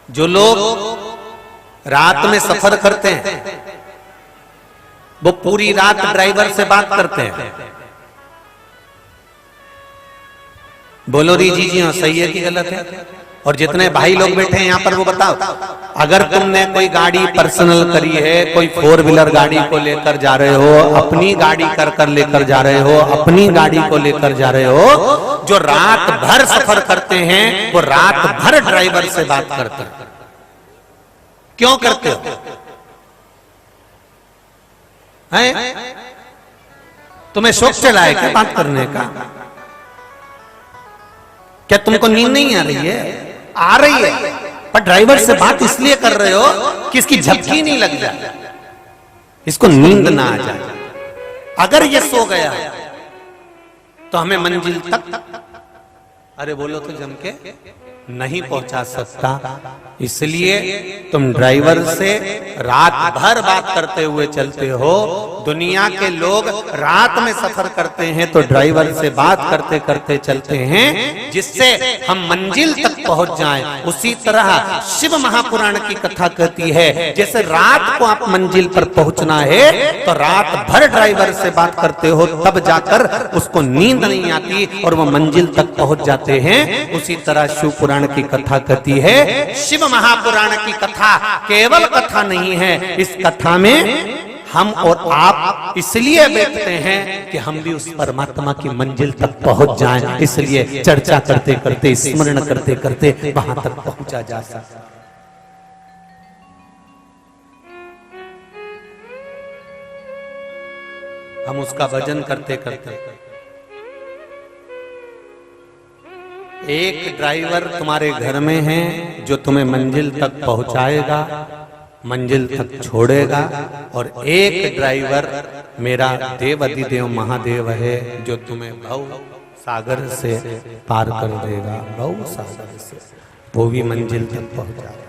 जो लोग रात में सफर करते हैं वो पूरी रात ड्राइवर से बात करते हैं। बोलो री जी जी हाँ, सही है कि गलत है? और जितने भाई लोग बैठे हैं यहाँ पर वो बताओ, अगर तुमने कोई गाड़ी पर्सनल करी है, कोई 4 व्हीलर गाड़ी को लेकर जा रहे हो, अपनी गाड़ी कर लेकर जा रहे हो, अपनी गाड़ी को लेकर जा रहे हो, जो रात भर सफर करते हैं वो रात भर ड्राइवर से बात करते हैं। क्यों करते हो? हैं? तुम्हें शौक चला है क्या बात करने का? क्या तुमको नींद नहीं आ रही है? आ रही है, पर ड्राइवर से बात इसलिए कर रहे हो कि इसकी झपकी नहीं लग जाए, इसको नींद ना आ जाए। अगर ये सो गया तो हमें मंजिल तक, अरे बोलो तो जम के, नहीं पहुंचा सकता। इसलिए तुम ड्राइवर से रात भर बात करते हुए चलते हो। दुनिया के लोग रात में सफर करते हैं तो ड्राइवर से बात करते करते चलते हैं, जिससे हम मंजिल तक पहुंच जाएं। उसी तरह शिव महापुराण की कथा कहती है, जैसे रात को आप मंजिल पर पहुंचना है तो रात भर ड्राइवर से बात करते हो, तब जाकर उसको नींद नहीं आती और वो मंजिल तक पहुंच जाते हैं। उसी तरह शिव पुराण की कथा कहती है। शिव महापुराण की कथा केवल कथा नहीं है, इस कथा में हम और आप इसलिए बैठते हैं कि हम भी उस परमात्मा की मंजिल तक पहुंच जाएं। इसलिए चर्चा करते करते, स्मरण करते करते वहां तक पहुंचा जा सकता। हम उसका भजन करते करते, एक ड्राइवर तुम्हारे घर में है जो तुम्हें मंजिल तक पहुंचाएगा, मंजिल तक छोड़ेगा, और एक ड्राइवर मेरा देव अधिदेव महादेव है जो तुम्हें भव सागर से पार कर देगा। भव सागर से वो भी मंजिल तक पहुंचाएगा।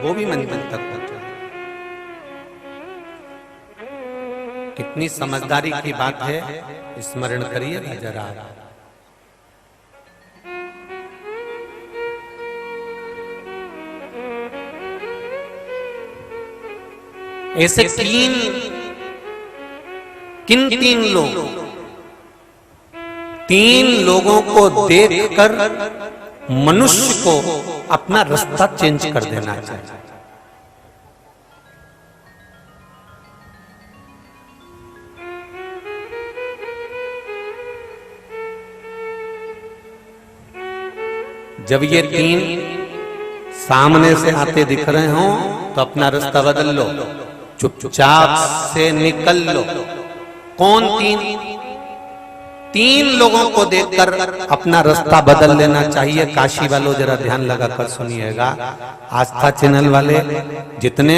वो भी मंजिल तक पहुंचा। कितनी समझदारी की बात है, स्मरण करिएगा जरा। ऐसे तीन लोगों को देखकर मनुष्य को अपना रास्ता चेंज कर देना चाहिए। जब ये 3 सामने से आते दिख रहे हो तो अपना रास्ता बदल लो, चुपचाप से निकल लो। कौन 3 लोगों को देखकर अपना रास्ता बदल लेना चाहिए। काशी वालों जरा ध्यान लगाकर सुनिएगा। आस्था चैनल वाले, जितने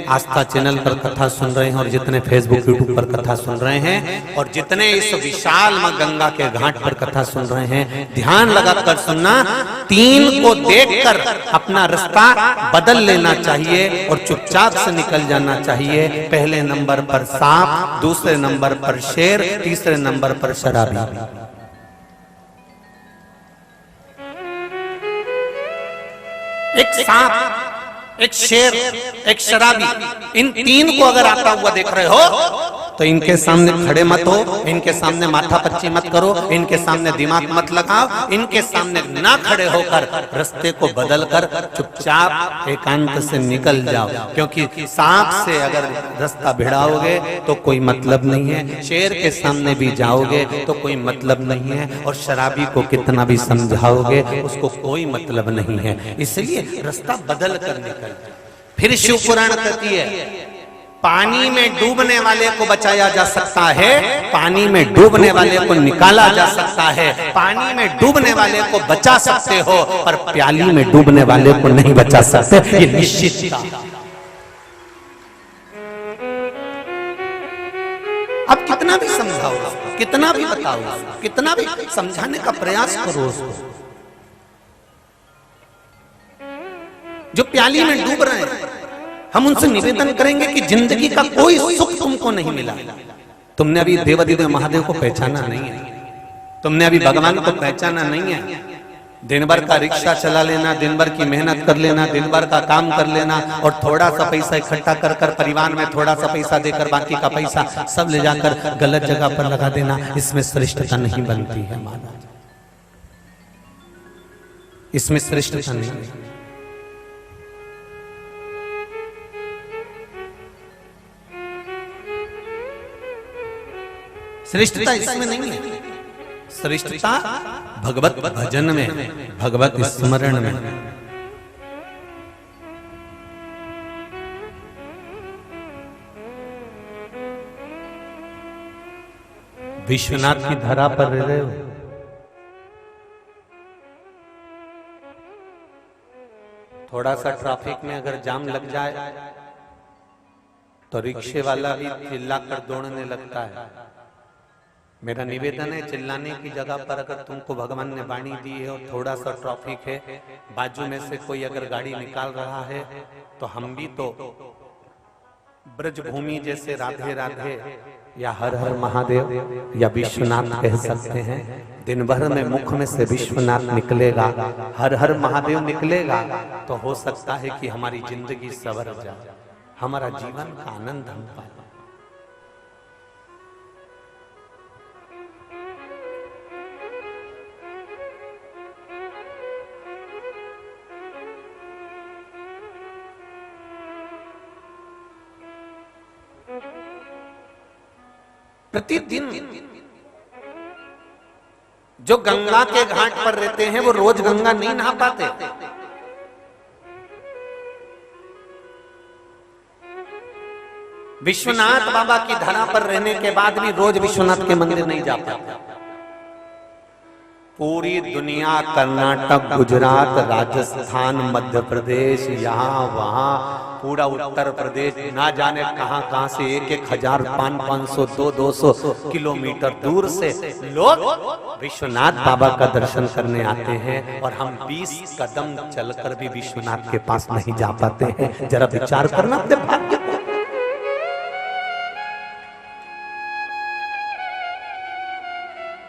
आस्था चैनल पर कथा सुन रहे हैं और जितने फेसबुक यूट्यूब पर कथा सुन रहे हैं और जितने इस विशाल मां गंगा के घाट पर कथा सुन रहे हैं, ध्यान लगाकर सुनना। 3 को देखकर अपना रास्ता बदल लेना चाहिए और चुपचाप से निकल जाना चाहिए। पहले नंबर पर सांप, दूसरे नंबर पर शेर, तीसरे नंबर पर शराबी। एक सांप, एक शेर, एक शराबी, इन 3 को अगर आता हुआ देख रहे हो तो इनके सामने खड़े मत हो, इनके सामने माथा पच्ची मत करो, इनके सामने दिमाग मत लगाओ, इनके सामने ना खड़े होकर रास्ते को बदलकर चुपचाप एकांत से निकल जाओ। क्योंकि सांप से अगर रास्ता भिड़ाओगे तो कोई मतलब नहीं है, शेर के सामने भी जाओगे तो कोई मतलब नहीं है, और शराबी को कितना भी समझाओगे उसको कोई मतलब नहीं है। इसलिए रास्ता बदल कर निकल। फिर शिव पुराण कहती है, पानी में डूबने वाले को बचाया जा सकता है, पानी में डूबने वाले को निकाला जा सकता है, पानी में डूबने वाले को बचा सकते हो पर प्याली में डूबने वाले को नहीं बचा सकते, ये निश्चित। अब कितना भी समझाओ, कितना भी बताओ, कितना भी समझाने का प्रयास करो उसको, जो प्याली में डूब रहे हैं, हम उनसे निवेदन करेंगे कि जिंदगी का कोई सुख तुमको नहीं मिला, तुमने अभी देवाधिदेव महादेव को पहचाना नहीं है, तुमने अभी भगवान को पहचाना नहीं है। दिन भर का रिक्शा चला लेना, दिन भर की मेहनत कर लेना, दिन भर का काम कर लेना और थोड़ा सा पैसा इकट्ठा कर कर परिवार में थोड़ा सा पैसा देकर बाकी का पैसा सब ले जाकर गलत जगह पर लगा देना, इसमें श्रेष्ठता नहीं बनती है महाराज, इसमें श्रेष्ठता नहीं है। श्रेष्ठता इसमें नहीं है, श्रेष्ठता भगवत भजन में, भगवत स्मरण में। विश्वनाथ की धरा पर रह रहे हो, थोड़ा सा ट्रैफिक में अगर जाम लग जाए तो रिक्शे वाला भी चिल्लाकर दौड़ने लगता है। मेरा निवेदन है, चिल्लाने की जगह पर अगर तुमको भगवान ने वाणी दी है और थोड़ा सा ट्रैफिक है, बाजू में से कोई अगर गाड़ी निकाल रहा है तो हम भी तो ब्रजभूमि जैसे राधे राधे या हर हर महादेव या विश्वनाथ कह सकते हैं। दिन भर में मुख में से विश्वनाथ निकलेगा, हर हर महादेव निकलेगा, तो हो सकता है कि हमारी जिंदगी सवर जाए, हमारा जीवन का आनंद हम पाए। प्रतिदिन जो गंगा के घाट पर रहते हैं वो रोज गंगा नहीं नहा पाते। विश्वनाथ बाबा की धरा पर रहने के बाद भी रोज विश्वनाथ के मंदिर नहीं जा पाते। पूरी दुनिया, कर्नाटक, गुजरात, राजस्थान, मध्य प्रदेश, यहाँ वहाँ पूरा उत्तर प्रदेश, ना जाने कहां कहां से 1,000, 500, 200 किलोमीटर दूर से लोग विश्वनाथ बाबा का दर्शन करने आते हैं और हम 20 कदम चलकर भी विश्वनाथ के पास नहीं जा पाते हैं। जरा विचार करना अपने भाग्य को।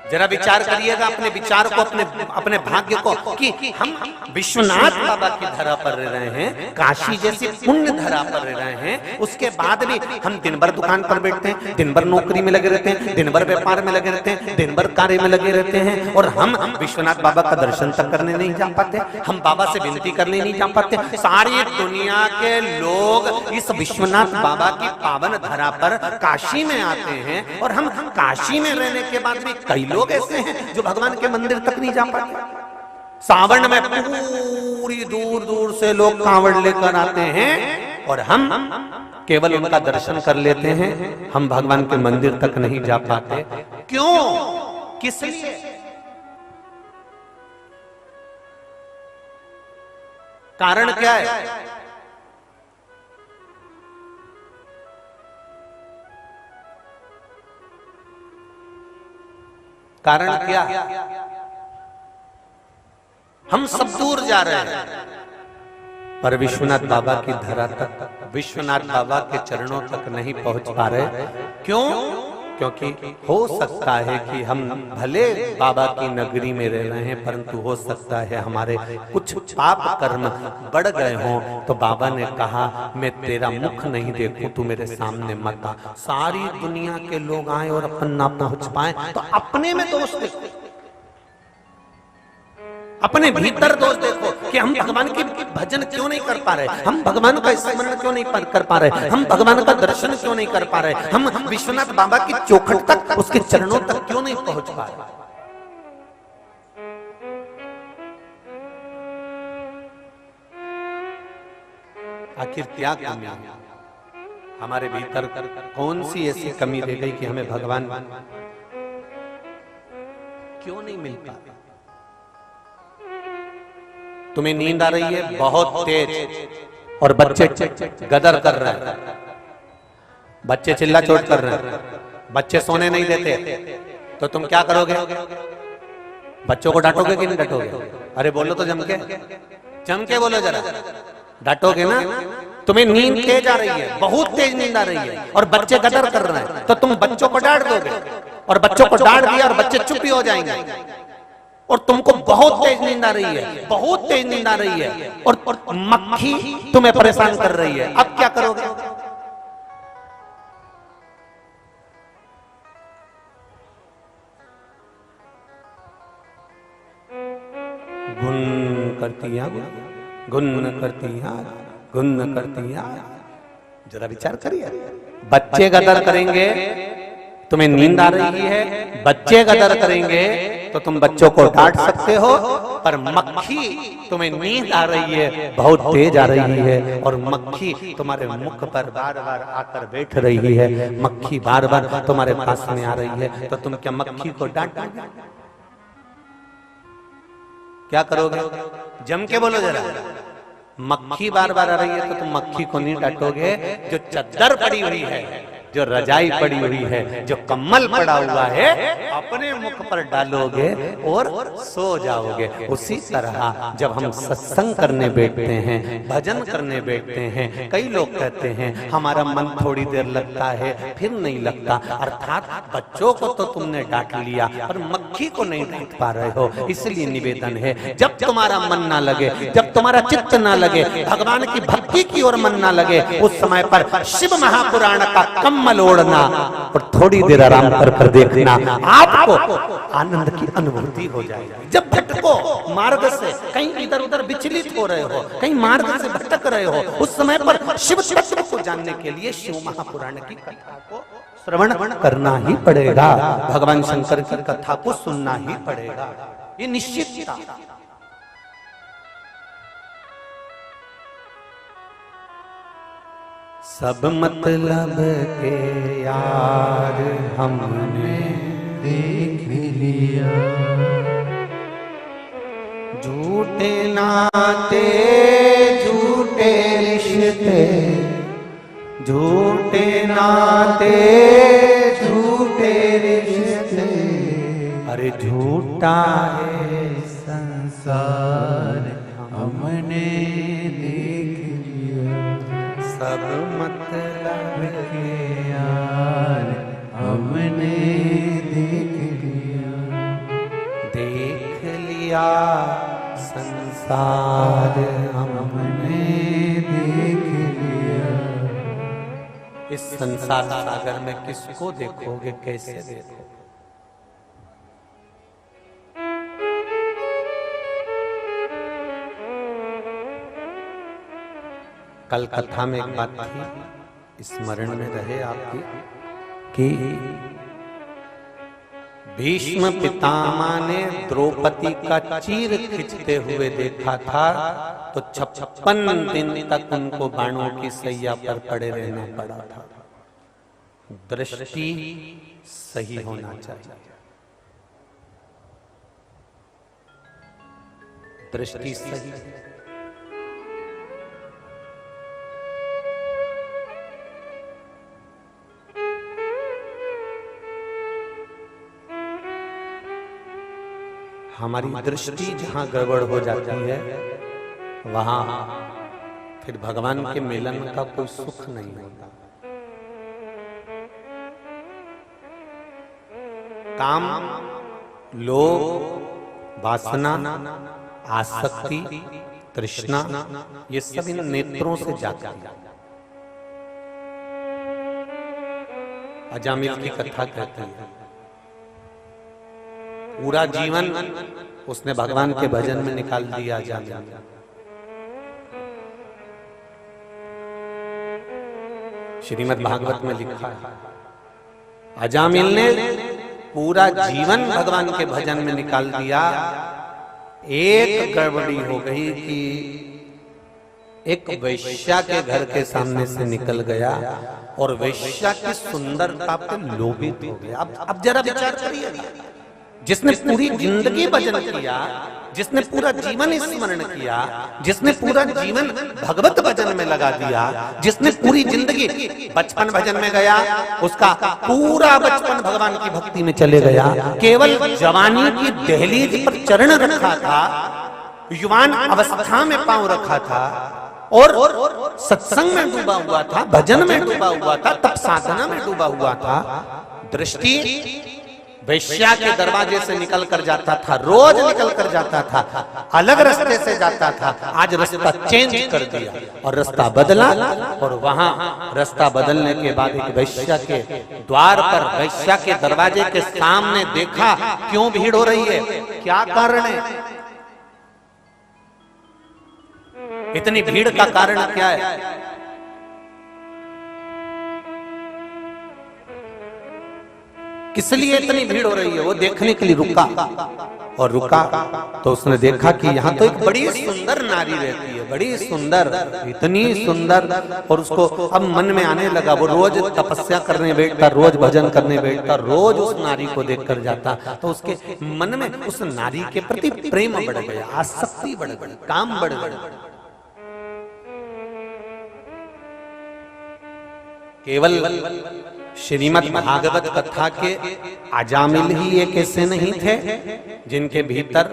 जरा विचार करिएगा अपने विचार को, अपने भाग्य को कि हम विश्वनाथ बाबा की धरा पर रह रहे हैं, काशी जैसी पुण्य धरा पर रह रहे हैं, उसके बाद भी हम दिन भर दुकान पर बैठते हैं, दिन भर नौकरी में लगे रहते हैं, दिन भर व्यापार में लगे रहते हैं, दिन भर कार्य में लगे रहते हैं और हम विश्वनाथ बाबा का दर्शन तक करने नहीं जा पाते, हम बाबा से विनती करने नहीं जा पाते। सारी दुनिया के लोग इस विश्वनाथ बाबा की पावन धरा पर काशी में आते हैं और हम काशी में रहने के बाद भी कई लोग ऐसे हैं जो भगवान के मंदिर तक नहीं जा पाते। सावन में पूरी दूर दूर से लोग कांवड़ लेकर आते हैं और हम केवल उनका दर्शन कर लेते हैं, हम भगवान के मंदिर तक नहीं जा पाते। क्यों? किस लिए? कारण क्या है? कारण क्या? हम सब दूर जा रहे हैं पर विश्वनाथ बाबा की धरा तक, विश्वनाथ बाबा के चरणों तक नहीं पहुंच पा रहे। क्यों? क्योंकि हो सकता है कि हम भले बाबा की नगरी में रह रहे हैं परंतु हो सकता है हमारे कुछ पाप कर्म बढ़ गए हों, तो बाबा ने कहा मैं तेरा मुख नहीं देखूं, तू मेरे सामने मत आ। सारी दुनिया के लोग आए और अपन ना पहुंच पाए तो अपने में दोष देखो, अपने भीतर दोष देखो कि हम भगवान की भजन क्यों नहीं कर पा रहे, हम भगवान का स्मरण क्यों नहीं कर पा रहे, हम भगवान का दर्शन क्यों नहीं कर पा रहे, हम विश्वनाथ बाबा की चौखट तक, उसके चरणों तक क्यों नहीं पहुंच पा रहे। आखिर क्या कमी है हमारे भीतर? कौन सी ऐसी कमी रह गई कि हमें भगवान क्यों नहीं मिल पा? तुम्हें नींद आ रही है बहुत तेज और बच्चे गदर कर रहे हैं, बच्चे चिल्ला चोट कर रहे हैं, बच्चे सोने नहीं देते, तो तुम क्या करोगे? बच्चों को डांटोगे कि नहीं डांटोगे? अरे बोलो तो जम के बोलो जरा, डांटोगे ना? तुम्हें नींद तेज आ रही है, बहुत तेज नींद आ रही है और बच्चे गदर कर रहे हैं, तो तुम बच्चों को डांट दोगे, और बच्चों को डांट दिया और बच्चे चुप ही हो जाएंगे, और तुमको बहुत तेज नींद आ रही है, बहुत तेज नींद आ रही है, और मक्खी तुम्हें परेशान कर रही है, अब क्या करोगे? गुन करती है, गुन करती है, गुन करती है। जरा विचार करिए, बच्चे गदर करेंगे, तुम्हें नींद आ रही है, बच्चे गदर करेंगे तो तुम बच्चों को डांट सकते हो, पर मक्खी तुम्हें नींद आ रही है, बहुत तेज आ रही है, और मक्खी तुम्हारे मुख पर बार बार आकर बैठ रही है, मक्खी बार बार तुम्हारे पास में आ रही है, तो तुम क्या मक्खी को डांटोगे? क्या करोगे? जम के बोलो जरा। मक्खी बार बार आ रही है तो तुम मक्खी को नहीं डांटोगे, जो चद्दर पड़ी हुई है, जो रजाई पड़ी हुई है, जो कम्बल पड़ा हुआ है, अपने मुख पर डालोगे और सो जाओगे। उसी तरह जब हम सत्संग करने बैठते हैं, भजन करने बैठते हैं, कई लोग कहते हैं हमारा मन थोड़ी देर लगता है फिर नहीं लगता, अर्थात बच्चों को तो तुमने डांट लिया पर मक्खी को नहीं डांट पा रहे हो। इसलिए निवेदन है, जब तुम्हारा मन ना लगे, जब तुम्हारा चित्त ना लगे, भगवान की भक्ति की ओर मन ना लगे, उस समय पर शिव महापुराण का कम्बल ओढ़ना और थोड़ी देर आराम कर देखना, आपको आनंद की अनुभूति हो जाएगी। जब भटको मार्ग से, कहीं इधर उधर विचलित हो रहे हो, कहीं मार्ग से भटक रहे हो, उस समय पर शिव तत्व को जानने के लिए शिव महापुराण की कथा को श्रवण करना ही पड़ेगा, भगवान शंकर की कथा को सुनना ही पड़ेगा, ये निश्चित था। सब मतलब के यार हमने देख लिया, झूठे नाते झूठे रिश्ते, झूठे नाते झूठे रिश्ते, अरे झूठा है संसार हमने देख लिया, सब मतलब के यार हमने देख लिया, देख लिया संसार हमने देख लिया। इस संसार सागर में किसको देखोगे, कैसे देखोगे? कल कथा में एक बात थी, स्मरण में रहे आपकी, कि भीष्म पितामह ने द्रौपदी का चीर खींचते हुए देखा था, तो 56 दिन तक उनको बाणों की सैया पर पड़े रहना पड़ा था। दृष्टि सही होना चाहिए, दृष्टि सही। हमारी दृष्टि जहां गड़बड़ हो जाती है, वहां फिर भगवान के मिलन का कोई सुख नहीं होता। काम, लोभ, वासना, आसक्ति, तृष्णा, ये सब इन नेत्रों से जाता है। अजामिल की कथा कहती है, पूरा जीवन उसने भगवान के भजन में निकाल दिया। अजामिल श्रीमद् भागवत में लिखा है, अजामिल ने पूरा जीवन भगवान के भजन में निकाल दिया। एक गड़बड़ी हो गई कि एक वैश्या के घर के सामने से निकल गया और वैश्या की सुंदरता पर लोभित हो गया। अब जरा विचार करिए, जिसने पूरी जिंदगी भजन किया, जिसने पूरा जीवन स्मरण किया, जिसने पूरा जीवन भगवत भजन में लगा दिया, जिसने पूरी जिंदगी बचपन भजन में गया, उसका पूरा बचपन भगवान की भक्ति में चले गया, केवल जवानी की दहलीज पर चरण रखा था, युवान अवस्था में पांव रखा था, और सत्संग में डूबा हुआ था, भजन में डूबा हुआ था, तप साधना में डूबा हुआ था। दृष्टि वैश्या के दरवाजे से निकल कर जाता था, रोज निकल कर जाता था, अलग रास्ते से जाता था। आज रास्ता चेंज कर दिया और रास्ता बदला, और वहां रास्ता बदलने के बाद एक वैश्या के द्वार पर, वैश्या के दरवाजे के सामने देखा क्यों भीड़ हो रही है, क्या कारण है, इतनी भीड़ का कारण क्या है। किस लिए इतनी भीड़ हो रही है, वो देखने के लिए रुका, और रुका तो उसने देखा कि यहाँ तो एक बड़ी सुंदर नारी रहती है, बड़ी सुंदर, इतनी सुंदर। और उसको अब मन में आने लगा, वो रोज तपस्या करने बैठता, रोज भजन करने बैठता, रोज उस नारी को देख कर जाता, तो उसके मन में उस नारी के प्रति प्रेम बढ़ गया, आसक्ति बढ़ गई, काम बढ़ गया। केवल श्रीमद् भागवत कथा के अजामिल ही एक ऐसे नहीं थे जिनके भीतर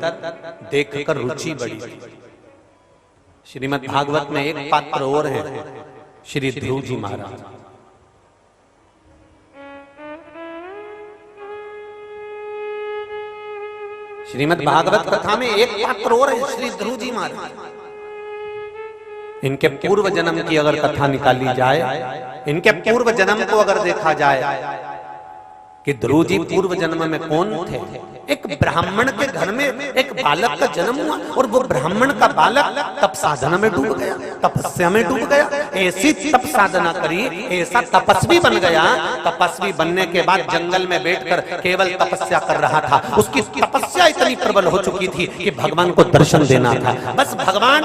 देखकर रुचि बढ़ी। श्रीमद् भागवत में एक पात्र और है, श्री ध्रुव जी महाराज। श्रीमद् भागवत कथा में एक पात्र और है, श्री ध्रुव जी महाराज। इनके पूर्व जन्म की अगर कथा निकाली जाए, इनके पूर्व जन्म को अगर देखा जाए कि ध्रुव जी पूर्व जन्म में कौन थे। एक ब्राह्मण के घर में एक बालक का जन्म हुआ, और वो ब्राह्मण का बालक तप साधना में डूब गया, तपस्या में डूब गया, ऐसी तप साधना करी, ऐसा तपस्वी बन गया। तपस्वी बनने के बाद जंगल में बैठकर केवल तपस्या कर रहा था। उसकी तपस्या इतनी प्रबल हो चुकी थी कि भगवान को दर्शन देना था। बस भगवान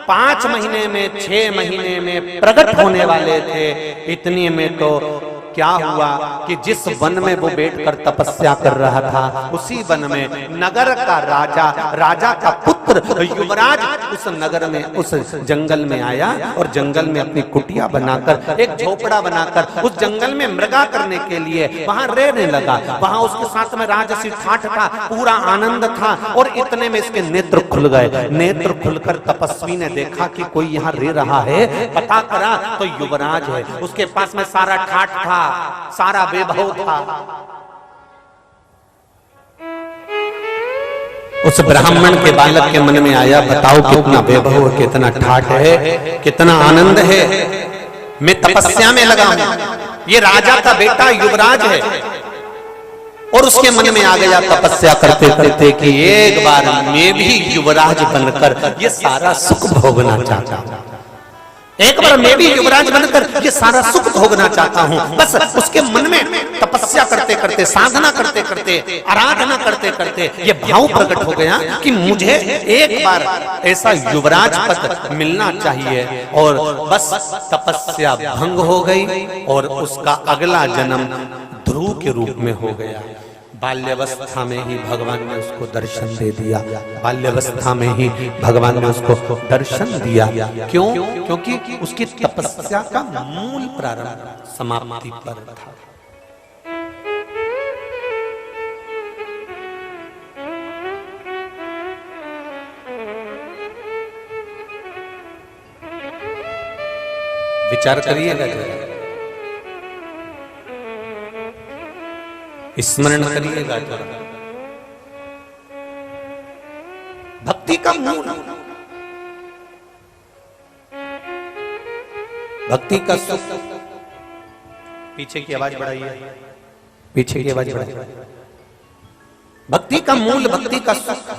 5 महीने में, 6 महीने में प्रकट होने वाले थे। इतने में तो क्या हुआ कि जिस वन में वो बैठकर तपस्या कर रहा था, उसी वन में नगर का राजा, राजा का पुत्र युवराज उस नगर में, उस जंगल में आया, और जंगल में अपनी कुटिया बनाकर, एक झोपड़ा बनाकर उस जंगल में मृगा करने के लिए वहां रहने लगा। वहां उसके साथ में राजसी ठाठ था, पूरा आनंद था। और इतने में इसके नेत्र खुल गए। नेत्र खुलकर तपस्वी ने देखा कि कोई यहाँ रह रहा है, पता करा तो युवराज है। उसके पास में सारा ठाठ था, सारा वैभव था। उस ब्राह्मण के बालक के मन में आया, बताओ कितना वैभव, कितना ठाठ है, कितना आनंद है, मैं तपस्या में लगा हूं, ये राजा का बेटा युवराज है। और उसके मन में आ गया तपस्या करते करते कि एक बार मैं भी युवराज बनकर ये सारा सुख भोगना चाहता हूं, एक बार मैं भी युवराज बनकर ये सारा सुख भोगना चाहता हूं। बस उसके मन में तपस्या करते करते, साधना करते करते, आराधना करते करते ये भाव प्रकट हो गया कि मुझे एक बार ऐसा युवराज पद मिलना चाहिए। और बस तपस्या भंग हो गई, और उसका अगला जन्म ध्रुव के रूप में हो गया। बाल्यावस्था में ही भगवान ने उसको दर्शन दे दिया, बाल्यावस्था में ही भगवान ने उसको दर्शन दिया। क्यों? क्योंकि उसकी तपस्या का मूल प्रारंभ समाप्ति पर था। विचार करिएगा, स्मरण करिएगा। भक्ति का मूल, भक्ति का सुख। पीछे की आवाज बढ़ाइए, पीछे की आवाज बढ़ाइए। भक्ति का मूल, भक्ति का सुख।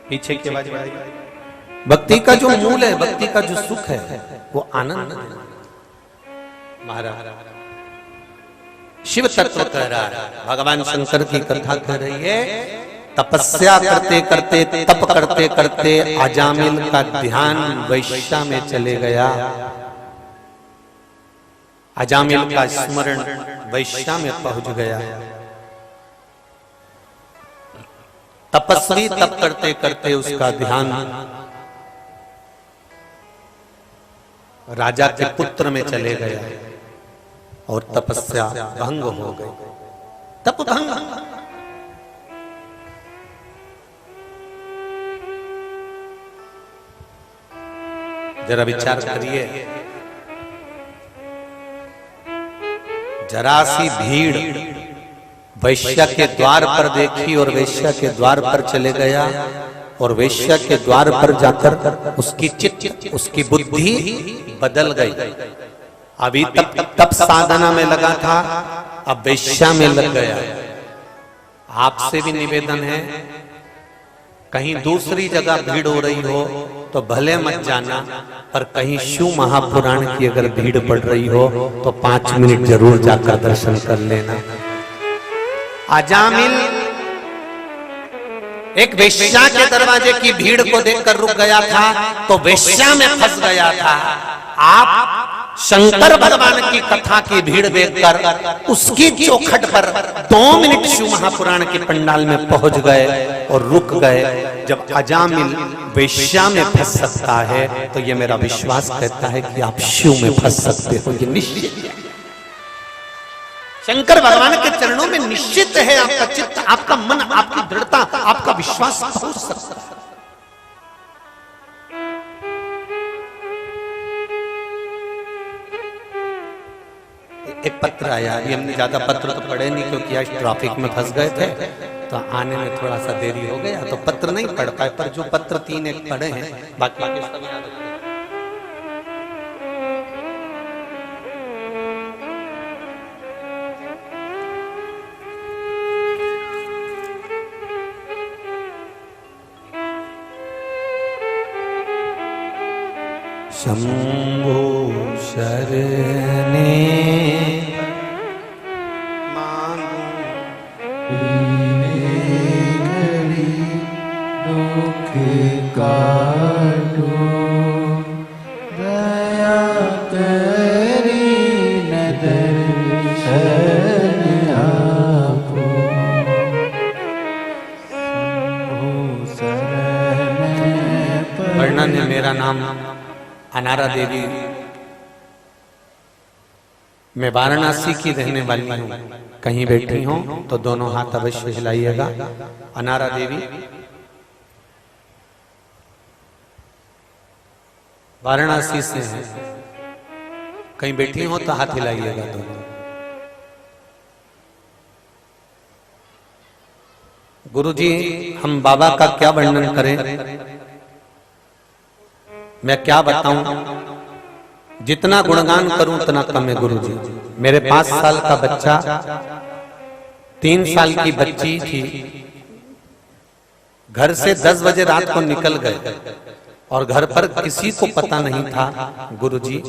पीछे की आवाज बढ़ाइए। भक्ति का जो मूल है, भक्ति का जो सुख है, वो आनंद है। महाराज शिव तत्व कह रहा है, भगवान शंकर की कथा कह रही है। तपस्या करते करते, तप करते करते अजामिल का ध्यान वैश्या में चले गया। अजामिल का स्मरण वैश्या में पहुंच गया। तपस्वी तप करते करते उसका ध्यान राजा के पुत्र में चले गया, और तपस्या भंग हो गई। तप भंग। जरा विचार करिए, जरा सी भीड़ वैश्या के द्वार पर देखी और वैश्या के द्वार पर चले गया और वैश्या के द्वार पर जाकर उसकी चित्त, उसकी बुद्धि बदल गई। अभी तब साधना में लगा था, अब वैश्या में लग गया। आपसे भी निवेदन है, कहीं दूसरी जगह भीड़ हो रही हो तो भले मत जाना, पर कहीं शिव महापुराण की अगर भीड़ पड़ रही हो तो 5 मिनट जरूर जाकर दर्शन कर लेना। अजामिल एक वेश्या के दरवाजे की भीड़ को देखकर रुक गया था तो वेश्या में फंस गया था। आप शंकर भगवान की कथा की भीड़ देखकर उसकी चौखट पर 2 मिनट शिव महापुराण के पंडाल में पहुंच गए और रुक गए। जब अजामिल वेश्या में फंस सकता है तो ये मेरा विश्वास कहता है कि आप शिव में फंस सकते हो, ये निश्चित है। शंकर भगवान के चरणों में निश्चित है आपका चित्त, आपका मन, आपकी दृढ़ता, आपका विश्वास पहुंच सकता है। एक पत्र आया, अभी हमने ज्यादा पत्र तो पढ़े नहीं क्योंकि आज ट्रैफिक में फंस गए थे तो आने में थोड़ा सा देरी हो गया, तो पत्र नहीं पढ़ पाए, पर जो पत्र 3 एक पढ़े हैं बाकी के सब याद रखिए। शंभो शरणे मांगो घड़ी दुख काटो, दया करी न दर्शन आपो। वर्णन है, मेरा नाम अनारा देवी, मैं वाराणसी की रहने वाली हूँ। कहीं बैठी हूँ तो दोनों हाथ अवश्य हिलाइएगा। अनारा देवी वाराणसी से है, कहीं बैठी हो तो हाथ हिलाइएगा दोनों। गुरुजी, हम बाबा का क्या वर्णन करें, मैं क्या बताऊं, जितना गुणगान करूं उतना कम है गुरुजी। मेरे 5 साल का बच्चा, 3 साल की बच्ची थी, घर से 10 बजे रात को निकल गए और घर पर किसी को पता नहीं था। गुरुजी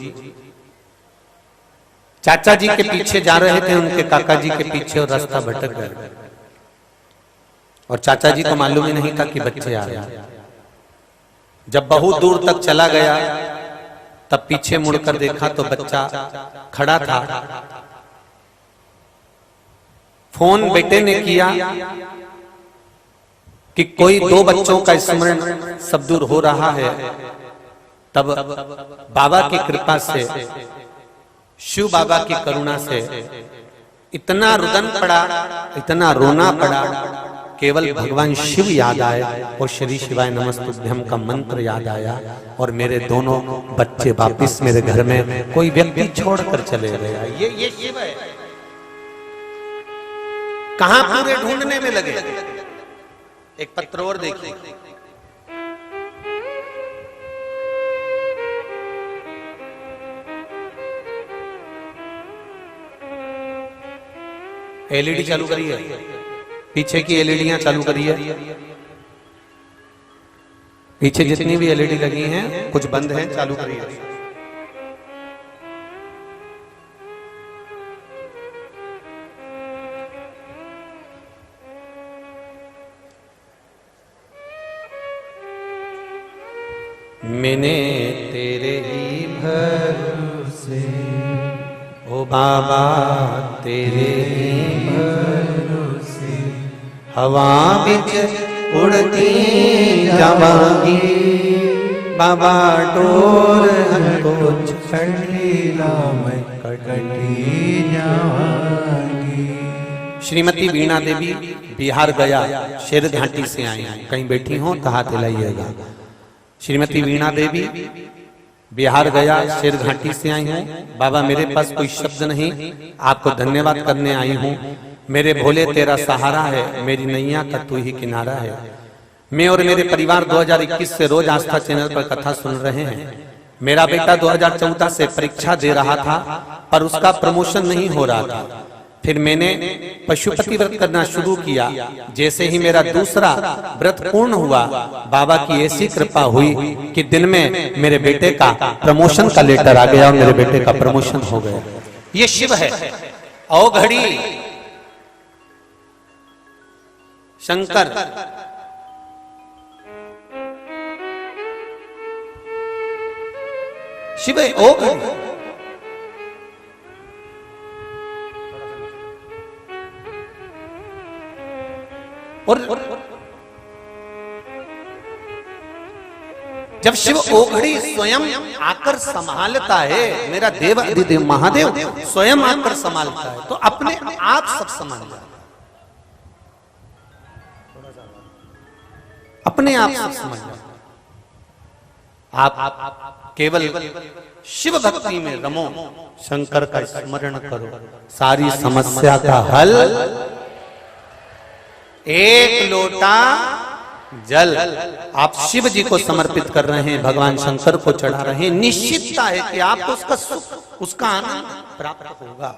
चाचा जी के पीछे जा रहे थे, उनके काका जी के पीछे, और रास्ता भटक गए और चाचा जी को मालूम ही नहीं था कि बच्चे आ रहे हैं। जब बहुत दूर तक चला गया तब पीछे मुड़कर देखा तो बच्चा खड़ा था। फोन बेटे ने किया कि कोई 2 बच्चों का स्मरण सब दूर हो रहा है। तब बाबा की कृपा से, शिव बाबा की करुणा से इतना रुदन पड़ा, इतना रोना पड़ा, केवल भगवान शिव याद आए और श्री शिवाय नमस्तुभ्यम का मंत्र याद आया और मेरे दोनों बच्चे वापिस मेरे घर में कोई व्यक्ति छोड़कर चले गया। ये शिव है। कहां पूरे ढूंढने में लगे। एक पत्र और देखिए, एलईडी चालू करिए, पीछे की एलईडियां चालू करिए। पीछे जितनी भी एलईडी लगी हैं कुछ बंद हैं, चालू करिए। मैंने तेरे ही भरोसे, ओ बाबा तेरे ही भरोसे, हवा बिच उड़ती जावांगी, बाबा डोर हमको छड़ीला मैं कटी जावांगी। श्रीमती वीणा देवी बिहार गया शेर घाटी से आई हैं, कहीं बैठी हो तो हाथ हिलाइएगा। श्रीमती वीणा देवी बिहार गया, शेर घाटी से आई हूँ। बाबा मेरे पास कोई शब्द नहीं, आपको धन्यवाद करने आई हूँ। मेरे भोले तेरा सहारा है, मेरी नैया का तू ही किनारा है। मैं और मेरे परिवार 2021 से रोज आस्था चैनल पर कथा सुन रहे हैं। मेरा बेटा 2014 से परीक्षा दे रहा था पर उसका प्रमोशन नहीं हो रहा था। फिर मैंने पशुपति व्रत करना शुरू किया। जैसे ही मेरा दूसरा व्रत पूर्ण हुआ, बाबा की ऐसी कृपा हुई कि दिन में मेरे बेटे का प्रमोशन का लेटर आ गया और मेरे बेटे का प्रमोशन हो गया। ये शिव है। औ घड़ी शंकर, शिव है। ओ घड़ी और जब शिव ओघड़ी स्वयं आकर संभालता है, मेरा देव अधिदेव महादेव स्वयं आकर संभालता है, तो अपने आप सब संभाल जाता है। अपने आप सब समझ जाता है। आप केवल शिव भक्ति में रमो, शंकर का स्मरण करो, सारी समस्या का हल। एक लोटा जल आप शिव जी को समर्पित कर रहे हैं, भगवान शंकर को चढ़ा रहे हैं, निश्चितता है कि आपको उसका सुख, उसका आनंद प्राप्त होगा।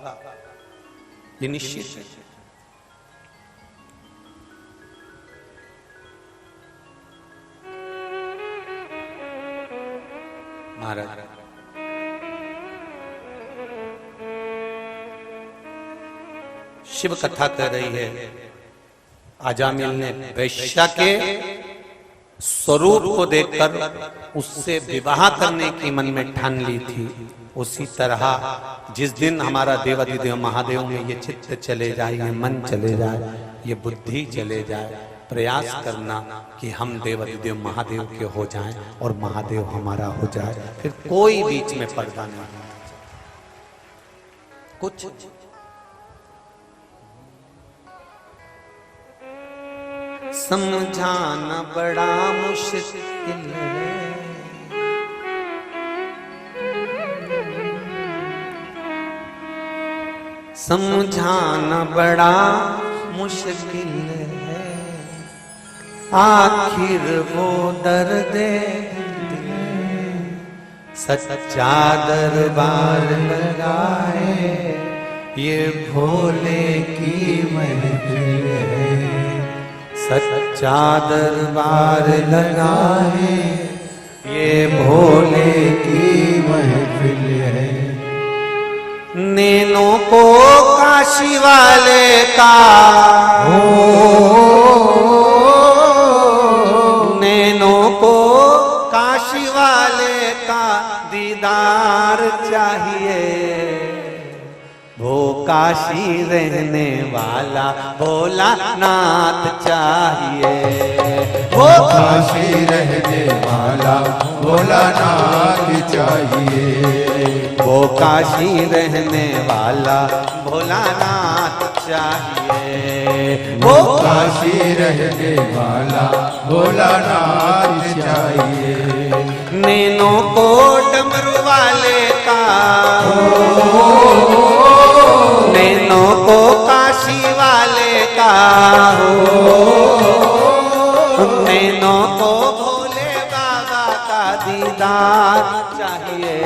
ये निश्चित है। महाराज शिव कथा कर रही है। अजामिल ने वैश्या के स्वरूप को देखकर उससे विवाह करने की मन में ठान ली थी। उसी तरह जिस दिन हमारा देवाधिदेव महादेव में ये चित्त चले जाए, ये मन चले जाए, ये बुद्धि चले जाए, प्रयास करना कि हम देवाधिदेव महादेव के हो जाएं और महादेव हमारा हो जाए। फिर कोई बीच में पर्दा नहीं, कुछ समझाना बड़ा मुश्किल है, समझाना बड़ा मुश्किल है, आखिर वो दर्द सच्चा दरबार लगाए, ये भोले की महफिल है, सच्चा दरबार लगाए, ये भोले की महफिल है। नैनों को काशी वाले का नैनों को काशी वाले का दीदार चाहिए, वो काशी रहने वाला भोलानाथ चाहिए, वो काशी रहने वाला भोलानाथ चाहिए, वो काशी रहने वाला भोलानाथ चाहिए, वो काशी रहने वाला भोलानाथ चाहिए। नैनों को डमरू वाले का, नैनों को काशी वाले का हो, नैनों को भोले बाबा का दीदार चाहिए,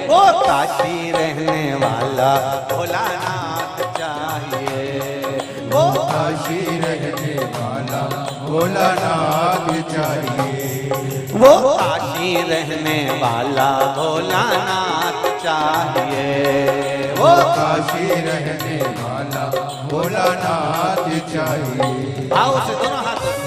वो काशी रहने वाला भोलानाथ चाहिए, वो काशी रहने वाला भोलानाथ चाहिए, वो काशी रहने वाला भोलानाथ चाहिए, वो काशी रहने वाला भोलानाथ चाहिए। आओ से दोनों हाथों से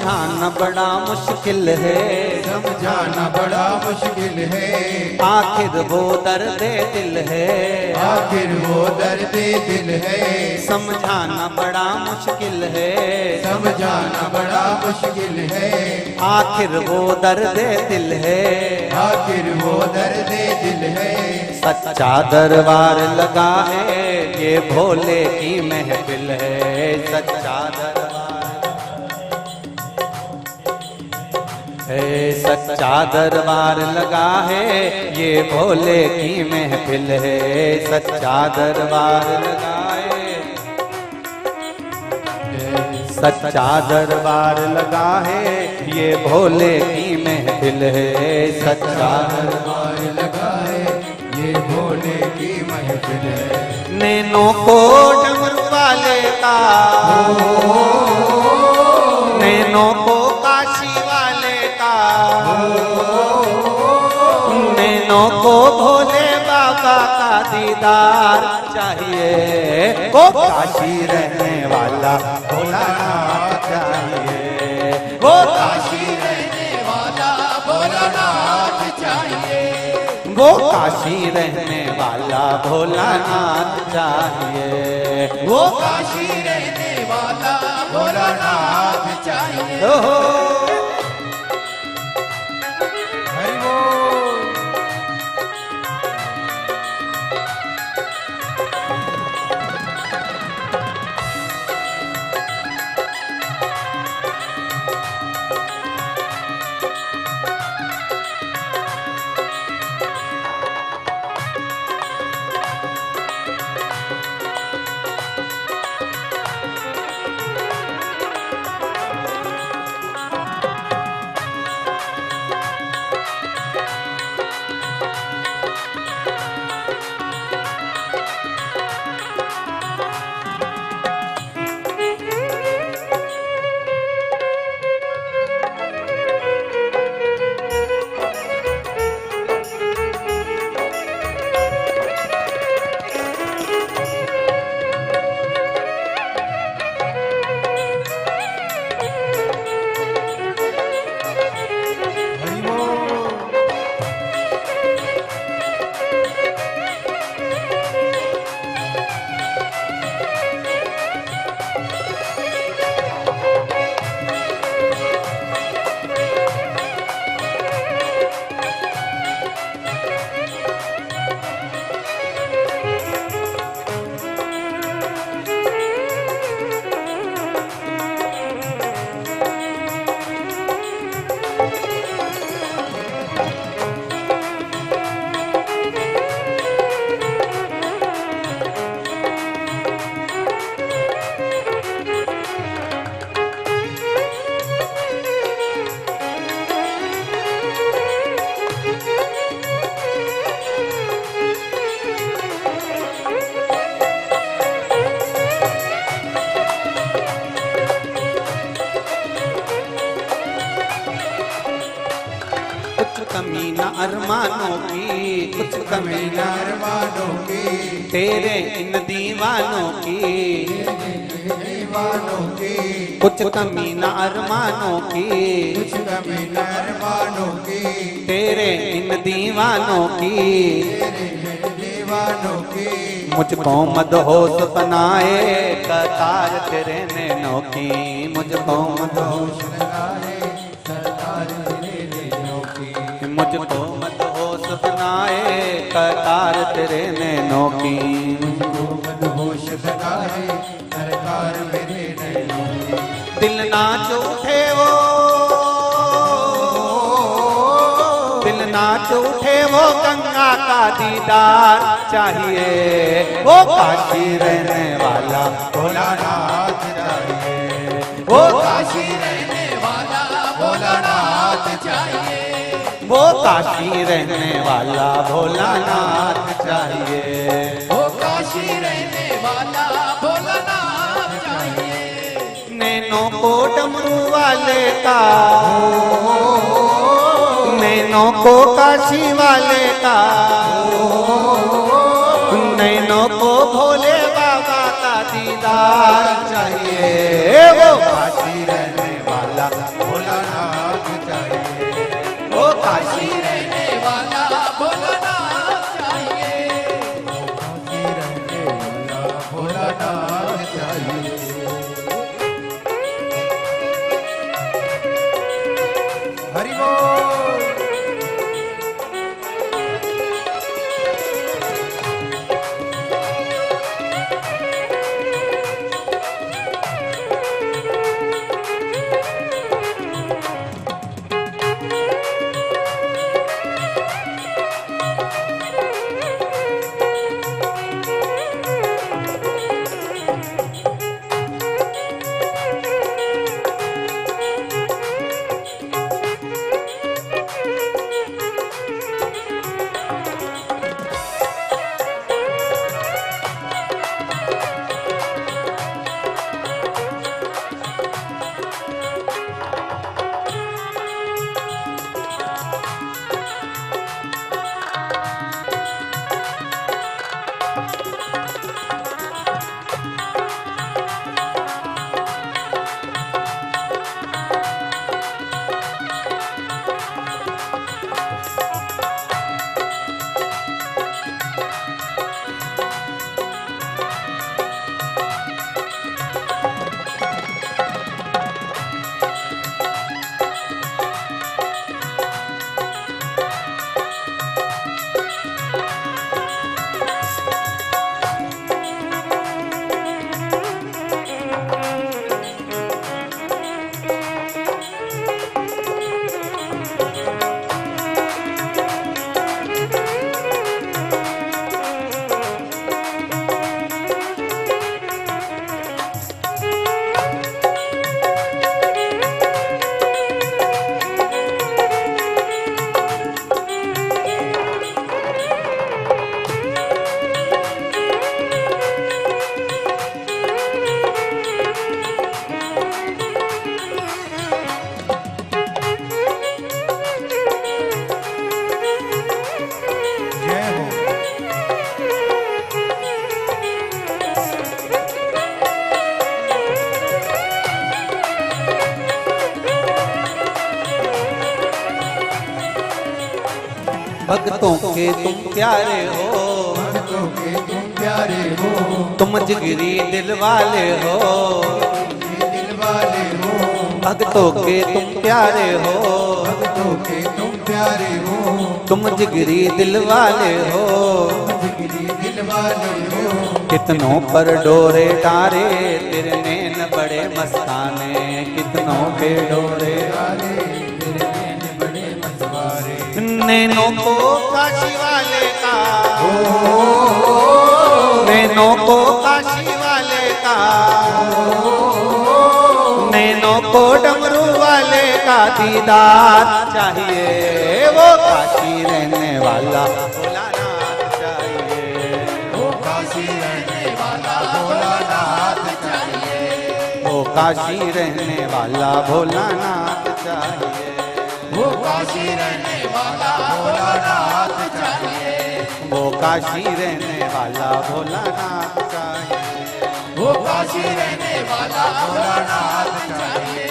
समझाना बड़ा मुश्किल है, समझाना बड़ा मुश्किल है, आखिर वो दर्द दिल है, आखिर वो दर्द दिल है, समझाना बड़ा मुश्किल है, समझाना बड़ा मुश्किल है, आखिर वो दर्द दिल है, आखिर वो दर्द दिल है। सच्चा दरबार लगा है ये भोले की महफिल है, सच्चा दरबार है, सच्चा दरबार लगा है ये भोले की महफिल है, सच्चा दरबार लगा है, सच्चा दरबार लगा है ये भोले की महफिल है, सच्चा दरबार लगा है ये भोले की महफिल है। नैनों को डमरू वाले का, नैनों को काशी वाले का, नैनों को भोले बाबा का दीदार चाहिए, वो काशी रहने वाला भोलानाथ चाहिए, वो काशी रहने वाला भोलानाथ चाहिए, वो काशी रहने वाला भोलानाथ चाहिए, वो काशी रहने वाला भोलानाथ चाहिए। ओहो हरि बोल। कमी न अरमानों की, कुछ कमी न अरमानों की, तेरे इन दीवानों की, दीवानों की, कुछ कमी न अरमानों की, कुछ कमी न अरमानों की, तेरे इन दीवानों की, तेरे दीवानों की, मुझको मदहोश बनाए कतार तेरे नैनों की, मुझको मदहोश बनाए सरकार तेरे नैनों की, मुझको मदहोश बनाए कतार तेरे नैनों की, मुझको मदहोश बनाए सरकार मेरे नैनों की। दिल नाच उठे वो, दिल नाच उठे वो गंगा का दीदार चाहिए, वो काशी रहने वाला भोलानाथ चाहिए, वो काशी रहने वाला भोलानाथ चाहिए, वो काशी रहने वाला भोलानाथ चाहिए, वो काशी रहने वाला भोलानाथ चाहिए। नैनों को डमरू वाले का, नैनों को काशी वाले का, नैनों को भोले बाबा का दीदार चाहिए, वो काशी रहने वाला चाहिए। हरि बोल। भक्तों के तुम प्यारे हो, भक्तों के तुम प्यारे हो, तुम जिगरी दिल वाले हो, दिल वाले हो। भक्तों के तुम प्यारे हो, भक्तों के तुम प्यारे हो, तुम जिगरी दिल वाले हो, जिगरी दिल वाले हो। कितनों पर डोरे डारे तेरे नैन बड़े मस्ताने, कितनों पे डोरे डाले तेरे नैन बड़े मझवारे। नैनों को काशी वाले का, नैनों को काशी वाले का, नैनों को डमरू वाले का दीदार चाहिए। वो काशी रहने वाला भोलानाथ चाहिए, वो काशी रहने वाला भोलानाथ चाहिए। वो काशी रहने वाला भोलानाथ चाहिए, वो काशी रहने वाला भोलानाथ चाहिए। वो काशी रहने वाला भोलानाथ चाहिए, वो काशी रहने वाला भोलानाथ चाहिए।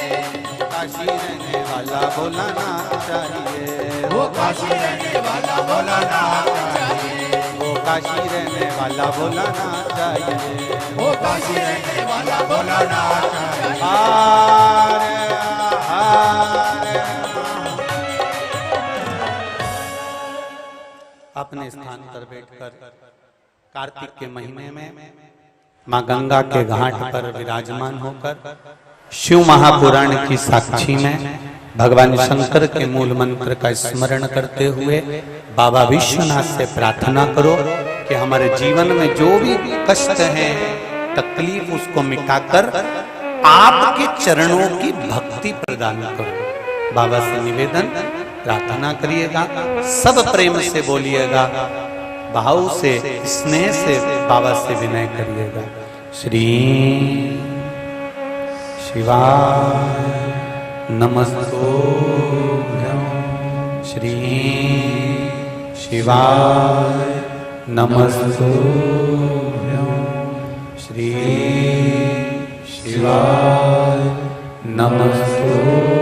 काशी रहने वाला भोलानाथ चाहिए, वो काशी रहने वाला भोलानाथ चाहिए। वो काशी रहने वाला भोलानाथ चाहिए। वो काशी रहने वाला भोलानाथ चाहिए। हारे हारे अपने स्थान पर बैठकर कार्तिक के महीने में मां गंगा के घाट पर विराजमान होकर शिव महापुराण की साक्षी में भगवान शंकर के मूल मंत्र का स्मरण करते हुए बाबा विश्वनाथ से प्रार्थना करो कि हमारे जीवन में जो भी कष्ट है, तकलीफ, उसको मिटाकर आपके चरणों की भक्ति प्रदान करो। बाबा से निवेदन, प्रार्थना करिएगा, सब प्रेम से बोलिएगा, भाव से, स्नेह से बाबा से विनय करिएगा। श्री शिवाय नमस्तुभ्यं, श्री शिवाय नमस्तुभ्यं, श्री शिवाय नमस्तुभ्यं,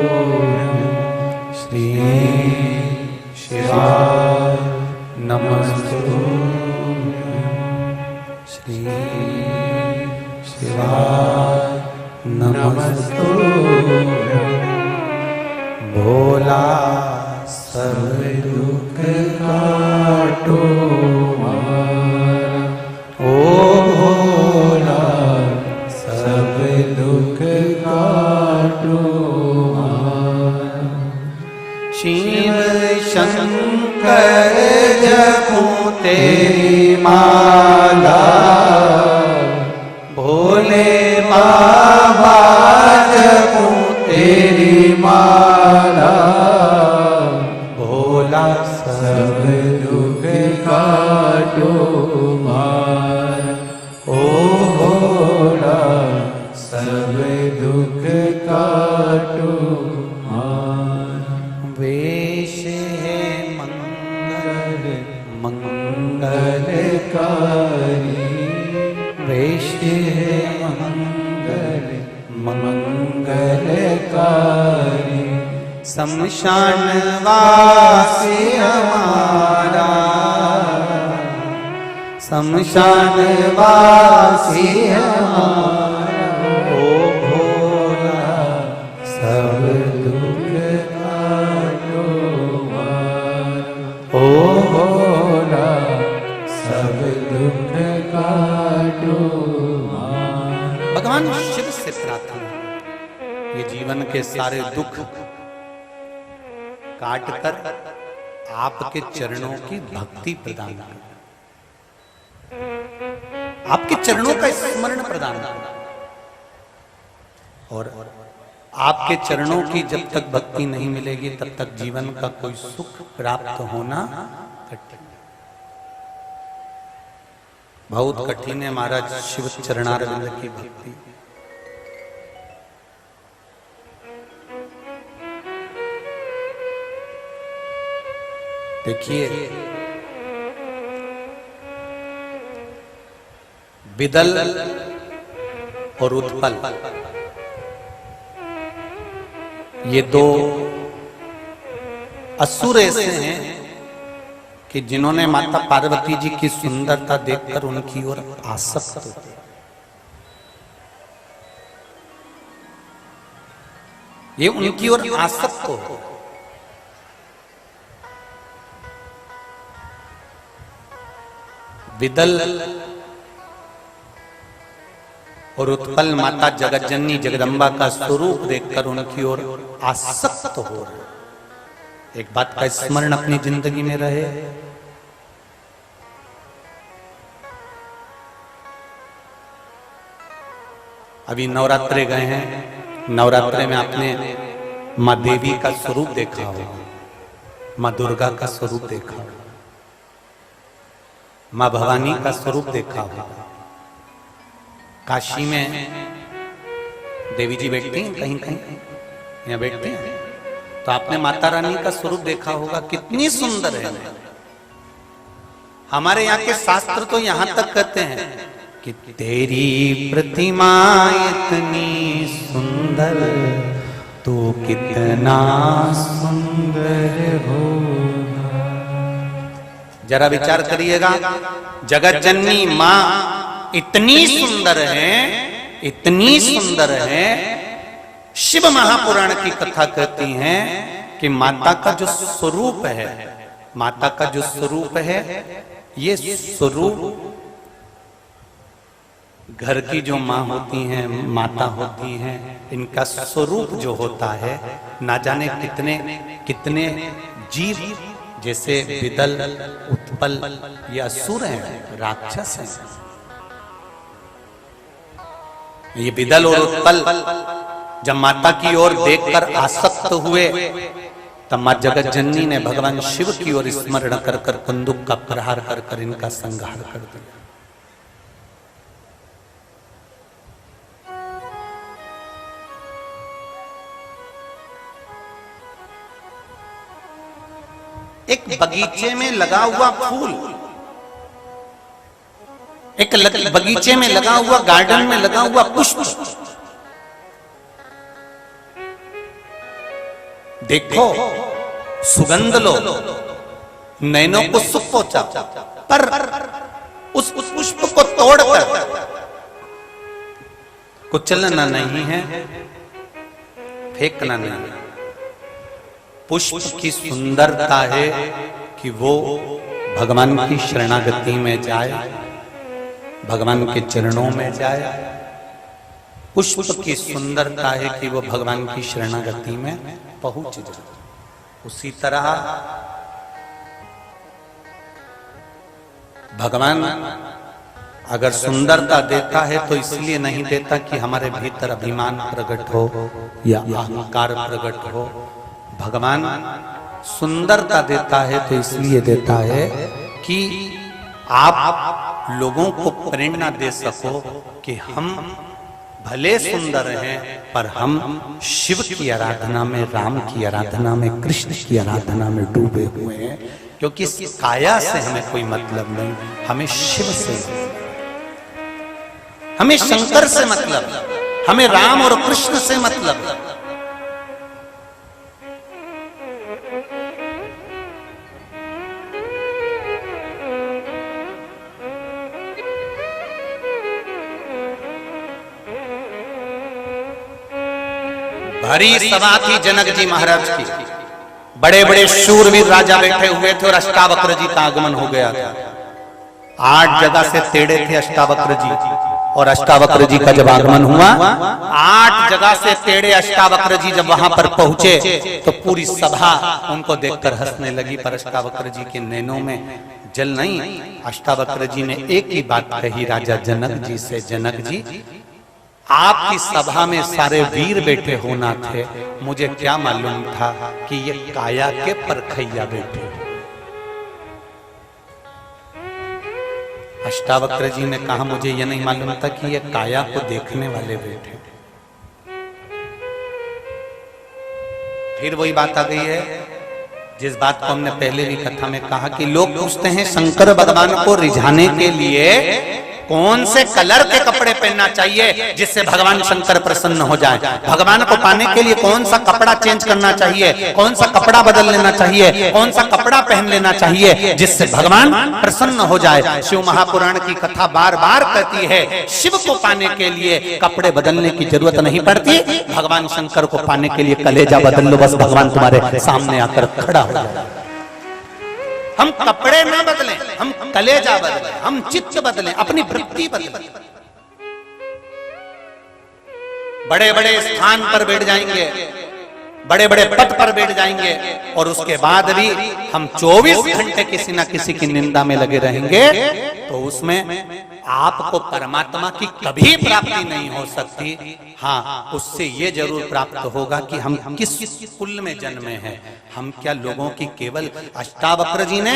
श्री शिवाय नमस्तुभ्यं, श्री शिवाय नमस्तुभ्यं भोला सब दुख काटो मारा। ओ भोला सब दुख काटो मारा। शिव शंकर जपूं तेरी माला, भोले बाबा जपूं तेरी माला, भोला सब दुख काटो मारा। ओ भोला सब दुख काटो मारा। वेश है मंगल मंगलकारी, वेश है मंगल मंगलकारी। शमशान वासी हमारा, शमशान वासी हमारा, ओ भोला सब दुख काटो मारा। ओ भोला सब दुख काटो मारा। भगवान शिव से प्रार्थना, ये जीवन के सारे दुख काट कर आपके चरणों की भक्ति प्रदान कर, आपके चरणों का स्मरण प्रदान कर, और आपके चरणों की जब तक भक्ति नहीं मिलेगी तब तक जीवन का कोई सुख प्राप्त होना कठिन, बहुत कठिन है महाराज शिव चरणारविंद की भक्ति। देखिए विदल और उत्पल, ये दो असुर ऐसे हैं कि जिन्होंने माता पार्वती जी की सुंदरता देखकर उनकी ओर आसक्त होते, ये उनकी ओर आसक्त होते। विदल और उत्पल माता जगतजननी जगदम्बा का स्वरूप देखकर उनकी ओर आसक्त हो रहे। एक बात का स्मरण अपनी जिंदगी में रहे, अभी नवरात्रे गए हैं, नवरात्रे में आपने माँ देवी का स्वरूप देखा होगा, माँ दुर्गा का स्वरूप देखा होगा, माँ भवानी का स्वरूप देखा होगा। काशी में देवी जी बैठती हैं, कहीं कहीं यहाँ बैठती हैं, तो आपने माता रानी का स्वरूप देखा होगा, कितनी सुंदर है। हमारे यहाँ के शास्त्र तो यहाँ तक कहते हैं कि तेरी प्रतिमा इतनी सुंदर, तो कितना सुंदर होगा। जरा विचार करिएगा, जगत जननी माँ इतनी सुंदर है, इतनी सुंदर है। शिव महापुराण की कथा कहती है कि माता का जो स्वरूप है, माता का जो स्वरूप है, ये स्वरूप घर की जो माँ होती हैं, माता होती हैं, इनका स्वरूप जो होता है, ना जाने कितने कितने जीव, जैसे विदल उत्पल, ये असुर हैं, राक्षस हैं। ये विदल और उत्पल जब माता की ओर देखकर आसक्त हुए, तब मां जगत जननी ने भगवान शिव की ओर स्मरण कर कर बंदूक का प्रहार कर कर इनका संहार कर दिया। एक बगीचे में लगा हुआ फूल, एक बगीचे में लगा हुआ, गार्डन में लगा हुआ पुष्प, देखो सुगंध लो, नैनों को सुख पहुंचा, पर उस पुष्प को तोड़कर कुचलना नहीं है, फेंकना नहीं है। पुष्प की सुंदरता है कि वो भगवान की शरणागति में जाए, भगवान के चरणों में जाए। पुष्प की सुंदरता है कि वो भगवान की शरणागति में पहुंच जाए। उसी तरह भगवान अगर सुंदरता देता है तो इसलिए नहीं देता कि हमारे भीतर अभिमान प्रकट हो या अहंकार प्रकट हो। भगवान सुंदरता देता है तो इसलिए देता है कि आप लोगों को प्रेरणा दे सको कि हम भले सुंदर हैं पर हम शिव की आराधना में, राम की आराधना में, कृष्ण की आराधना में डूबे हुए हैं। क्योंकि इस काया से हमें कोई मतलब नहीं, हमें शिव से, हमें शंकर से मतलब, हमें राम और कृष्ण से मतलब। भरी सभा थी जनक जी महाराज की, बड़े बड़े शूरवीर राजा बैठे हुए थे और अष्टावक्र जी का आगमन हो गया था। 8 जगह से तेड़े थे अष्टावक्र जी, और अष्टावक्र जी का जब आगमन हुआ, 8 जगह से तेड़े अष्टावक्र जी जब वहां पर पहुंचे तो पूरी सभा उनको देखकर हंसने लगी। पर अष्टावक्र जी के नैनों में जल नहीं। अष्टावक्र जी ने एक ही बात कही राजा जनक जी से, जनक जी आपकी सभा में सारे वीर बैठे होना थे, मुझे क्या मालूम था कि ये काया के परखैया बैठे। अष्टावक्र जी ने कहा मुझे यह नहीं मालूम था कि ये काया को देखने वाले बैठे। फिर वही बात आ गई है जिस बात को हमने पहले भी कथा में कहा कि लोग पूछते हैं शंकर भगवान को रिझाने के लिए कौन से कलर के कपड़े पहनना चाहिए जिससे भगवान शंकर प्रसन्न हो जाए। भगवान को पाने के लिए कौन सा कपड़ा चेंज करना चाहिए, कौन सा कपड़ा बदल लेना चाहिए, कौन सा कपड़ा पहन लेना चाहिए जिससे भगवान प्रसन्न हो जाए। शिव महापुराण की कथा बार बार कहती है शिव को पाने के लिए कपड़े बदलने की जरूरत नहीं पड़ती। भगवान शंकर को पाने के लिए कलेजा बदल लो, बस भगवान तुम्हारे सामने आकर खड़ा हो जाए। हम कपड़े ना बदलें, हम कलेजा बदलें, हम चित्त बदलें, अपनी वृत्ति बदलें। बड़े बड़े स्थान पर बैठ जाएंगे, बड़े बड़े पद पर बैठ जाएंगे और उसके बाद भी हम 24 घंटे किसी ना किसी की निंदा में लगे रहेंगे तो उसमें आपको परमात्मा की कभी प्राप्ति नहीं हो सकती। हाँ, उससे ये जरूर प्राप्त होगा कि हम किस कुल में जन्मे हैं। हम क्या लोगों की केवल अष्टावक्र जी ने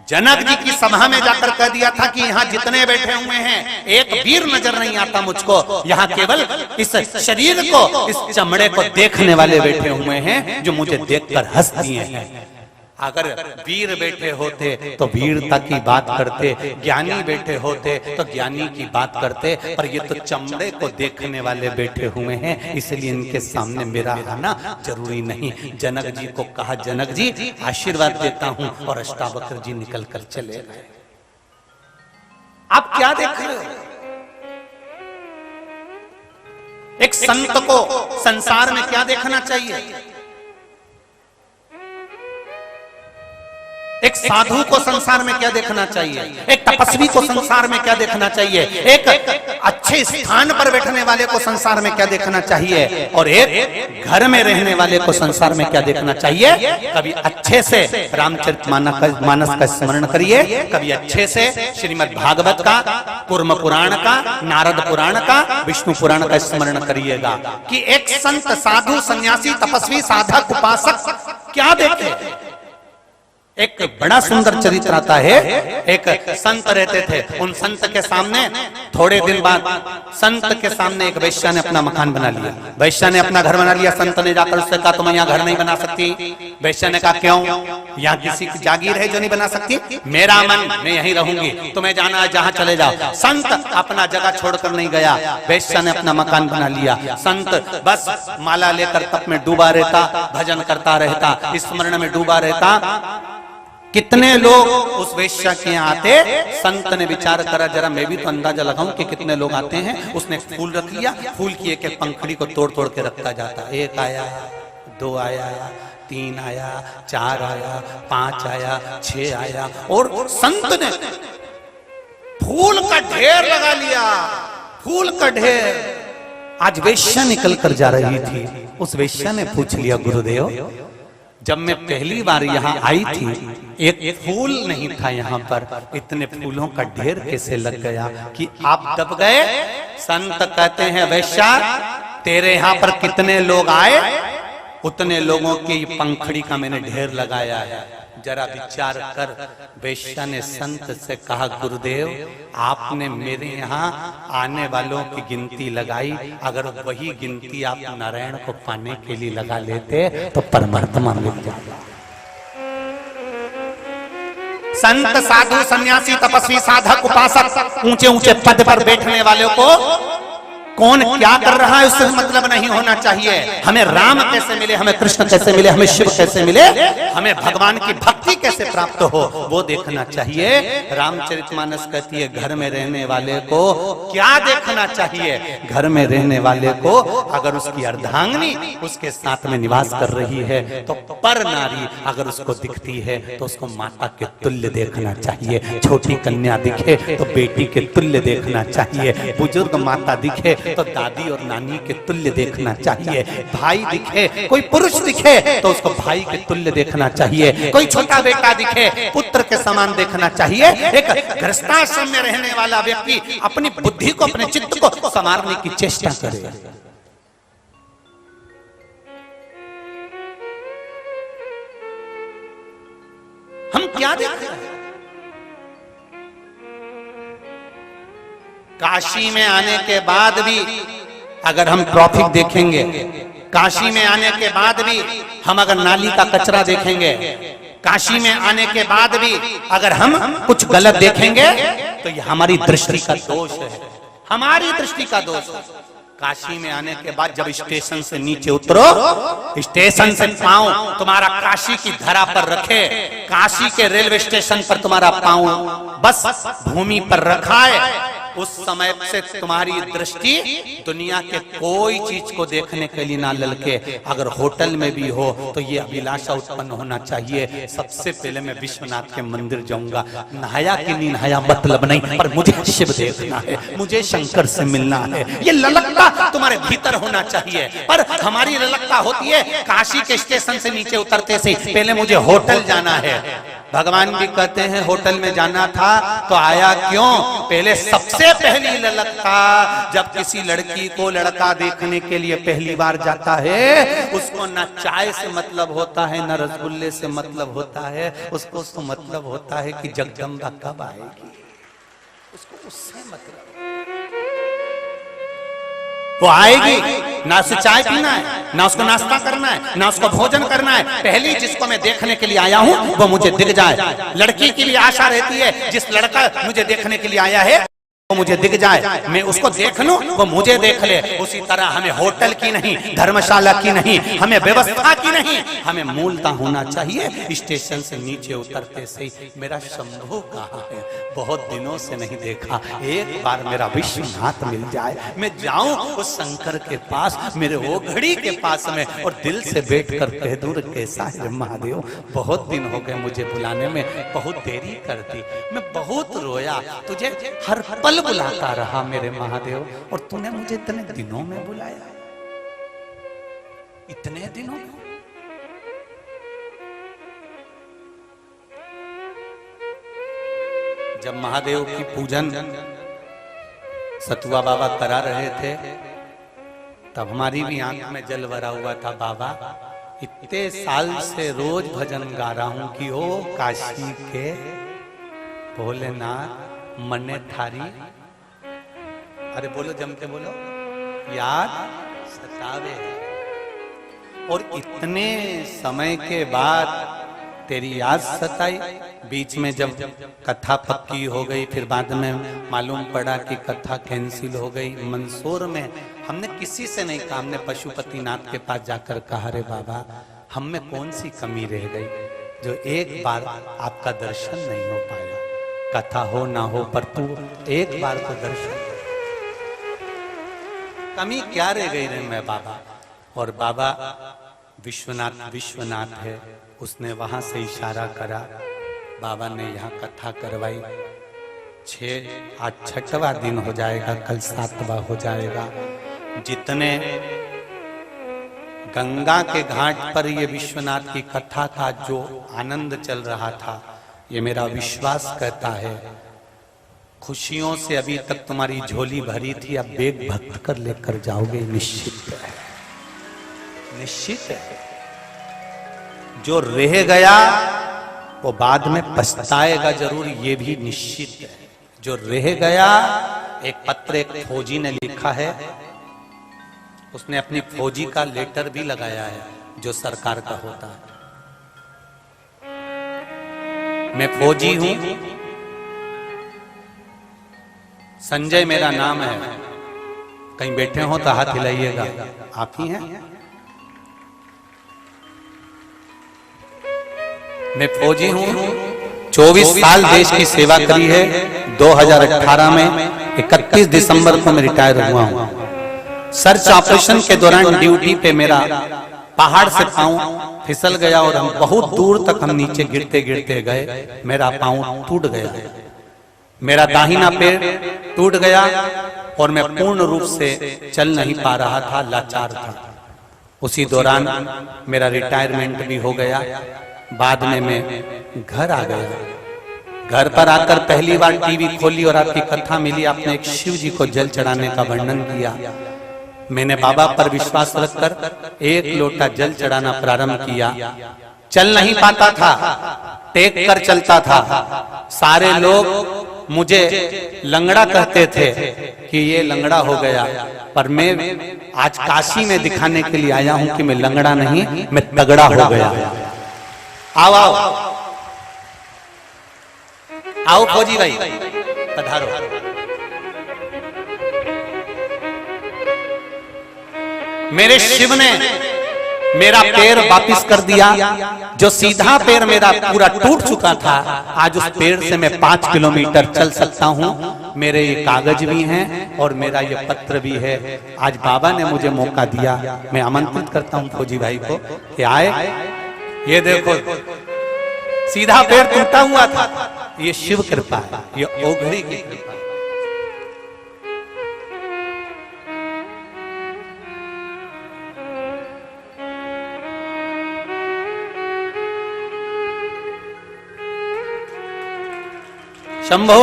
जनक जी की सभा में जाकर कह दिया था कि यहाँ जितने बैठे हुए हैं एक वीर नजर नहीं आता मुझको, यहाँ केवल इस शरीर को, इस चमड़े को देखने वाले बैठे हुए हैं जो मुझे देखकर हंस दिए हैं। अगर वीर बैठे होते तो वीरता की बात करते, ज्ञानी बैठे होते तो ज्ञानी की बात करते, पर ये तो चमड़े को देखने वाले बैठे हुए हैं, इसलिए इनके सामने मेरा आना जरूरी नहीं। जनक जी को कहा जनक जी आशीर्वाद देता हूं, और अष्टावक्र जी निकल कर चले गए। आप क्या देख रहे हो? एक संत को संसार में क्या देखना चाहिए? एक साधु को संसार में क्या देखना चाहिए? एक तपस्वी को संसार में क्या देखना चाहिए? एक अच्छे स्थान पर बैठने वाले को संसार में क्या देखना चाहिए? और एक घर में रहने वाले को संसार में क्या देखना चाहिए? कभी अच्छे से रामचरितमानस का स्मरण करिए, कभी अच्छे से श्रीमद् भागवत का, कूर्म पुराण का, नारद पुराण का, विष्णु पुराण का स्मरण करिएगा कि एक संत, साधु, सन्यासी, तपस्वी, साधक, उपासक क्या देखे। एक बड़ा सुंदर चरित्र आता है। एक संत रहते थे, उन संत के सामने थोड़े दिन बाद संत के सामने एक वैश्या ने अपना मकान बना लिया। वैश्या ने अपना घर बना लिया। संत ने जाकर उससे कहा तुम यहाँ घर नहीं बना सकती। वैश्या ने कहा क्यों? यहाँ किसी की जागीर है जो नहीं बना सकती? मेरा मन, मैं यहीं रहूंगी, तुम्हें जाना है जहाँ चले जाओ। संत अपना जगह छोड़कर नहीं गया, वैश्या ने अपना मकान बना लिया। संत बस माला लेकर तप में डूबा रहता, भजन करता रहता, स्मरण में डूबा रहता। कितने लोग उस वेश्या के यहाँ आते, संत ने विचार करा जरा मैं भी तो अंदाजा लगाऊं कि कितने लोग आते हैं। उसने फूल रख लिया, फूल की एक एक पंखड़ी को तोड़ तोड़ के रखता जाता। एक आया, दो आया, तीन आया, चार आया, पांच आया, छह आया, और संत ने फूल का ढेर लगा लिया, फूल का ढेर। आज वेश्या निकल कर जा रही थी। उस वेश्या ने पूछ लिया, गुरुदेव जब मैं पहली बार यहाँ आई थी एक फूल नहीं था यहाँ पर, इतने फूलों का ढेर कैसे लग गया कि आप दब गए? संत कहते हैं, वेश्या तेरे यहाँ पर कितने लोग आए, उतने लोगों की पंखड़ी का मैंने ढेर लगाया है, जरा विचार कर। वेश्या ने संत से कहा, गुरुदेव आपने मेरे यहाँ आने वालों की गिनती लगाई, अगर वही गिनती आप नारायण को पाने के लिए लगा लेते तो परमात्मा मिल जाता। संत, साधु, सन्यासी, तपस्वी, साधक, उपासक, ऊंचे ऊंचे पद पर बैठने वालों को कौन क्या कर रहा है उससे मतलब नहीं होना चाहिए। हमें राम कैसे मिले, हमें कृष्ण कैसे मिले, हमें शिव कैसे मिले, हमें भगवान की भक्ति कैसे प्राप्त हो, वो देखना चाहिए। रामचरितमानस कहती है, घर में रहने वाले को क्या देखना चाहिए? घर में रहने वाले को अगर उसकी अर्धांगिनी उसके साथ में निवास कर रही है तो पर नारी अगर उसको दिखती है तो उसको माता के तुल्य देखना चाहिए। छोटी कन्या दिखे तो बेटी के तुल्य देखना चाहिए। बुजुर्ग माता दिखे तो दादी और नानी के तुल्य देखना चाहिए। भाई दिखे, कोई पुरुष दिखे तो उसको भाई के तुल्य देखना चाहिए। कोई छोटा बेटा दिखे पुत्र के समान देखना चाहिए। एक गृहस्थाश्रम में रहने वाला व्यक्ति अपनी बुद्धि को, अपने चित्त को संवारने की चेष्टा करे। हम क्या देख रहे हैं? काशी में आने के बाद भी अगर हम ट्रैफिक देखेंगे, काशी में आने के बाद भी हम अगर नाली का कचरा देखेंगे, काशी में आने के बाद भी अगर हम कुछ गलत देखेंगे तो ये हमारी दृष्टि का दोष है, हमारी दृष्टि का दोष है। काशी में आने के बाद जब स्टेशन से नीचे उतरो, स्टेशन से पांव तुम्हारा काशी की धरा पर रखे, काशी के रेलवे स्टेशन पर तुम्हारा पांव बस भूमि पर रखा है, उस समय से तुम्हारी दृष्टि दुनिया के कोई चीज को देखने के लिए ना ललके। अगर होटल में भी हो तो ये अभिलाषा उत्पन्न होना चाहिए, सबसे पहले मैं विश्वनाथ के मंदिर जाऊंगा, नहाया कि नहीं नहाया मतलब नहीं, पर मुझे शिव देखना है, मुझे शंकर से मिलना है। ये ललकता तुम्हारे भीतर होना चाहिए। पर हमारी ललकता होती है काशी के स्टेशन से नीचे उतरते से पहले मुझे होटल जाना है। भगवान भी कहते हैं होटल में जाना था तो आया क्यों? पहले सबसे पहली ललकता जब किसी लड़की को लड़का देखने के लिए पहली बार जाता है, उसको न चाय से मतलब होता है, न रसगुल्ले से मतलब होता है, उसको तो मतलब होता है कि जगदम्बा कब आएगी, उसको उससे मतलब। वो आएगी ना, उसे चाय पीना है, ना उसको नाश्ता करना है, ना उसको भोजन करना है, पहली जिसको मैं देखने के लिए आया हूं वो मुझे दिख जाए। लड़की के लिए आशा रहती है जिस लड़का मुझे देखने के लिए आया है वो मुझे दिख जाए, मैं उसको देख लूं वो मुझे देख ले। उसी तरह हमें होटल की नहीं, धर्मशाला की नहीं, हमें व्यवस्था की नहीं, हमें मूलता होना चाहिए। स्टेशन से नीचे उतरते से मेरा शंभू कहाँ है, बहुत दिनों से नहीं देखा, एक बार मेरा विश्वनाथ मिल जाए, मैं जाऊं उस शंकर के पास, मेरे वो घड़ी के पास में, और दिल से बैठ कर कह दूं कैसा है महादेव, बहुत दिन हो गए मुझे बुलाने में, बहुत देरी कर दी, मैं बहुत रोया, तुझे हर पल बुलाता रहा मेरे महादेव, और तूने मुझे इतने दिनों में बुलाया, इतने दिनों में। जब महादेव की पूजन सतुआ बाबा करा रहे थे तब हमारी भी आंख में जल भरा हुआ था। बाबा इतने साल से रोज भजन गा रहा हूं कि ओ काशी के भोलेनाथ मने थारी, अरे बोलो जम के बोलो, याद सतावे। और इतने समय के बाद तेरी याद सताई। बीच में जब कथा पक्की हो गई, फिर बाद में मालूम पड़ा कि कथा कैंसिल हो गई। मंदसौर में हमने किसी से नहीं कहा, हमने पशुपतिनाथ के पास जाकर कहा, रे बाबा हम में कौन सी कमी रह गई, जो एक बार आपका दर्शन नहीं हो पाया, कथा हो ना हो पर तू एक बार तो दर्शन, कमी क्या रह गई रे मैं बाबा। और बाबा विश्वनाथ है, उसने वहां से इशारा करा, बाबा ने यहाँ कथा करवाई। आज 6वां दिन हो जाएगा, कल 7वां हो जाएगा। जितने गंगा के घाट पर ये विश्वनाथ की कथा का जो आनंद चल रहा था, ये मेरा विश्वास कहता है खुशियों से अभी तक तुम्हारी झोली भरी थी, अब बेग भक्त कर लेकर जाओगे, निश्चित है, निश्चित है। जो रह गया वो बाद में पछताएगा जरूर, ये भी निश्चित है। जो रह गया, एक पत्र एक फौजी ने लिखा है, उसने अपनी फौजी का लेटर भी लगाया है जो सरकार का होता है। मैं फौजी हूं, संजय मेरा नाम है, कहीं बैठे हो तो हाथ हिलाइएगा, आप ही हैं। मैं फौजी हूं, 24 साल देश की सेवा करी है। 2018 में 31 दिसंबर को मैं रिटायर हुआ हूं। सर्च ऑपरेशन के दौरान ड्यूटी पे मेरा पहाड़ से पांव फिसल गया और हम बहुत दूर तक हम नीचे गिरते गिरते गए, मेरा पांव टूट गया, मेरा दाहिना पैर टूट गया और मैं पूर्ण रूप से चल नहीं पा रहा था, लाचार था। उसी दौरान मेरा रिटायरमेंट भी हो गया। बाद में मैं घर आ गया। घर पर आकर पहली बार टीवी खोली और आपकी कथा मिली, आपने एक शिव जी को जल चढ़ाने का वर्णन किया। मैंने बाबा पर विश्वास रखकर 1 लोटा जल चढ़ाना प्रारंभ किया। चल नहीं पाता था, टेक कर चलता था। सारे लोग मुझे लंगड़ा कहते थे कि ये लंगड़ा हो गया, पर मैं आज काशी में दिखाने के लिए आया हूं कि मैं लंगड़ा नहीं, मैं तगड़ा हो गया। आओ आओ आओ फौजी भाई, पधारो। मेरे शिव ने मेरा पैर वापिस कर दिया। जो सीधा पैर मेरा पूरा टूट चुका था, आज उस पैर से मैं 5 किलोमीटर चल सकता हूं। मेरे ये कागज भी हैं और मेरा ये पत्र भी है। आज बाबा ने मुझे मौका दिया, मैं आमंत्रित करता हूं फौजी भाई को कि आए। ये देखो, सीधा पैर टूटा हुआ था, ये शिव कृपा है, ये ओघड़ी की कृपा। शंभो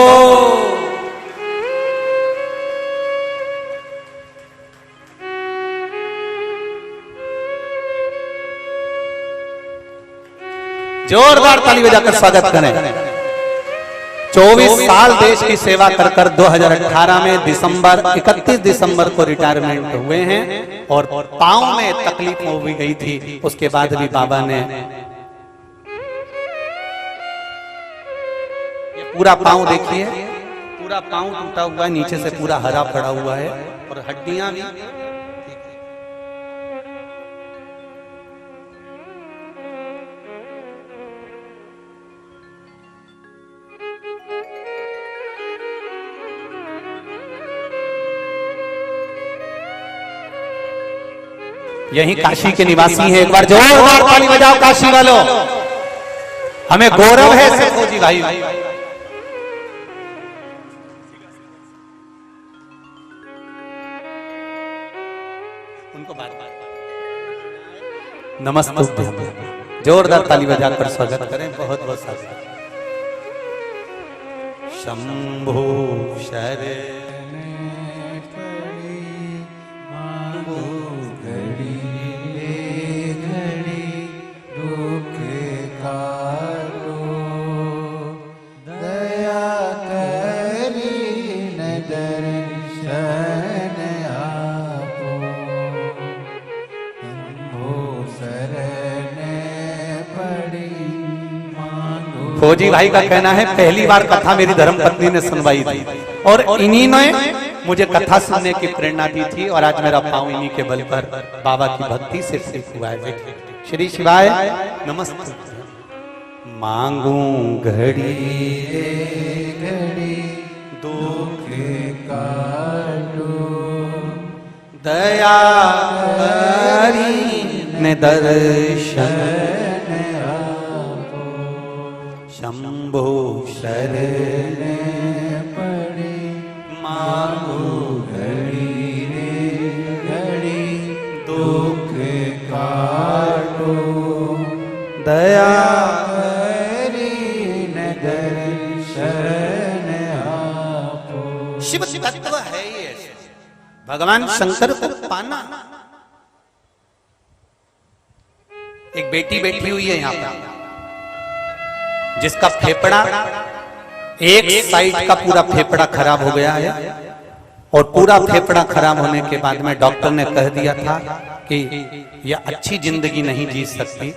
जोरदार ताली बजाकर स्वागत करें। 24 साल देश की सेवा कर 2018 में 31 दिसंबर को रिटायरमेंट हुए हैं और पांव में तकलीफ हो भी गई थी। उसके बाद भी बाबा ने पूरा पांव देखिए, पूरा पांव टूटा हुआ है, नीचे से पूरा हरा पड़ा हुआ है और हड्डियां भी। यही काशी के निवासी हैं। एक बार जोरदार ताली बजाओ काशी वालों, हमें गौरव है सब फौजी भाई। उनको बार बार नमस्ते, जोरदार ताली बजाकर स्वागत करें। बहुत बहुत स्वागत। शंभो शरण फौजी भाई का कहना है पहली बार कथा मेरी धर्मपत्नी ने सुनवाई थी और इन्हीं ने मुझे कथा सुनने की प्रेरणा दी थी और आज मेरा पांव इन्हीं के बल पर बाबा की भक्ति से ठीक हुआ है। श्री शिवाय नमस्ते। मांगू घड़ी घड़ी दुख काटो दया करी ने दर्शन शंभो शरण पड़ी मांगू घड़ी घड़ी दुख काटो दया शिव तत्व है ये। भगवान शंकर को पाना। एक बेटी बैठी हुई है यहां पर, जिसका फेफड़ा एक साइड का पूरा फेफड़ा खराब हो गया है, और पूरा फेफड़ा खराब होने के बाद में डॉक्टर ने कह दिया था कि यह अच्छी जिंदगी नहीं जी सकती।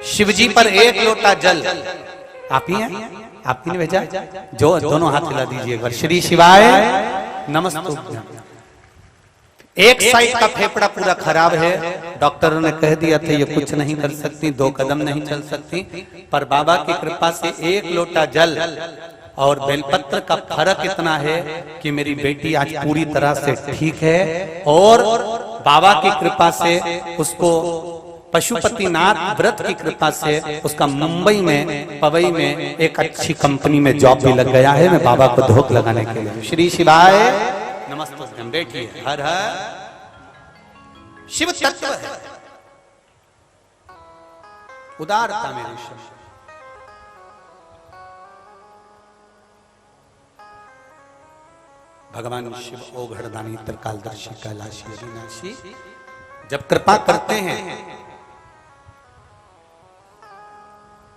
शिवजी पर एक लोटा जल, आप ही हैं, आप ही ने भेजा, जो दोनों हाथ हिला दीजिए एक बार, श्री शिवाय नमस्तुभ्यं। एक साइड का फेफड़ा पूरा खराब है, डॉक्टरों ने कह दिया था ये कुछ नहीं कर सकती, 2 कदम नहीं चल सकती, पर बाबा की कृपा से एक लोटा जल और बेलपत्र का फर्क इतना है कि मेरी बेटी आज पूरी तरह से ठीक है, और बाबा की कृपा से उसको पशुपतिनाथ व्रत की कृपा से उसका मुंबई में पवई में एक अच्छी कंपनी में जॉब भी लग गया है। मैं बाबा को धोख लगाने के लिए, श्री शिवाय नमस्ते। बैठिए, हर हर शिव तत्व है, उदारता मेरी शिव। भगवान शिव ओघड़दानी त्रिकालदर्शी कैलाशी अविनाशी जब कृपा करते हैं,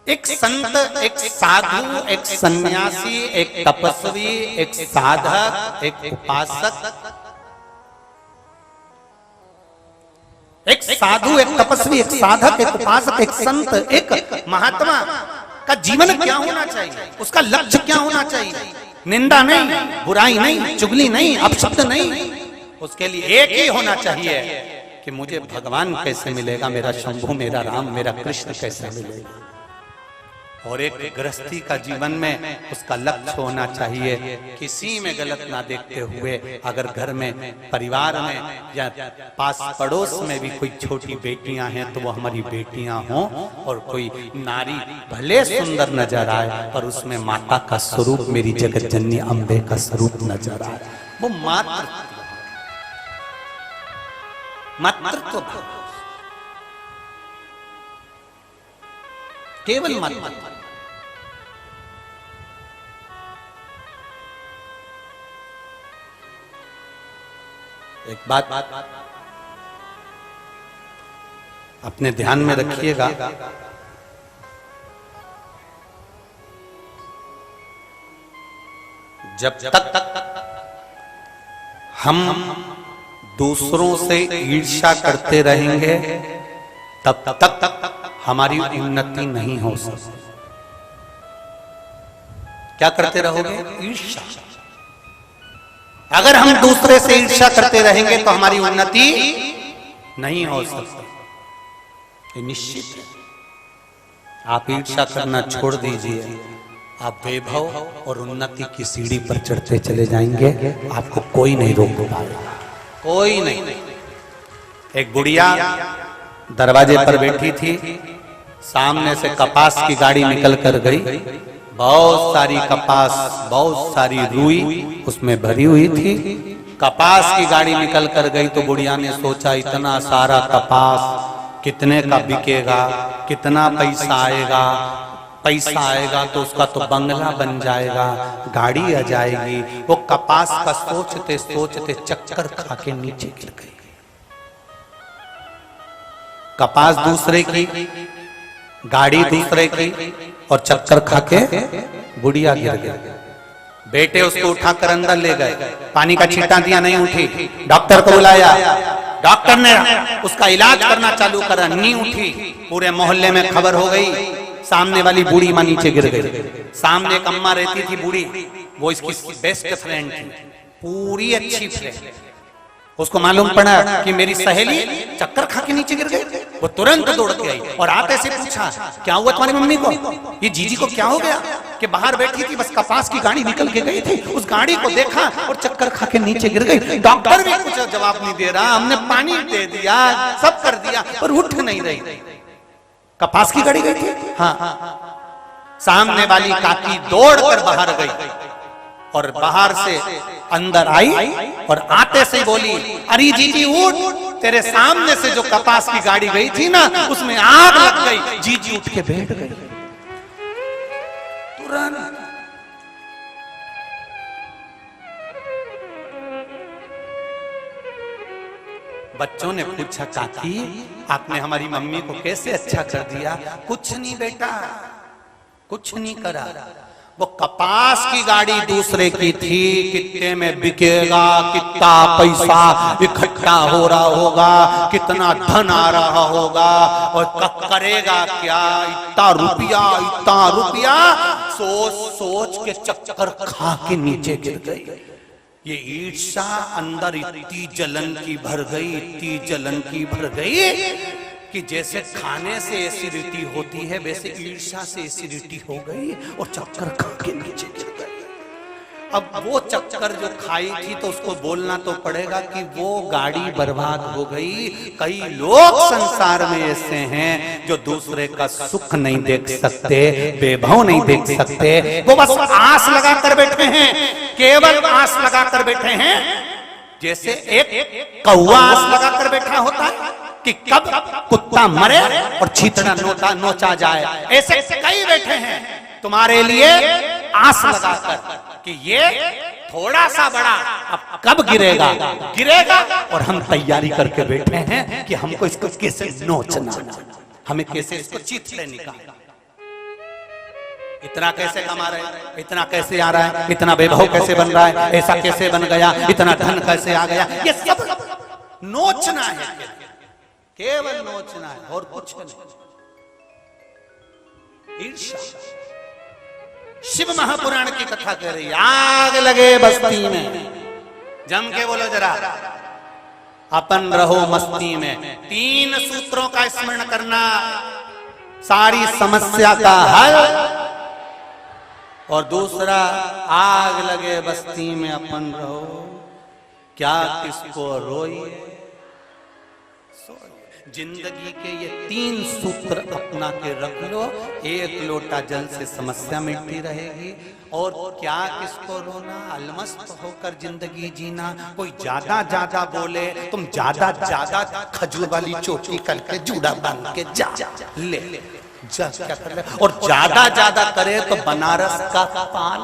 एक संत, एक साधु, एक सन्यासी, एक तपस्वी, एक साधक, एक उपासक, एक साधु, एक तपस्वी, एक साधक, एक उपासक, एक संत, एक महात्मा का जीवन क्या होना चाहिए, उसका लक्ष्य क्या होना चाहिए? निंदा नहीं, बुराई नहीं, चुगली नहीं, अपशब्द नहीं, उसके लिए एक ही होना चाहिए कि मुझे भगवान कैसे मिलेगा, मेरा शंभु, मेरा राम, मेरा कृष्ण कैसे मिलेगा। और एक गृहस्थी का जीवन में उसका लक्ष्य होना चाहिए, किसी में गलत ना देखते हुए, अगर घर में, परिवार में या पास पड़ोस में भी कोई छोटी बेटियां हैं तो वो हमारी बेटियां हों, और कोई नारी भले सुंदर नजर आए पर उसमें माता का स्वरूप, मेरी जगत जननी अम्बे का स्वरूप नजर आए, वो मातृत्व, केवल मातृत्व। एक बात अपने ध्यान में रखिएगा, जब तक हम दूसरों से ईर्ष्या करते रहेंगे तब तक हमारी उन्नति नहीं हो सकती। क्या करते रहोगे? ईर्ष्या। अगर हम दूसरे से ईर्ष्या करते रहेंगे तो हमारी उन्नति नहीं हो सकती, ये निश्चित है। आप ईर्ष्या करना छोड़ दीजिए, आप वैभव और उन्नति की सीढ़ी पर चढ़ते चले जाएंगे, आपको कोई नहीं रोक पाएगा, कोई नहीं। एक बुढ़िया दरवाजे पर बैठी थी, सामने से कपास की गाड़ी निकल कर गई, बहुत सारी कपास, बहुत सारी रुई उसमें भरी हुई थी। कपास की गाड़ी निकल कर गई तो बुढ़िया ने सोचा इतना सारा कपास कितने का बिकेगा, कितना पैसा आएगा, पैसा आएगा तो उसका तो बंगला बन जाएगा, गाड़ी आ जाएगी। वो कपास का सोचते सोचते चक्कर खा के नीचे गिर गई। कपास दूसरे की, गाड़ी दूसरे की, और चक्कर खा के बुढ़िया गिर गई। बेटे उसको उठाकर अंदर ले गए, पानी का छींटा दिया, नहीं उठी, डॉक्टर को बुलाया, डॉक्टर ने उसका इलाज करना चालू करा, नहीं उठी। पूरे मोहल्ले में खबर हो गई, सामने वाली बूढ़ी मां नीचे गिर गई। सामने एक अम्मा रहती थी बूढ़ी, वो इसकी बेस्ट फ्रेंड थी, पूरी अच्छी फ्रेंड। उसको मालूम पड़ा कि मेरी सहेली चक्कर खा के नीचे गिर गई। वो तुरंत दौड़ के आई और आते से पूछा क्या हुआ तुम्हारी मम्मी को, ये जीजी को क्या हो गया कि बाहर बैठी थी, बस कपास की गाड़ी निकल के गई थी, उस गाड़ी को देखा और चक्कर खा के नीचे गिर गई। डॉक्टर भी कुछ जवाब नहीं दे रहा, हमने पानी दे दिया, सब कर दिया, पर उठ नहीं रही। कपास की गाड़ी गई थी। हाँ, सामने वाली काकी दौड़कर बाहर गई और बाहर से अंदर आई और आते से बोली, अरे जीजी उठ, तेरे सामने से जो कपास की गाड़ी गई थी ना, उसमें आग लग गई। जीजी उठ के बैठ गई तुरंत। बच्चों ने पूछा, काकी आपने हमारी मम्मी को कैसे अच्छा कर दिया? कुछ नहीं बेटा, कुछ नहीं करा। वो कपास की गाड़ी दूसरे की थी, कितने में बिकेगा, कितना पैसा इकट्ठा हो रहा होगा, कितना धन आ रहा होगा, और करेगा क्या, इतना रुपया सोच सोच के चक्कर खा के नीचे गिर गई। ये ईर्ष्या अंदर इतनी जलन की भर गई, इतनी जलन की भर गई कि जैसे खाने से एसिडिटी होती है, वैसे ईर्ष्या से एसिडिटी हो गई और चक्कर खा के नीचे गिर गई। अब वो चक्कर जो खाई थी तो उसको बोलना तो पड़ेगा कि वो गाड़ी बर्बाद हो गई। कई लोग संसार में ऐसे हैं जो दूसरे का सुख नहीं देख सकते, वैभव नहीं देख सकते, वो बस आस लगा कर बैठे हैं, केवल आस लगा कर बैठे हैं। जैसे एक कौवा आस लगा कर बैठा होता है कि कब कुत्ता मरे और छींतड़ा नोचा जाए, ऐसे कई बैठे हैं तुम्हारे लिए आस लगाकर कि ये थोड़ा सा बड़ा अब कब गिरेगा और हम तैयारी करके बैठे हैं कि हमको इसको कैसे नोचना, हमें कैसे इसको चीथड़े निकालना, इतना कैसे कमा रहे हैं, इतना कैसे आ रहा है, इतना वैभव कैसे बन रहा है, ऐसा कैसे बन गया, इतना धन कैसे आ गया। ये सब नोचना है, केवल नोचना है और कुछ नहीं। ईर्ष्या। शिव महापुराण की कथा कह रही, आग लगे बस्ती में, जम के बोलो जरा, अपन रहो मस्ती में। 3 सूत्रों का स्मरण करना, सारी समस्या का हल। और दूसरा, आग लगे बस्ती में अपन रहो, क्या किसको रोइए। जिंदगी के ये 3 सूत्र अपना के रख लो, 1 लोटा जल से समस्या मिटती रहेगी। और क्या किसको रोना, अलमस्त होकर जिंदगी जीना। कोई ज्यादा बोले, तुम ज्यादा खजूर वाली चोटी करके जूड़ा बांध के जा ले जा, क्या कर ले। और ज्यादा करे तो बनारस का पान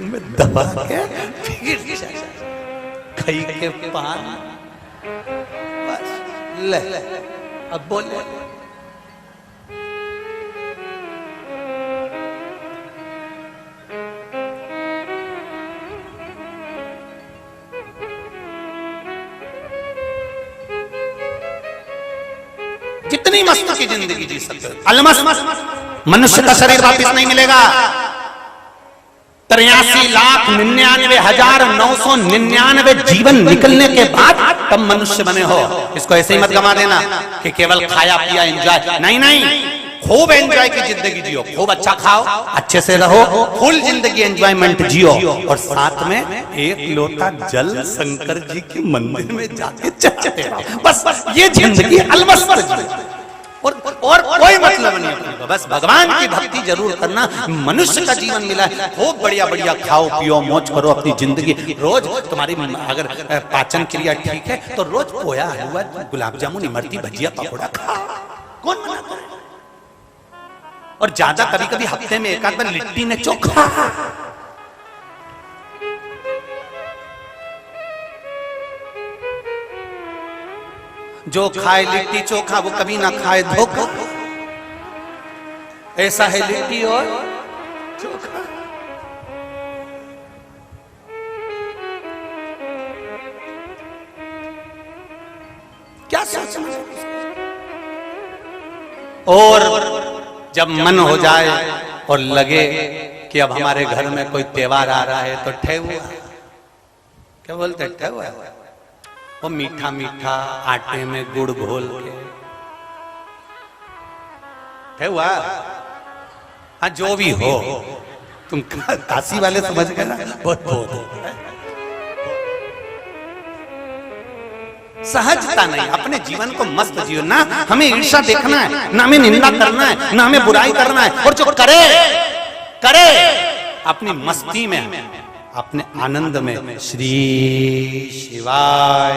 में दबा के फिर खाई के पान, ले अब बोले। जितनी मस्त की जिंदगी जी सकते हो, अलमस्त मनुष्य का शरीर वापिस नहीं मिलेगा। 83,99,999 जीवन निकलने के बाद तब मनुष्य बने हो। इसको ऐसे ही मत गवा देना कि केवल खाया पिया एंजॉय, नहीं, खूब एंजॉय की जिंदगी जियो, खूब अच्छा खाओ, अच्छे से रहो, फुल जिंदगी एंजॉयमेंट जियो। और साथ में 1 लोटा जल शंकर जी के मंदिर में जाके चढ़ाते रहो। बस ये जिंदगी अलमस्त जियो, और कोई मतलब नहीं अपने को। बस भगवान की भक्ति जरूर करना। मनुष्य का जीवन मिला है, खूब बढ़िया खाओ पियो मौज करो अपनी जिंदगी। रोज तुम्हारी अगर पाचन क्रिया ठीक है तो रोज पोया हुआ गुलाब जामुन इमरती भजिया पकौड़ा खाओ, कौन मना करे। और ज्यादा कभी हफ्ते में 1 आध बार लिट्टी ने चोखा। जो खाए लिट्टी चोखा वो कभी ना खाए धोखा। ऐसा है लिट्टी और चोखा। क्या सोचना। और जब मन हो जाए और लगे कि अब हमारे घर में कोई त्योहार आ रहा है तो ठेहुआ, क्या बोलते ठेहुआ, वो मीठा मीठा आटे में गुड़ घोल के है हुआ। हाँ जो भी हो, तुम काशी वाले समझ गए ना, बहुत बहुत सहजता नहीं, अपने जीवन को मस्त जियो ना। हमें ईर्ष्या देखना है ना, हमें निंदा करना है ना, हमें बुराई करना है। और जो करे करे अपनी मस्ती में, अपने आनंद में। श्री शिवाय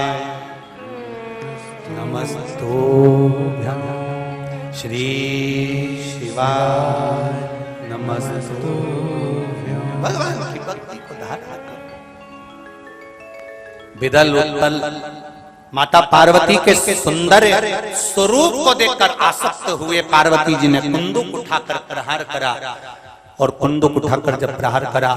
नमस्तुभ्यं, श्री शिवाय नमस्तुभ्यं। भगवान की भक्ति को धारा कर। विदल उत्पल माता पार्वती के सुंदर स्वरूप को देखकर आसक्त हुए पार्वती जी ने कुंदुक उठाकर प्रहार करा। और कुंदुक उठाकर जब प्रहार करा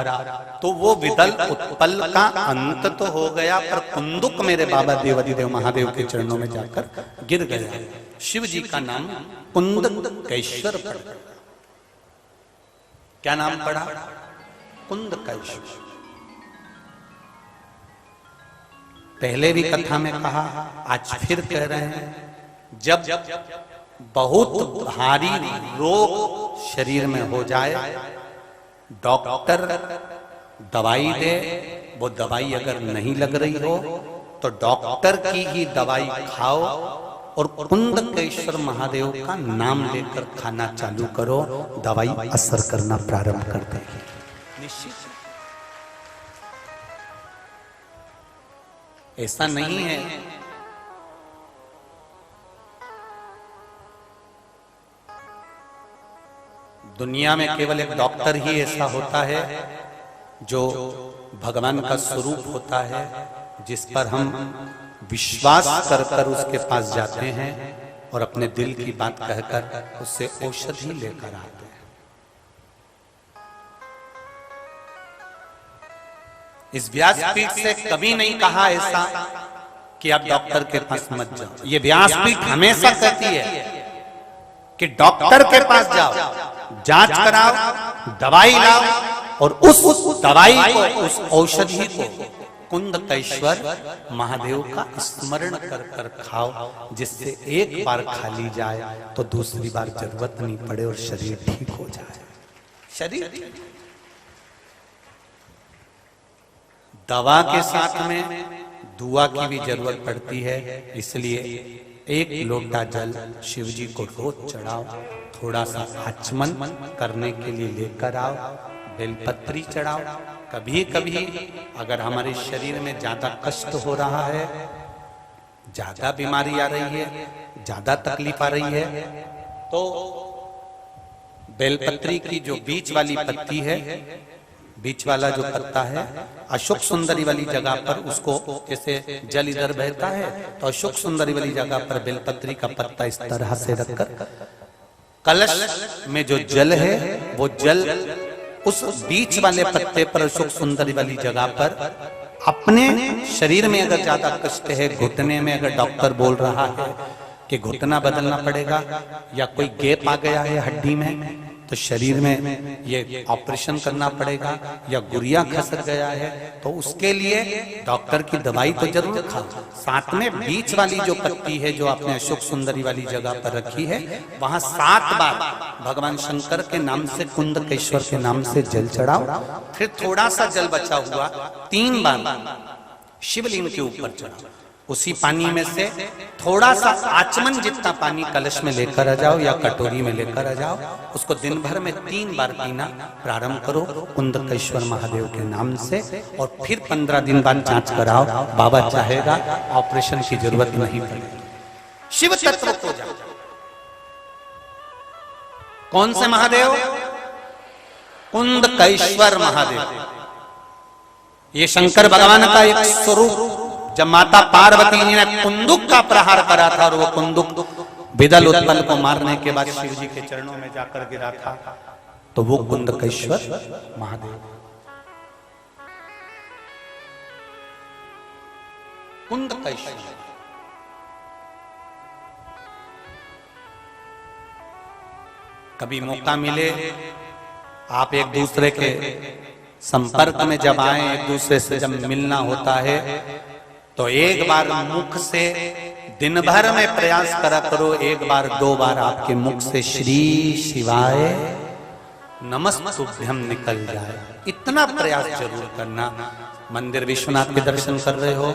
तो वो विदल उत्पल का अंत तो हो गया, पर कुंदुक मेरे बाबा देवाधिदेव महादेव के चरणों में जाकर गिर गया। शिव जी का नाम कुंदकेश्वर पड़ा। क्या नाम पड़ा? कुंदकेश्वर। पहले भी कथा में कहा, आज फिर कह रहे हैं, जब बहुत भारी रोग शरीर में हो जाए, डॉक्टर दवाई दे, वो दवाई अगर नहीं लग रही हो तो डॉक्टर की ही दवाई खाओ और कुंदकेश्वर महादेव का नाम लेकर खाना चालू करो, दवाई असर करना प्रारंभ कर देगी। निश्चित ऐसा नहीं है दुनिया में केवल एक डॉक्टर ही ऐसा होता है जो भगवान का स्वरूप होता है, जिस पर हम विश्वास कर कर उसके पास जाते हैं और अपने दिल की बात कहकर उससे औषधि लेकर आते हैं। इस व्यासपीठ से कभी नहीं कहा ऐसा कि आप डॉक्टर के पास मत जाओ। ये व्यासपीठ हमेशा कहती है कि डॉक्टर के पास जाओ, जांच कराओ, दवाई लाओ और उस दवाई को, उस औषधि को कुंदकेश्वर महादेव का स्मरण कर कर खाओ, जिससे एक बार खा ली जाए तो दूसरी बार जरूरत नहीं पड़े और शरीर ठीक हो जाए। शरीर दवा के साथ में दुआ की भी जरूरत पड़ती है, इसलिए एक लोटा जल शिव जी को रोज चढ़ाओ, थोड़ा सा आचमन करने के लिए लेकर आओ, बेलपत्री चढ़ाओ। कभी कभी अगर हमारे शरीर में ज्यादा कष्ट हो रहा है, ज्यादा बीमारी आ रही है, ज्यादा तकलीफ आ रही है, तो बेलपत्री की जो बीच वाली पत्ती है, बीच वाला जो पत्ता है, अशोक सुंदरी वाली जगह पर उसको, जैसे जल इधर बहता है तो अशोक सुंदरी वाली जगह पर बेलपत्री का पत्ता इस तरह से रखकर कलश में जो जल है वो जल उस बीच वाले पत्ते पर, अशोक सुंदरी वाली जगह पर, अपने शरीर में अगर ज्यादा कष्ट है, घुटने में अगर डॉक्टर बोल रहा है कि घुटना बदलना पड़ेगा या कोई गैप आ गया है हड्डी में तो शरीर में ये ऑपरेशन करना पड़ेगा, या गुरिया खसक गया है तो उसके लिए डॉक्टर की दवाई तो जरूर खाओ, साथ में बीच वाली जो पत्ती है जो आपने अशोक सुंदरी वाली जगह पर रखी है, वहां 7 बार भगवान शंकर के नाम से, कुंदकेश्वर के नाम से जल चढ़ाओ। फिर थोड़ा सा जल बचा हुआ 3 बार शिवलिंग के ऊपर चढ़ाओ। उसी पानी में से थोड़ा सा आचमन जितना पानी कलश में लेकर आ जाओ या कटोरी में लेकर आ जाओ, उसको दिन भर में 3 बार पीना प्रारंभ करो कुंदकेश्वर महादेव के नाम से, और फिर 15 दिन बाद जांच कराओ। बाबा चाहेगा ऑपरेशन की जरूरत नहीं पड़ेगी। शिव तत्व को जाओ। कौन से महादेव? कुंदकेश्वर महादेव। ये शंकर भगवान का एक स्वरूप। जब माता पार्वती जी ने कुंदुक का प्रहार करा था और वो कुंदुक विदल उत्पल को मारने के बाद शिव जी के चरणों में जाकर गिरा था, तो वो कुंदकेश्वर महादेव। कुंदकेश्वर कभी मौका मिले, आप एक दूसरे के संपर्क में जब आए, एक दूसरे से जब मिलना होता है तो एक बार मुख से दिन भर में प्रयास करा करो, एक बार 2 बार आपके मुख से श्री शिवाय नमस्तुभ्यम निकल जाए, इतना प्रयास जरूर करना। मंदिर विश्वनाथ के दर्शन कर रहे हो,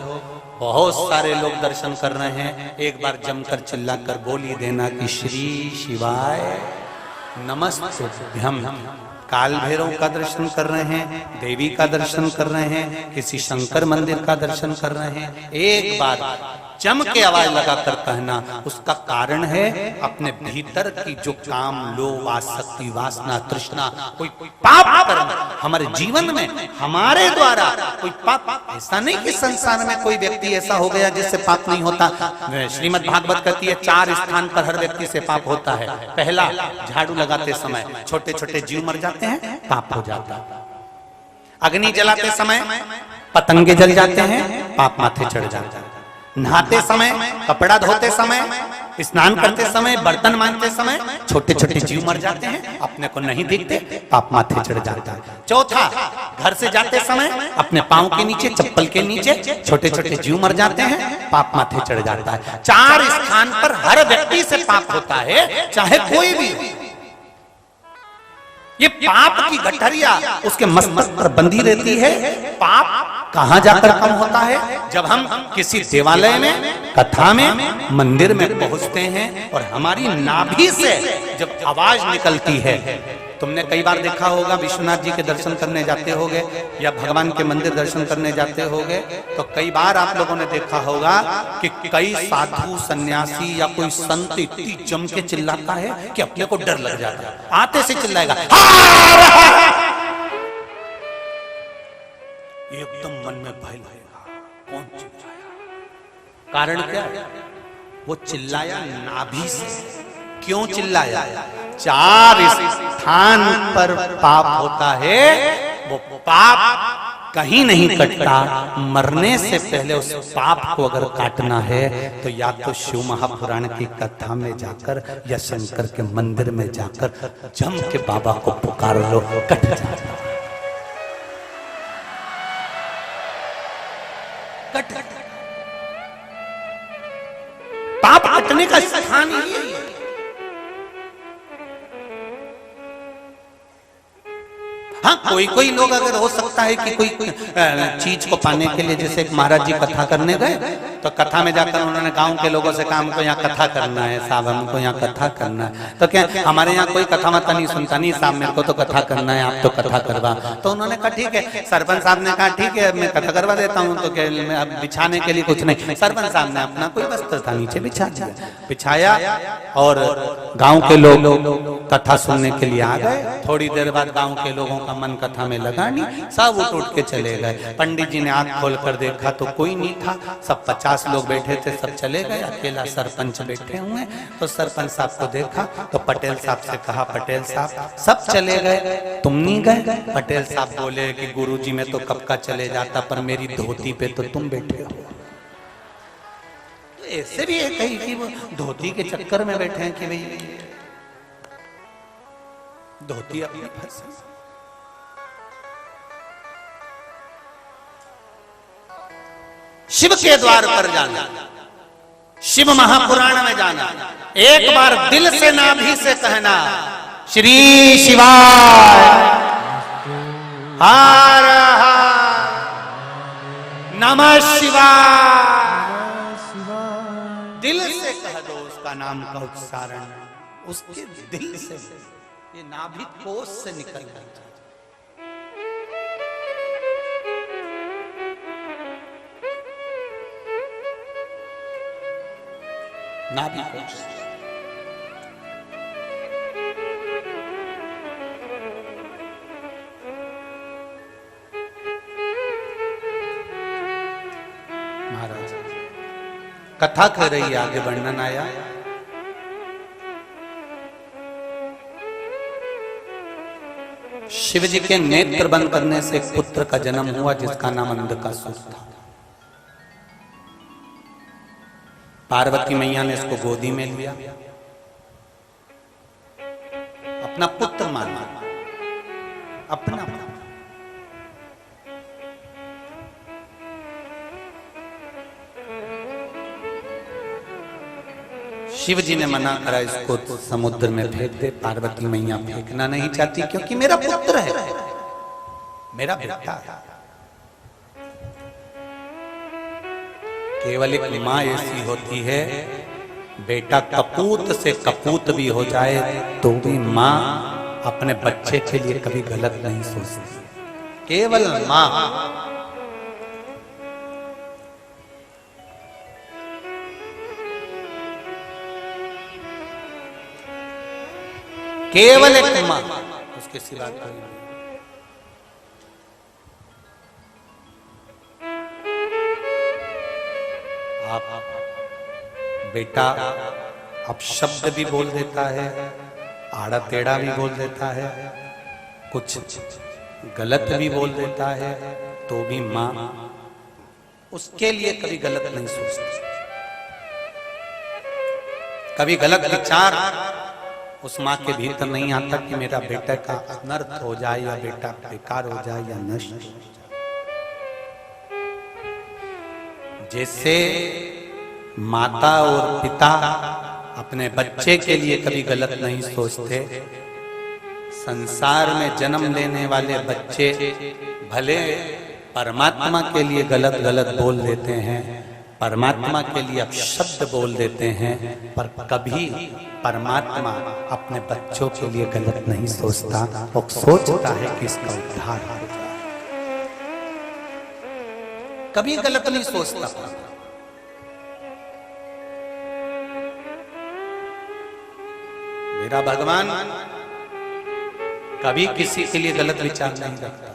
बहुत सारे लोग दर्शन कर रहे हैं, एक बार जमकर चिल्लाकर बोली देना कि श्री शिवाय नमस्तुभ्यम। काल भैरव का दर्शन कर रहे हैं, देवी का दर्शन कर रहे हैं, किसी शंकर मंदिर का दर्शन कर रहे हैं, एक बार जम के आवाज लगाकर कहना। उसका कारण है अपने भीतर की जो काम, लोभ, आसक्ति, वासना, तृष्णा, कोई पाप कर्म हमारे जीवन में हमारे द्वारा कोई पाप, ऐसा नहीं कि संसार में कोई व्यक्ति ऐसा हो गया जिससे पाप नहीं होता। श्रीमद् भागवत कहती है 4 स्थान पर हर व्यक्ति से पाप होता है। पहला, झाड़ू लगाते समय छोटे छोटे जीव मर जाते हैं, पाप हो जाता है। अग्नि जलाते समय पतंगे जल जाते हैं, पाप माथे चढ़ जाता है। नहाते समय, कपड़ा धोते समय, स्नान करते समय, बर्तन मांजते समय छोटे छोटे जीव मर जाते हैं, अपने को नहीं दिखते, पाप माथे चढ़ जाता है। चौथा, घर से जाते समय अपने पांव के नीचे, चप्पल के नीचे छोटे छोटे जीव मर जाते हैं, पाप माथे चढ़ जाता है। 4 स्थान पर हर व्यक्ति से पाप होता है, चाहे कोई भी। ये पाप की गठरिया उसके मस्तक पर बंधी रहती है। पाप कहां जाकर कम होता है? जब हम किसी देवालय में, कथा में, मंदिर में पहुंचते हैं और हमारी नाभि से जब आवाज निकलती है। तुमने कई बार देखा होगा, विश्वनाथ जी के दर्शन करने जाते होगे या भगवान के मंदिर दर्शन करने जाते होगे, तो कई बार आप लोगों ने देखा होगा कि कई साधु, सन्यासी या कोई संत इतनी जम के चिल्लाता है कि अपने को डर लग जाता है। आते से चिल्लाएगा, एकदम मन में भय लगेगा, कौन चिल्लाया? कारण क्या? वो चिल्लाया नाभि से। क्यों चिल्लाया? 4 स्थान पर पाप होता है, वो पाप कहीं नहीं कटता। मरने से पहले उस पाप को अगर काटना है तो या तो शिव महापुराण की कथा में जाकर या शंकर के मंदिर में जाकर जम के बाबा को पुकार लो, कट जाता। पाप कटने का स्थान ही है। हाँ, कोई कोई लोग अगर हो सकता है कि कोई चीज को पाने के लिए, जैसे एक महाराज जी कथा करने गए, तो कथा में जाकर उन्होंने गांव के लोगों से कहा हमको यहाँ कथा करना है साहब, हमको यहाँ कथा करना है। तो क्या हमारे यहाँ कोई कथा मता नहीं सुनता, नहीं साहब मेरे को तो कथा करना है, आप तो कथा करवा। तो उन्होंने कहा ठीक है। सरपंच साहब ने कहा ठीक है मैं कथा करवा देता हूँ। तो क्या बिछाने के लिए कुछ नहीं, सरपंच साहब ने अपना कोई वस्त्र था नीचे बिछा दिया, बिछाया और गाँव के लोग कथा सुनने के लिए आ गए। थोड़ी देर बाद गाँव के लोगों का मन कथा में लगा नहीं, सब उठ के चले गए। पंडित जी ने आंख खोल कर देखा तो कोई नहीं था, सब 50 लोग बैठे थे, सब चले गए, अकेला सरपंच बैठे हुए। तो सरपंच साहब को देखा तो पटेल साहब से कहा, पटेल साहब सब चले गए, तुम नहीं गए? पटेल साहब बोले कि गुरुजी मैं तो कब का चले जाता, पर मेरी धोती पे तो तुम बैठे हो। तो ऐसे भी है कहीं कि वो धोती के चक्कर में बैठे हैं कि भाई धोती अपनी फंसी। शिव के द्वार पर जाना, शिव महापुराण में जाना, एक बार दिल से नाभि से कहना श्री शिवाय हर हर नमः शिवाय। दिल से कह दो उसका नाम का उच्चारण, उसके दिल से, ये नाभि कोश से निकल जाता है। नाभि कोश। महाराज कथा कर रही है, आगे वर्णन आया। शिव जी के नेत्र बंद करने से एक पुत्र का जन्म हुआ जिसका नाम अंधकासुर था। पार्वती मैया ने इसको गोदी में लिया, अपना पुत्र माना, अपना। शिव जी ने मना करा, इसको तो समुद्र में फेंक दे। पार्वती मैया फेंकना नहीं चाहती क्योंकि मेरा पुत्र है, मेरा बेटा है। केवल एक माँ ऐसी होती है, बेटा कपूत से कपूत भी हो जाए तो भी माँ अपने बच्चे के लिए कभी गलत नहीं सोचती। केवल माँ। केवल एक माँ, उसके सिवा कोई नहीं। आप बेटा अब शब्द भी बोल देता है, आड़ा टेढ़ा भी बोल देता है, कुछ गलत भी बोल देता है, तो भी माँ उसके लिए कभी गलत नहीं सोचती। कभी गलत विचार उस माँ के भीतर नहीं आता कि मेरा बेटा का अनर्थ हो जाए या बेटा बेकार हो जाए या नष्ट हो जाए। जैसे माता और पिता अपने बच्चे के लिए कभी गलत नहीं सोचते, संसार में जन्म लेने वाले बच्चे भले परमात्मा के लिए गलत गलत बोल देते हैं, परमात्मा के लिए अपशब्द बोल देते हैं, पर कभी परमात्मा अपने बच्चों के लिए गलत नहीं सोचता। वो सोचता है कि इसका उद्धार हो जाए, कभी गलत नहीं सोचता। मेरा भगवान कभी किसी के लिए गलत विचार नहीं रखता।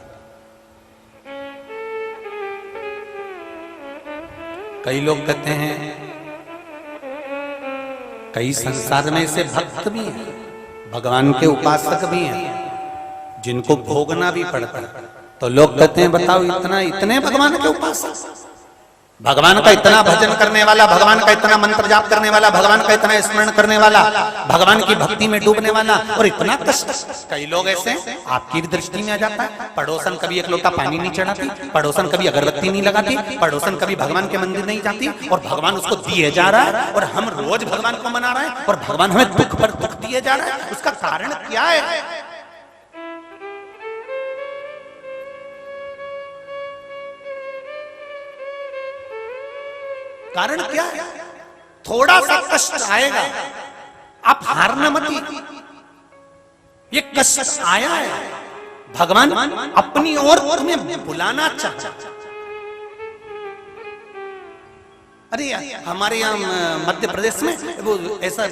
कई लोग कहते हैं, कई संसार में ऐसे भक्त भी हैं, भगवान के उपासक भी हैं, जिनको भोगना भी पड़ता है। तो लोग कहते हैं बताओ इतने भगवान के उपासक, भगवान का इतना भजन करने वाला, भगवान का इतना मंत्र जाप करने वाला, भगवान का इतना स्मरण करने वाला, भगवान की भक्ति में डूबने वाला, और इतना कष्ट। कई लोग ऐसे आपकी भी दृष्टि में आ जाता है, पड़ोसन कभी एक लोटा पानी नहीं चढ़ाती, पड़ोसन कभी अगरबत्ती नहीं लगाती, पड़ोसन कभी भगवान के मंदिर नहीं जाती, और भगवान उसको दिए जा रहा है, और हम रोज भगवान को मना रहे हैं, और भगवान हमें दुख पर दुख दिए जा रहा है। उसका कारण क्या है? कारण क्या है? थोड़ा सा कष्ट आएगा, आप हारना मत। ये कष्ट आया है, भगवान अपनी ओर तुम्हें बुलाना चाहता। अरे हमारे यहाँ मध्य प्रदेश में वो ऐसा,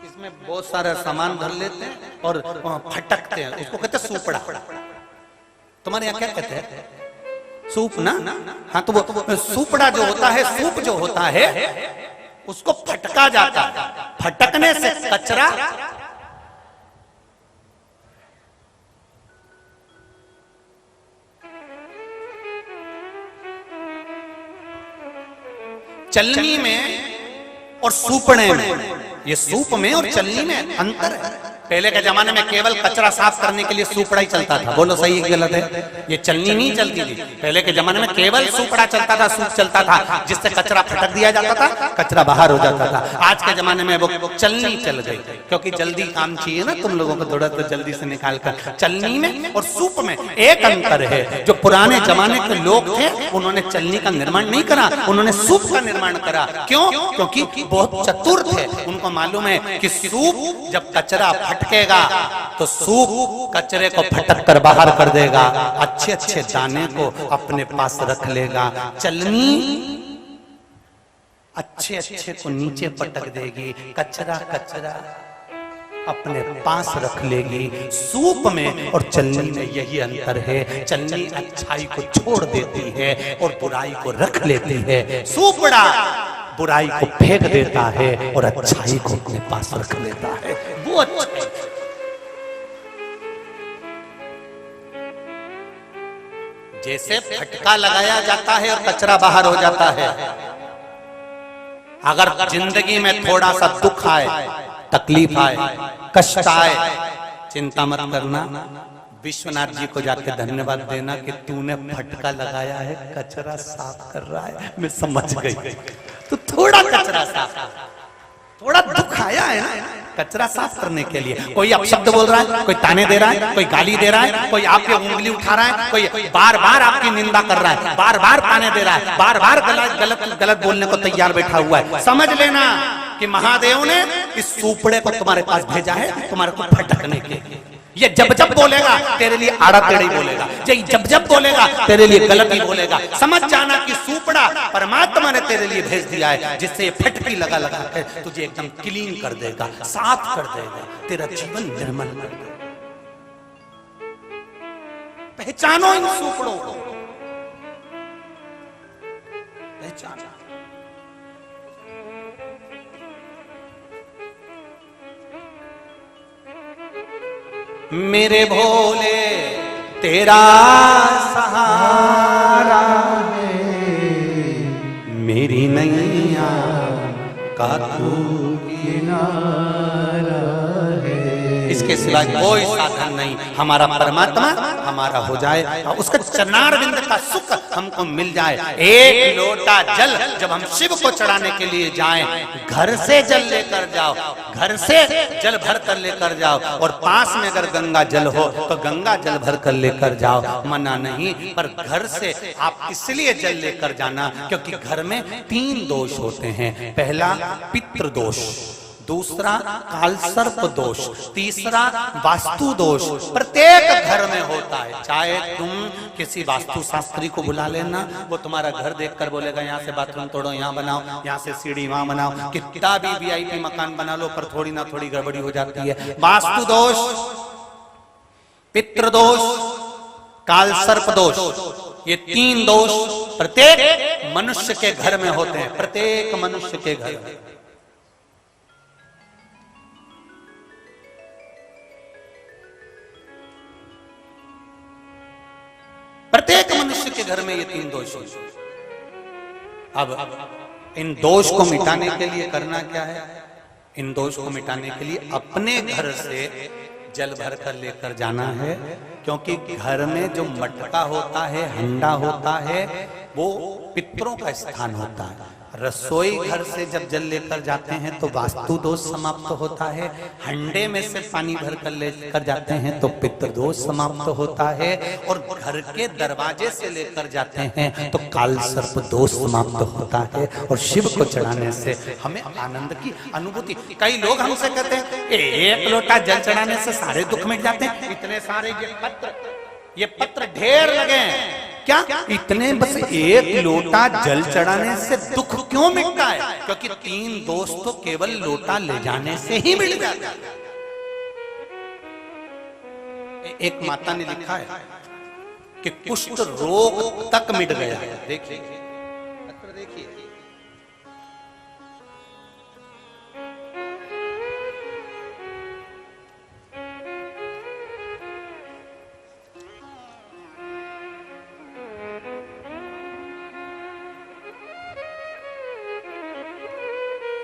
इसमें बहुत सारा सामान भर लेते हैं और फटकते हैं, उसको कहते हैं सूपड़ा। तुम्हारे यहाँ क्या कहते हैं? सूप ना? हाँ, तो वो सूपड़ा जो होता है, सूप जो होता है, उसको फटका जाता है। फटकने से कचरा चलनी में और सूपड़े में, ये सूप में और चलनी में अंतर है। पहले के जमाने में केवल कचरा साफ करने के लिए सूपड़ा ही चलता था। बोलो सही है गलत है? ये चलनी नहीं चलती थी। पहले के जमाने में केवल सूपड़ा चलता था, सूप चलता था, जिससे कचरा फटक दिया जाता था, कचरा बाहर हो जाता था। आज के जमाने में वो चलनी चल गई, क्योंकि जल्दी काम चाहिए ना तुम लोगों को, थोड़ा तो जल्दी से निकाल कर। चलनी में और सूप में एक अंतर है। जो पुराने जमाने के लोग थे, उन्होंने चलनी का निर्माण नहीं करा, उन्होंने सूप का निर्माण करा। क्यों? क्योंकि बहुत चतुर थे। उनको मालूम है कि सूप जब कचरा फटकेगा तो सूप कचरे को फटक कर बाहर कर देगा, अच्छे अच्छे दाने को अपने पास रख लेगा। चलनी अच्छे अच्छे को नीचे पटक देगी, कचरा कचरा अपने पास रख लेगी। सूप में और चलनी में यही अंतर है। चलनी अच्छाई को छोड़ देती है और बुराई को रख लेती है। सूपड़ा बुराई को फेंक देता है और अच्छाई को अपने पास रख लेता है। वो अच्छा। जैसे फटका लगाया जाता है और कचरा बाहर हो जाता है, अगर जिंदगी में थोड़ा सा दुख आए, तकलीफ आए, कष्ट आए, चिंता मत करना, विश्वनाथ जी को जाके धन्यवाद देना कि तूने फटका लगाया है, कचरा साफ कर रहा है। मैं समझ गई। तो थोड़ा कचरा साफ कर। थोड़ा दुख आया है ना कचरा साफ करने के लिए। कोई अपशब्द बोल रहा है, कोई ताने दे रहा है, कोई गाली दे रहा है, कोई आप पे उंगली उठा रहा है, कोई बार बार आपकी निंदा कर रहा है, बार बार ताने दे रहा है, बार बार गलत गलत बोलने को तैयार बैठा हुआ है। समझ लेना कि महादेव ने इस सुपड़े को तुम्हारे पास भेजा है तुम्हारे को फटकने के लिए। ये जब जब बोलेगा तेरे लिए आड़ा टेढ़ी बोलेगा, ये जब जब बोलेगा तेरे लिए गलत ही बोलेगा। समझ जाना कि सुपड़ा परमात्मा ने तेरे लिए भेज दिया है, जिससे ये फटकी लगा लगा के तुझे एकदम क्लीन कर देगा, साफ कर देगा, तेरा जीवन निर्मल कर देगा। पहचानो इन सुपड़ों को, पहचानो। मेरे भोले तेरा सहारा है, मेरी नैया का तू किनारा है। इसके सिवा कोई साधन नहीं। हमारा परमात्मा हमारा हो जाए, उसका चरणारविंद का सुख हमको मिल जाए। एक लोटा जल जब हम शिव को चढ़ाने के लिए जाएं, घर से जल लेकर जाओ, घर से जल भर कर लेकर जाओ, और पास में अगर गंगा जल हो तो गंगा जल भर कर लेकर जाओ, मना नहीं। पर घर से आप इसलिए जल लेकर जाना क्योंकि घर में 3 दोष होते हैं। पहला पितृदोष, दूसरा कालसर्प दोष, तीसरा वास्तु दोष। प्रत्येक घर में होता है। चाहे तुम किसी वास्तु शास्त्री को बुला लेना, वो तुम्हारा घर देखकर बोलेगा यहाँ से बाथरूम तोड़ो, यहाँ बनाओ, यहाँ से सीढ़ी वहां बनाओ। कितना भी वीआईपी मकान बना लो पर थोड़ी ना थोड़ी गड़बड़ी हो जाती है। वास्तु दोष, पितृदोष, कालसर्प दोष, ये 3 दोष प्रत्येक मनुष्य के घर में होते हैं। प्रत्येक मनुष्य के घर में। प्रत्येक मनुष्य के घर में ये 3 दोष हैं। अब इन दोष को मिटाने के लिए करना क्या है? इन दोष को मिटाने के लिए अपने घर से जल भर कर लेकर जाना है, क्योंकि घर में जो मटका होता है, हंडा होता है, वो पितरों का स्थान होता है। रसोई घर से जब जल लेकर जाते हैं तो वास्तु दोष समाप्त होता है। हंडे में से पानी भर कर लेकर जाते हैं तो पितृ दोष समाप्त होता है। और घर के दरवाजे से लेकर जाते हैं तो काल सर्प दोष समाप्त होता है। और शिव को चढ़ाने से हमें आनंद की अनुभूति। कई लोग हमसे कहते हैं 1 लोटा जल चढ़ाने से सारे दुख मिट जाते हैं। इतने सारे ये पत्र ढेर लगे हैं क्या? इतने बस 1 लोटा जल चढ़ाने से दुख क्यों मिटता है? क्योंकि 3 दोष तो केवल लोटा ले जाने से ही मिट जाता है। एक माता ने लिखा है कि कुष्ठ रोग तक मिट गया। देखिए, देखिए,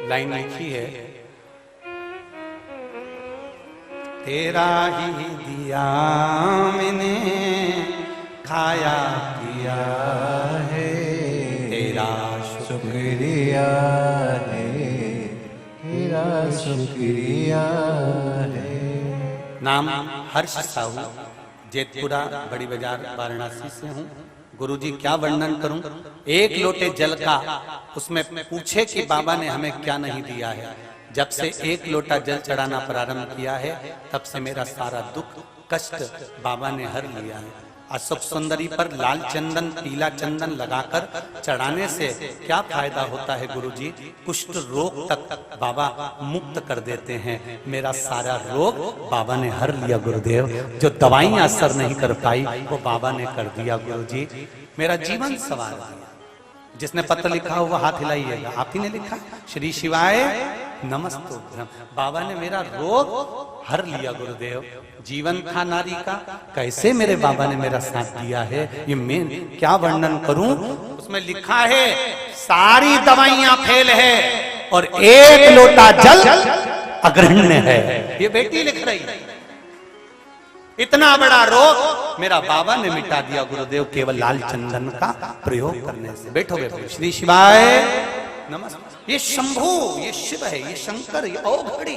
लाइन लिखी है, तेरा ही दिया मैंने खाया किया है, तेरा शुक्रिया है, तेरा शुक्रिया है। नाम हर्ष साहू, जेतपुरा बड़ी बाजार वाराणसी से हूँ। गुरुजी क्या वर्णन करूं? 1 लोटे जल का उसमें पूछे कि बाबा ने हमें क्या नहीं दिया है। जब से 1 लोटा जल चढ़ाना प्रारंभ किया है तब से मेरा सारा दुख कष्ट बाबा ने हर लिया है। अशोक सुंदरी पर लाल चंदन पीला चंदन लगाकर चढ़ाने से क्या फायदा होता है गुरुजी? कुष्ठ रोग तक बाबा मुक्त कर देते हैं। मेरा सारा रोग बाबा ने हर लिया गुरुदेव। जो दवाइयां असर नहीं कर पाई वो बाबा ने कर दिया गुरुजी। मेरा जीवन सवार दिया। जिसने पत्र लिखा हुआ हाथ हिलाइएगा। आप ही ने लिखा, श्री शिवाय नमस्तुभ्यम। बाबा ने मेरा रोग हर लिया गुरुदेव। जीवन था नारी का, कैसे मेरे बाबा ने मेरा साथ दिया है, ये मैं क्या वर्णन करूं। उसमें लिखा है सारी दवाइयां फेल है और 1 लोटा जल अग्रहण्य है। ये बेटी लिख रही है। इतना बड़ा रोग मेरा बाबा ने मिटा दिया गुरुदेव केवल लाल चंदन का प्रयोग करने से। बैठो बैठो। श्री शिवाय नमस्ते। ये शंभु, ये शिव है, ये शंकर, ये औघड़ी।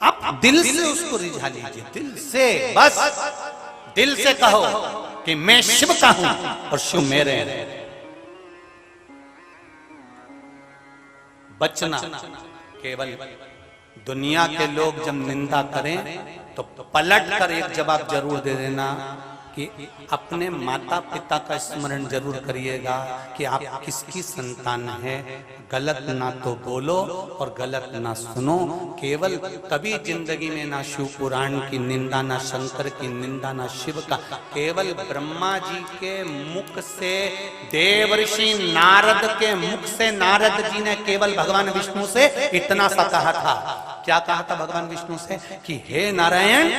आप दिल से उसको रिझा लीजिए, दिल से, बस दिल से कहो कि मैं शिव का हूं और शिव मेरे हैं। बचना केवल दुनिया के लोग जब निंदा करें तो पलट कर एक जवाब जरूर दे देना कि अपने माता पिता का स्मरण जरूर करिएगा कि आप किसकी संतान है। गलत ना तो बोलो और गलत ना सुनो। केवल कभी जिंदगी में ना शिव पुराण की निंदा, ना शंकर की निंदा, ना शिव का। केवल ब्रह्मा जी के मुख से, देवर्षि नारद के मुख से नारद जी ने केवल भगवान विष्णु से इतना सा कहा था। क्या कहा था भगवान विष्णु से कि हे नारायण,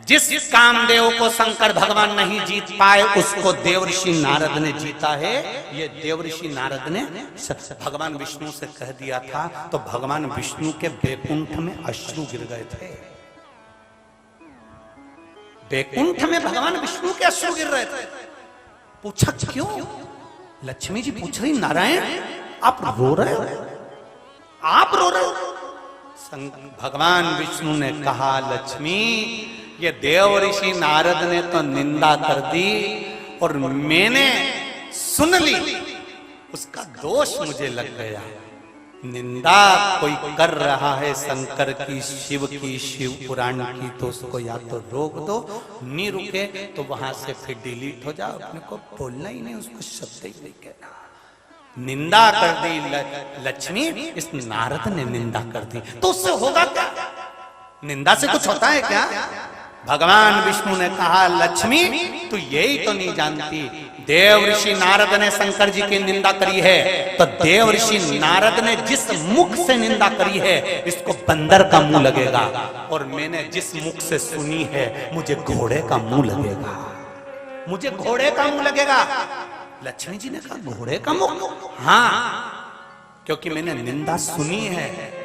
जिस कामदेव को शंकर भगवान नहीं जीत पाए उसको देवर्षि नारद ने जीता है। ये देवर्षि नारद ने भगवान विष्णु से कह दिया था। तो भगवान विष्णु के बैकुंठ में अश्रु गिर गए थे। बैकुंठ में भगवान विष्णु के अश्रु गिर रहे थे। पूछा क्यों? लक्ष्मी जी पूछ रही, नारायण आप रो रहे हो, आप रो रहे हो? भगवान विष्णु ने कहा, लक्ष्मी ये देव ऋषि नारद ने तो निंदा कर दी और मैंने सुन ली, उसका दोष मुझे लग गया। निंदा कोई कर रहा है शंकर की, शिव की, शिव पुराण की, तो उसको या तो रोक दो, नहीं रुके तो वहां से फिर डिलीट हो जाओ। अपने को बोलना ही नहीं, उसको शब्द ही नहीं कहना। निंदा कर दी लक्ष्मी, इस नारद ने निंदा कर दी, तो उससे होगा क्या? निंदा से कुछ होता है क्या? भगवान विष्णु ने कहा, लक्ष्मी तू यही तो नहीं जानती, देव ऋषि नारद ने शंकर जी की निंदा करी है, तो देव ऋषि नारद ने जिस मुख से निंदा करी है इसको बंदर का मुंह लगेगा, और मैंने जिस मुख से सुनी है मुझे घोड़े का मुंह लगेगा, मुझे घोड़े का मुंह लगेगा। लक्ष्मी जी ने कहा, घोड़े का मुंह? हाँ, क्योंकि मैंने निंदा सुनी है।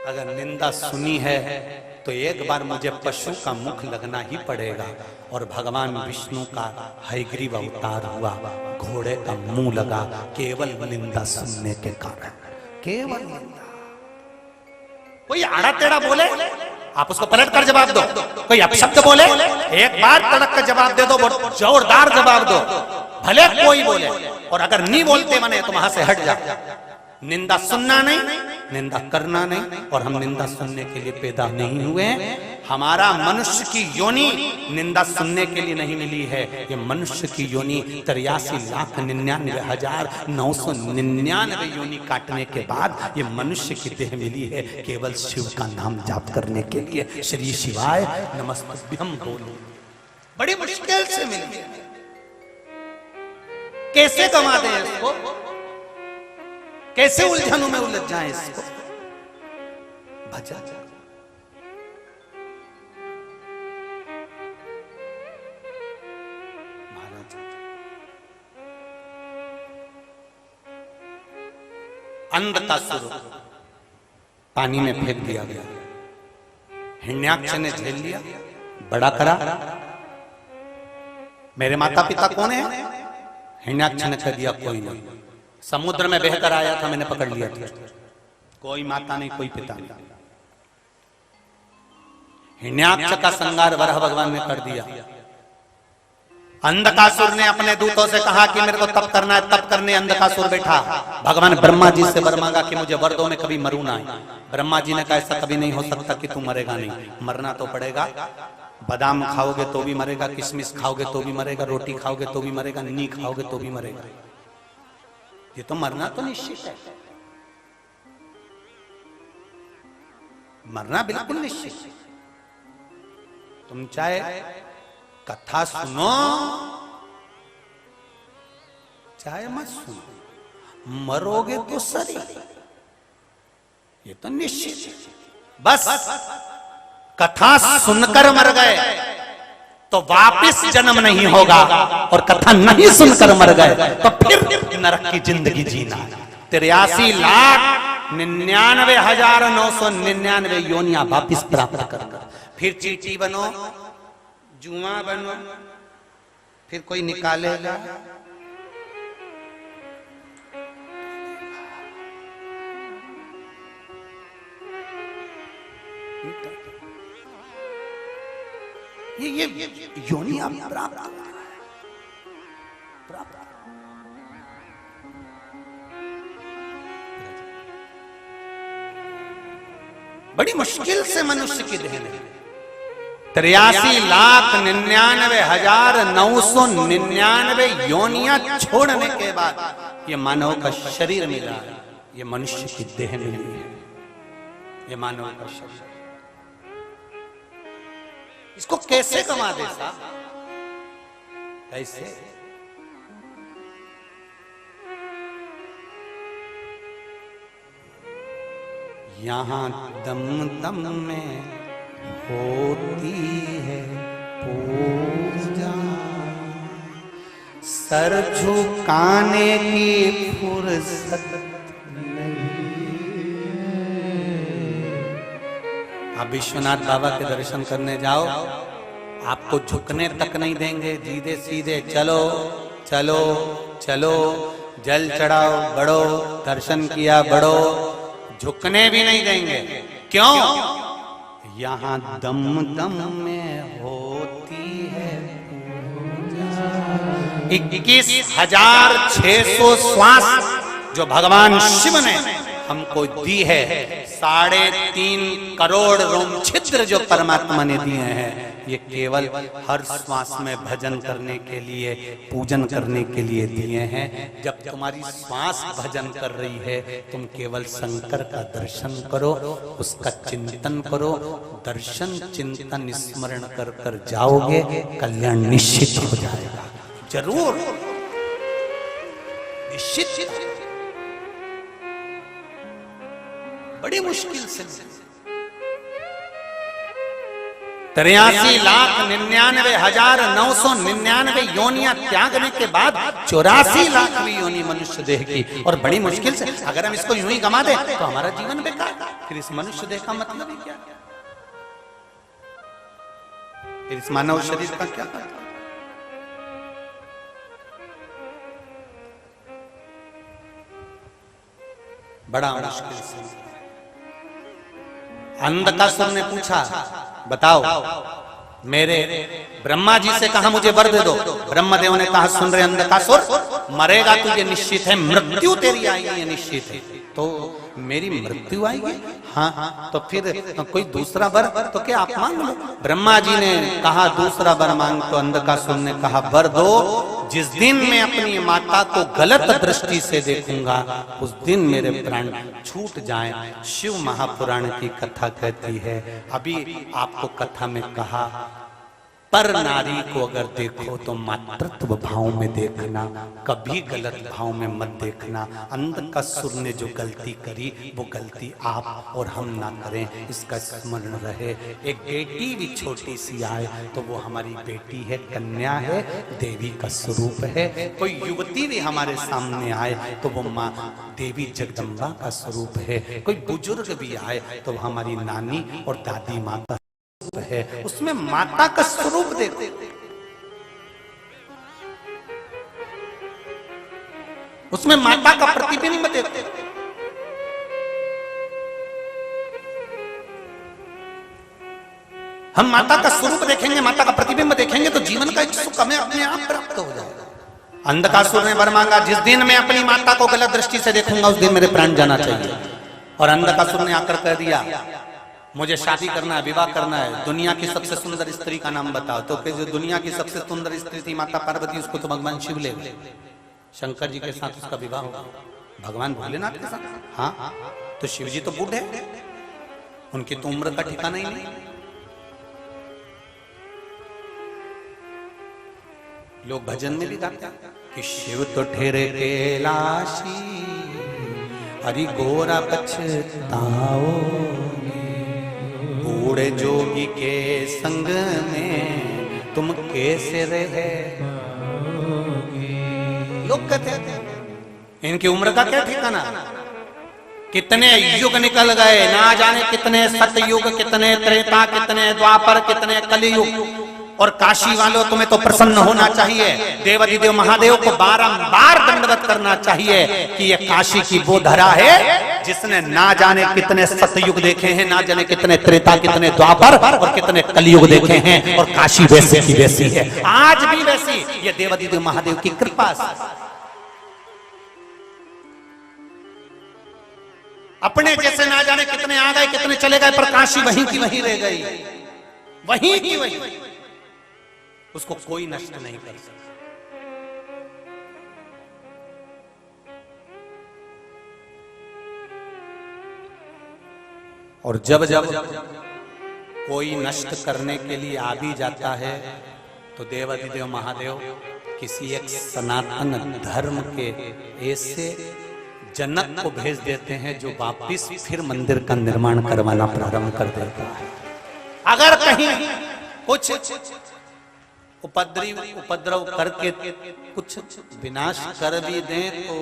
अगर निंदा सुनी है तो एक बार मुझे पशु का मुख लगना ही पड़ेगा। और भगवान विष्णु का हयग्रीव अवतार हुआ, घोड़े का मुंह लगा, केवल निंदा सुनने के कारण। केवल निंदा। कोई आड़ा टेढ़ा बोले आप उसको पलट कर जवाब दो, कोई अपशब्द बोले एक बार तड़क कर जवाब दे दो, बहुत जोरदार जवाब दो, भले कोई बोले। और अगर नहीं बोलते मने तो वहां से हट जाओ। निंदा सुनना नहीं, निंदा करना नहीं। और हम निंदा सुनने के लिए पैदा नहीं हुए। हमारा मनुष्य की योनि निंदा सुनने के लिए नहीं मिली है। ये मनुष्य की योनि 83,99,999 योनि काटने के बाद ये मनुष्य की देह मिली है, केवल शिव का नाम जाप करने के लिए। श्री शिवाय नमस्तुभ्यं बोलो, बड़ी मुश्किल से मिली। कैसे कमा दें इसको, कैसे उलझनों में उलझ जाए इसको? भजा महाराज अंधकासुर पानी में फेंक दिया गया। हिरण्याक्ष ने झेल लिया, बड़ा करा। मेरे माता पिता कौन है? हिरण्याक्ष ने कह दिया कोई नहीं। समुद्र में बहकर आया था, मैंने पकड़ लिया था। कोई माता नहीं, कोई पिता नहीं। हिरण्याक्ष का संहार वराह भगवान ने कर दिया। अंधकासुर ने अपने दूतों से कहा कि मेरे को तप करना है, तप करने अंधकासुर बैठा। भगवान ब्रह्मा जी से वर मांगा कि मुझे वर दो, मैं कभी मरूं ना। ब्रह्मा जी ने कहा ऐसा कभी नहीं हो सकता कि तू मरेगा नहीं, मरना तो पड़ेगा। बादाम खाओगे तो भी मरेगा, किशमिश खाओगे तो भी मरेगा, रोटी खाओगे तो भी मरेगा, नी खाओगे तो भी मरेगा। ये तो मरना तो निश्चित है, मरना बिल्कुल निश्चित है। तुम चाहे कथा सुनो चाहे मत सुनो, मरोगे तो सही, ये तो निश्चित है। बस कथा सुनकर मर गए तो वापस जन्म नहीं होगा, और कथा नहीं सुनकर मर गए तो फिर नरक की जिंदगी जीना। 83,99,999 योनियां वापिस प्राप्त कर, फिर चींटी बनो, जुआ बनो, फिर कोई निकालेगा, ये योनि आप प्राप्त प्राप्त बड़ी मुश्किल से मनुष्य की देह है। 83,99,999 योनियां छोड़ने के बाद ये मानव का शरीर मिला है, ये मनुष्य की देह मिली है, ये मानव का शरीर। इसको कैसे कमा दे साहब? कैसे? यहाँ दम दम में होती है पूजा, सर झुकाने की फुर्सत नहीं। आप विश्वनाथ बाबा के दर्शन करने जाओ, आपको झुकने तक नहीं देंगे, सीधे सीधे चलो चलो चलो, जल चढ़ाओ बढ़ो, दर्शन किया बढ़ो, झुकने भी नहीं देंगे। क्यों? यहाँ दम दम में होती है 21,600 श्वास जो भगवान शिव ने हमको दी है, 3.5 करोड़ रोम छिद्र जो परमात्मा ने दिए हैं, ये केवल हर श्वास में भजन करने के लिए, पूजन करने के लिए दिए हैं। जब तुम्हारी श्वास भजन कर रही है, तुम केवल शंकर का दर्शन करो, उसका चिंतन करो, दर्शन चिंतन स्मरण कर कर जाओगे, कल्याण निश्चित हो जाएगा। जरूर निश्चित। बड़ी मुश्किल से 83,99,999 योनियां त्यागने के बाद 84,00,000वीं योनि मनुष्य देह की, और बड़ी मुश्किल से अगर हम इसको यूं ही गंवा दें तो हमारा जीवन बेकार। फिर इस मनुष्य देह का मतलब ही क्या? फिर इस मानव शरीर का क्या मतलब? बड़ा मुश्किल से। अंधकासुर ने पूछा, बताओ, मेरे ब्रह्मा जी से कहा मुझे वर दे दो। ब्रह्मदेव ने कहा, सुन रहे अंधकासुर, मरेगा तू ये निश्चित है, मृत्यु तेरी आएगी ये निश्चित है। तो मेरी मृत्यु आएगी? हाँ, तो फिर कोई दूसरा वर तो क्या आप मांग लो। ब्रह्मा जी ने कहा दूसरा वर मांग, तो अंधकासुर ने कहा, वर दो, जिस दिन मैं अपनी माता को गलत दृष्टि से देखूंगा उस दिन मेरे प्राण छूट जाएं। शिव महापुराण की कथा कहती है, अभी आपको कथा में कहा, पर नारी को अगर देखो तो मातृत्व भाव में देखना, कभी गलत भाव में मत देखना। अंधकासुर ने जो गलती करी वो गलती आप और हम ना करें, इसका स्मरण रहे। एक बेटी भी छोटी सी आए तो वो हमारी बेटी है, कन्या है, देवी का स्वरूप है। कोई युवती भी हमारे सामने आए तो वो माँ देवी जगदम्बा का स्वरूप है। कोई बुजुर्ग भी आए तो वो हमारी नानी और दादी माँ का है, उसमें माता का स्वरूप देखो। उसमें माता का प्रतिबिंब देखो। हम माता का स्वरूप देखेंगे, माता का प्रतिबिंब देखेंगे तो जीवन का एक सुख हमें अपने आप प्राप्त हो जाएगा। अंधकासुर ने वर मांगा, जिस दिन मैं अपनी माता को गलत दृष्टि से देखूंगा उस दिन मेरे प्राण जाना चाहिए। और अंधकासुर ने आकर कह दिया, मुझे शादी करना है, विवाह करना है, दुनिया की सबसे सुंदर स्त्री का नाम बताओ। तो जो दुनिया की सबसे सुंदर स्त्री थी माता पार्वती, उसको तो भगवान शिव ले गए। शंकर जी के साथ उसका विवाह होगा, भगवान भोलेनाथ के साथ। हाँ, तो शिव जी तो बूढ़े, उनकी तो उम्र का ठिकाना ही नहीं। लोग भजन में भी गाते हैं कि शिव तो ठहरे कैलाशी, हरि गोरा पछताओ, बूढ़े जोगी के संग में तुम कैसे रहे। लोग कहते हैं इनकी उम्र का क्या ठिकाना, कितने युग निकल गए, ना जाने कितने सतयुग, कितने त्रेता, कितने द्वापर, कितने कलयुग, और काशी वालों तुम्हें तो प्रसन्न होना चाहिए, देवाधिदेव महादेव को बारंबार दंडवत करना चाहिए कि ये काशी की वो धरा है जिसने ना जाने कितने सतयुग देखे हैं, ना जाने कितने त्रेता, कितने द्वापर और कितने कलयुग देखे हैं, और काशी वैसे की वैसी है, आज भी वैसी। ये देवाधिदेव महादेव की कृपा से अपने जैसे ना जाने कितने आ गए, कितने चले गए, पर काशी वहीं की वहीं रह गई, वहीं की वहीं, उसको कोई नष्ट नहीं कर सकता। और जब जब कोई नष्ट करने के लिए आ भी जाता है तो देवाधिदेव महादेव किसी एक सनातन धर्म के ऐसे जनक को भेज देते हैं जो वापिस फिर मंदिर का निर्माण करवाना प्रारंभ कर देता है। अगर कहीं कुछ उपद्रव करके कुछ विनाश कर भी दें तो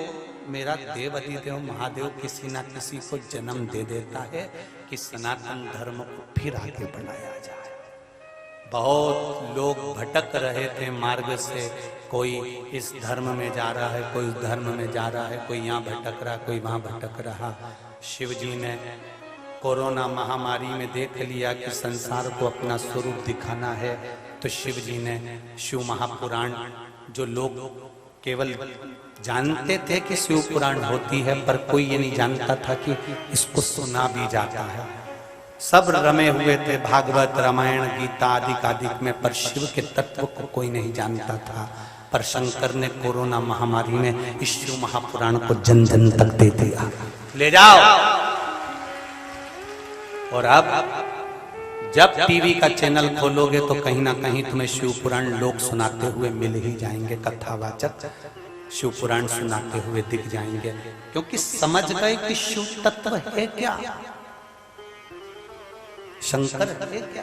मेरा देवाधिदेव महादेव किसी ना किसी को जन्म दे देता है कि सनातन धर्म को फिर आगे बढ़ाया जाए। बहुत लोग भटक रहे थे मार्ग से, कोई इस धर्म में जा रहा है, कोई उस धर्म में जा रहा है, कोई यहाँ भटक रहा, कोई वहाँ भटक रहा। शिव जी ने कोरोना महामारी में देख लिया कि संसार को अपना स्वरूप दिखाना है, तो शिव जी ने शिव महापुराण, जो लोग केवल जानते थे कि शिव पुराण होती है पर कोई ये नहीं जानता था कि इसको सुना भी जाता है, सब रमे हुए थे भागवत, रामायण, गीता आदि में, पर शिव के तत्व को कोई नहीं जानता था। पर शंकर ने कोरोना महामारी में इस शिव महापुराण को जन जन तक दे दिया, ले जाओ। और अब जब टीवी का चैनल खोलोगे तो कहीं ना कहीं तुम्हें शिव पुराण लोग सुनाते हुए मिल ही जाएंगे, कथावाचक शिव पुराण सुनाते हुए दिख जाएंगे, क्योंकि समझ गए कि शिव तत्व है क्या, शंकर है क्या।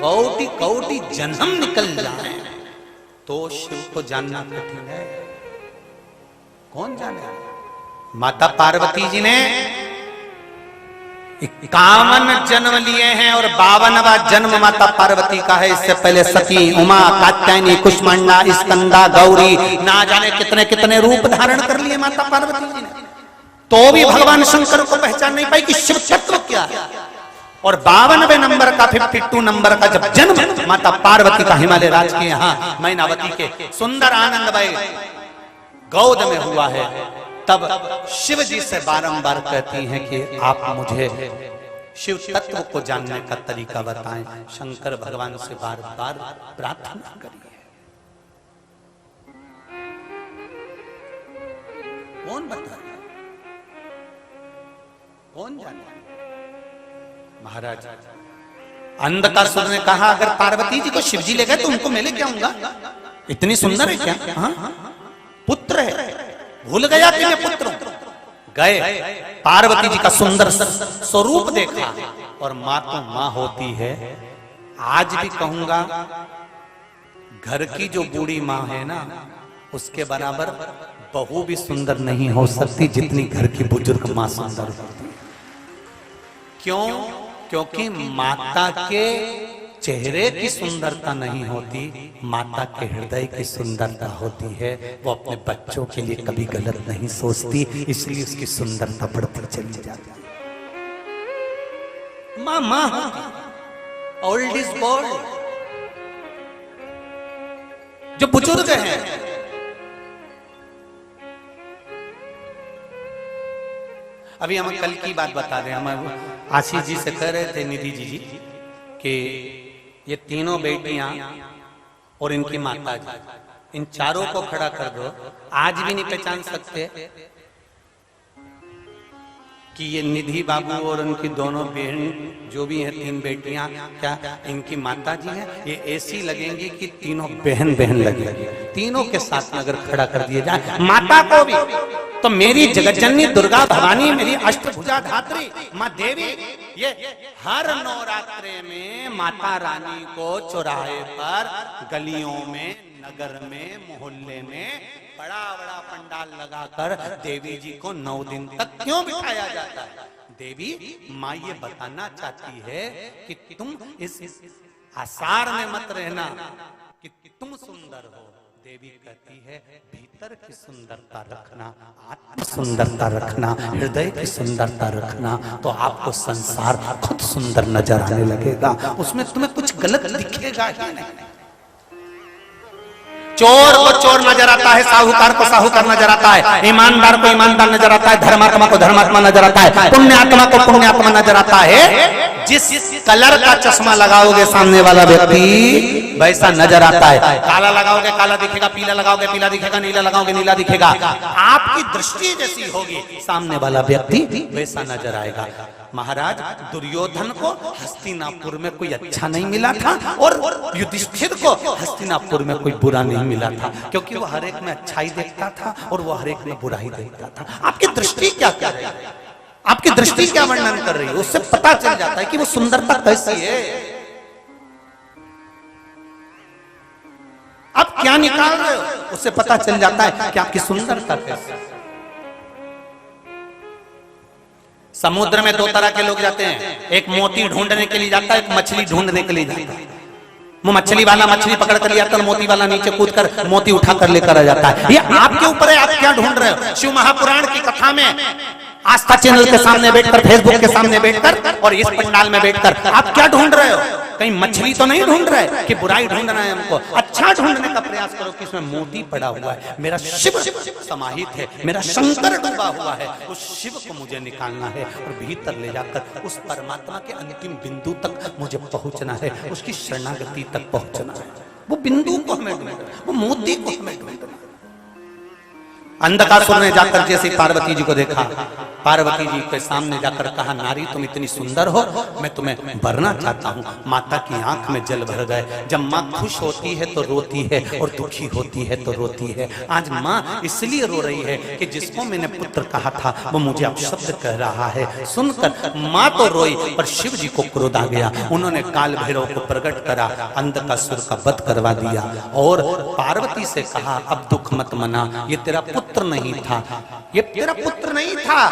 कौटि कौटि जन्म निकल जाए तो शिव को जानना कठिन है। कौन जाने? माता पार्वती जी ने 51 जन्म लिए हैं और 52वां जन्म माता पार्वती का है। इससे पहले सती, उमा, कात्यायनी, कुष्मांडा, स्कंदा, गौरी, ना जाने कितने कितने रूप धारण कर लिए माता पार्वती जी ने, तो भी भगवान शंकर को पहचान नहीं पाई कि शिव तत्व क्या है। और 52वें नंबर का 52 नंबर का जब जन्म माता पार्वती का हिमालय राज के यहाँ मैनावती के सुंदर आनंदमय गौद में हुआ है, तब शिव जी से बारंबार कहती हैं कि आप मुझे शिव तत्व को जानने का तरीका बताएं। शंकर भगवान से बार बार प्रार्थना करिए। कौन बताए, कौन जाने? महाराज अंधकासुर ने कहा अगर पार्वती जी को शिव जी ले गए तो उनको मैं लेके आऊंगा, इतनी सुंदर है क्या? हाँ? पुत्र है, भूल गया कि मैं पुत्र हूं। गए, पार्वती जी का सुंदर स्वरूप देखा, और मां तो मां होती है। आज भी कहूंगा घर की जो बूढ़ी मां है ना, उसके बराबर बहू भी सुंदर नहीं हो सकती जितनी घर की बुजुर्ग मां सुंदर होती है। क्यों? क्योंकि माता के चेहरे की सुंदरता नहीं होती, माता के हृदय की सुंदरता होती है। वो अपने बच्चों के लिए कभी गलत नहीं सोचती, इसलिए उसकी सुंदरता बढ़ती चली जाती है। मां मां होती, ओल्ड इज गोल्ड। जो बुजुर्ग हैं, अभी हम कल की बात बता रहे हैं, हम आशीष जी से कह रहे थे, निधि जी कि ये तीनों बेटियां और इनकी माता जी, इन चारों को खड़ा कर दो, आज भी नहीं पहचान सकते कि ये निधि बाबू और उनकी दोनों बहन जो भी हैं, 3 बेटियां, क्या इनकी माता जी हैं? ये ऐसी लगेंगी कि तीनों बहन बहन लगेंगी। तीनों के साथ में अगर खड़ा कर दिए जाए माता को भी, तो मेरी जगतजननी दुर्गा भवानी, मेरी अष्टभुजा धात्री माँ देवी, ये हर नवरात्रे में माता रानी को चौराहे पर, गलियों में, नगर में, मोहल्ले में बड़ा बड़ा पंडाल लगाकर देवी जी को 9 दिन तक क्यों बिठाया जाता है? देवी माँ ये बताना चाहती है कि तुम इस आसार में मत रहना कि तुम सुंदर हो। देवी कहती है भीतर की सुंदरता रखना, आत्म सुंदरता रखना, हृदय की सुंदरता रखना, तो आपको संसार खुद सुंदर नजर आने लगेगा। उसमें तुम्हें कुछ गलत दिखेगा ही नहीं। चोर को चोर नजर आता है, साहूकार को साहूकार नजर आता है, ईमानदार को ईमानदार नजर आता है, धर्मात्मा को धर्मात्मा नजर आता है, पुण्यात्मा को पुण्यात्मा नजर आता है। जिस कलर का चश्मा लगाओगे सामने वाला व्यक्ति वैसा नजर आता है। काला लगाओगे काला दिखेगा, पीला लगाओगे पीला दिखेगा, नीला लगाओगे नीला दिखेगा। आपकी दृष्टि जैसी होगी सामने वाला व्यक्ति वैसा नजर आएगा। महाराज दुर्योधन को हस्तिनापुर में कोई अच्छा नहीं मिला था और युधिष्ठिर को हस्तिनापुर में कोई बुरा नहीं मिला था, क्योंकि वो हर एक में अच्छाई देखता था और वो हर एक में बुराई देखता था। आपकी दृष्टि क्या कर रही है, आपकी दृष्टि क्या वर्णन कर रही है, उससे पता चल जाता है कि वो सुंदरता कैसी है। आप क्या निकाल रहे हो, उससे पता चल जाता है कि आपकी सुंदरता कैसी है। समुद्र में दो तरह के लोग जाते हैं, एक मोती ढूंढने के लिए जाता है, एक मछली ढूंढने के लिए जाता है। वो मछली वाला मछली पकड़ कर लिया तो मोती वाला नीचे कूद कर मोती उठा कर लेकर आ जाता है। ये आपके ऊपर है, आप क्या ढूंढ रहे हो। शिव महापुराण की कथा में आस्था चैनल के सामने बैठकर, फेसबुक के सामने बैठकर और इस पंडाल में बैठकर आप क्या ढूंढ रहे हो। कहीं मछली तो नहीं ढूंढ रहे कि बुराई ढूंढना है हमको। अच्छा ढूंढने का प्रयास करो कि इसमें मोती पड़ा हुआ है, मेरा शिव समाहित है, मेरा शंकर डूबा हुआ है, उस शिव को मुझे निकालना है और भीतर ले जाकर उस परमात्मा के अंतिम बिंदु तक मुझे पहुंचना है, उसकी शरणागति तक पहुंचना है। वो बिंदु को हमें ढूंढना, वो मोती को हमें ढूंढना। अंधकासुर ने जाकर जैसे पार्वती जी को देखा, पार्वती जी के सामने जाकर कहा, नारी तुम इतनी सुंदर हो, मैं तुम्हें भरना चाहता हूँ। माता की आंख में जल भर गए। जब माँ खुश होती है तो रोती है और दुखी होती है तो रोती है। आज माँ इसलिए रो रही है कि जिसको मैंने पुत्र कहा था वो मुझे अपशब्द कह रहा है। सुनकर माँ तो रोई, पर शिव जी को क्रोध आ गया। उन्होंने काल भैरव को प्रकट करा, अंधकासुर का वध करवा दिया और पार्वती से कहा, अब दुख मत मना, ये तेरा पुत्र नहीं था, ये तेरा पुत्र नहीं था,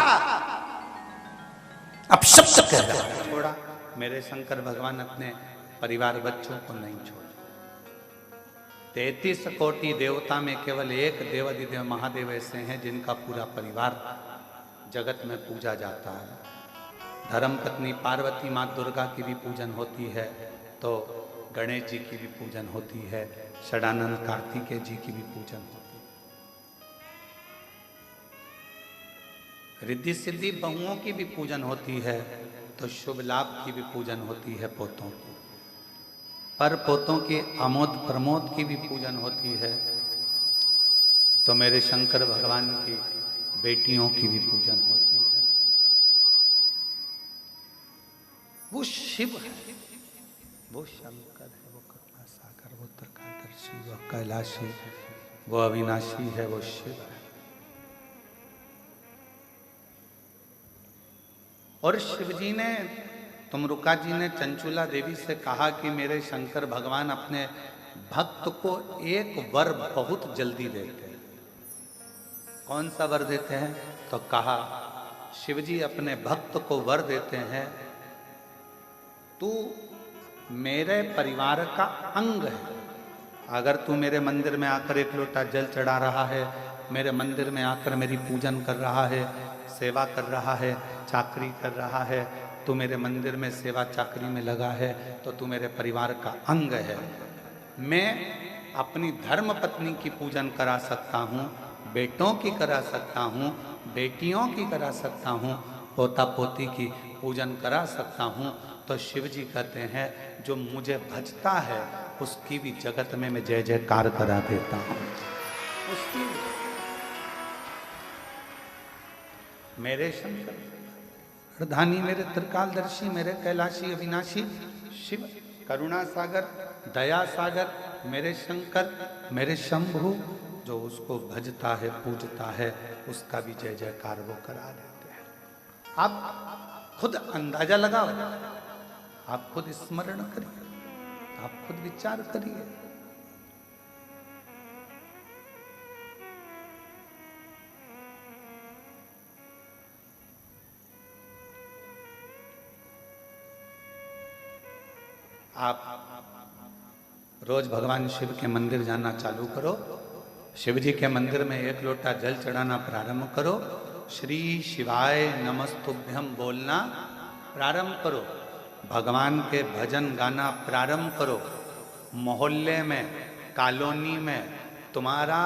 अब शब्द कह रहा है। छोड़ा, मेरे शंकर भगवान अपने परिवार बच्चों को नहीं छोड़ा। 33 कोटि देवता में केवल एक देवाधिदेव महादेव ऐसे हैं जिनका पूरा परिवार जगत में पूजा जाता है। धर्म पत्नी पार्वती माँ दुर्गा की भी पूजन होती है, तो गणेश जी की भी पूजन होती है, षडानंद कार्तिकेय जी की भी पूजन होती है। रिद्धि सिद्धि बहुओं की भी पूजन होती है, तो शुभ लाभ की भी पूजन होती है पोतों की। पर पोतों की आमोद प्रमोद की भी पूजन होती है, तो मेरे शंकर भगवान की बेटियों की भी पूजन होती है। वो शिव है, वो शंकर है, वो करुणा सागर, वो त्रिकालदर्शी, वो कैलाशी, वो अविनाशी है, वो शिव है। और शिवजी ने, तुमरुका जी ने चंचुला देवी से कहा कि मेरे शंकर भगवान अपने भक्त को एक वर बहुत जल्दी देते हैं। कौन सा वर देते हैं? तो कहा, शिवजी अपने भक्त को वर देते हैं, तू मेरे परिवार का अंग है। अगर तू मेरे मंदिर में आकर एक लोटा जल चढ़ा रहा है, मेरे मंदिर में आकर मेरी पूजन कर रहा है, सेवा कर रहा है, चाकरी कर रहा है, तू मेरे मंदिर में सेवा चाकरी में लगा है, तो तू मेरे परिवार का अंग है। मैं अपनी धर्म पत्नी की पूजन करा सकता हूँ, बेटों की करा सकता हूँ, बेटियों की करा सकता हूँ, पोता पोती की पूजन करा सकता हूँ। तो शिव जी कहते हैं, जो मुझे भजता है उसकी भी जगत में मैं जय जयकार करा देता हूँ। उसकी मेरे शंकर प्रधानी, मेरे त्रिकालदर्शी, मेरे कैलाशी अविनाशी शिव, करुणा सागर, दया सागर, मेरे शंकर, मेरे शंभु, जो उसको भजता है पूजता है उसका भी जय जयकार वो करा देते हैं। आप खुद अंदाजा लगाओ, आप खुद स्मरण करिए, आप खुद विचार करिए। रोज भगवान शिव के मंदिर जाना चालू करो। शिव जी के मंदिर में 1 लोटा जल चढ़ाना प्रारंभ करो। श्री शिवाय नमस्तुभ्यम बोलना प्रारंभ करो। भगवान के भजन गाना प्रारंभ करो। मोहल्ले में, कॉलोनी में तुम्हारा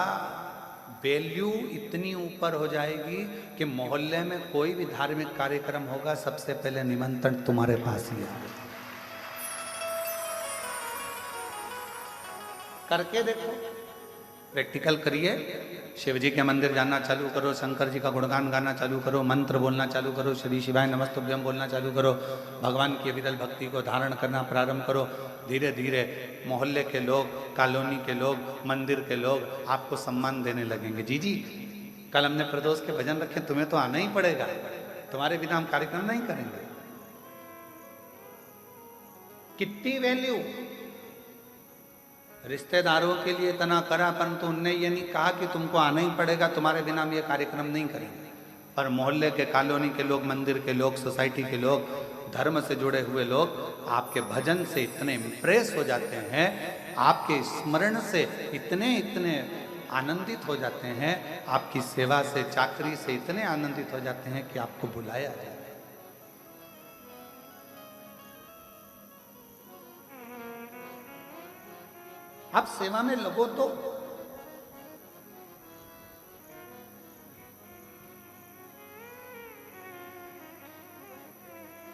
वैल्यू इतनी ऊपर हो जाएगी कि मोहल्ले में कोई भी धार्मिक कार्यक्रम होगा, सबसे पहले निमंत्रण तुम्हारे पास ही आएगा। करके देखो, प्रैक्टिकल करिए। शिव जी के मंदिर जाना चालू करो, शंकर जी का गुणगान गाना चालू करो, मंत्र बोलना चालू करो, श्री शिवाय नमस्तुभ्यम बोलना चालू करो, भगवान की विरल भक्ति को धारण करना प्रारंभ करो। धीरे धीरे मोहल्ले के लोग, कॉलोनी के लोग, मंदिर के लोग आपको सम्मान देने लगेंगे। जी जी, कल हमने प्रदोष के भजन रखे, तुम्हें तो आना ही पड़ेगा, तुम्हारे बिना हम कार्यक्रम नहीं करेंगे। कितनी वैल्यू रिश्तेदारों के लिए इतना करा, परंतु उनने ये नहीं कहा कि तुमको आना ही पड़ेगा, तुम्हारे बिना हम ये कार्यक्रम नहीं करेंगे। पर मोहल्ले के, कॉलोनी के लोग, मंदिर के लोग, सोसाइटी के लोग, धर्म से जुड़े हुए लोग आपके भजन से इतने इम्प्रेस हो जाते हैं, आपके स्मरण से इतने आनंदित हो जाते हैं, आपकी सेवा से, चाकरी से इतने आनंदित हो जाते हैं कि आपको बुलाया जाए। आप सेवा में लगो तो।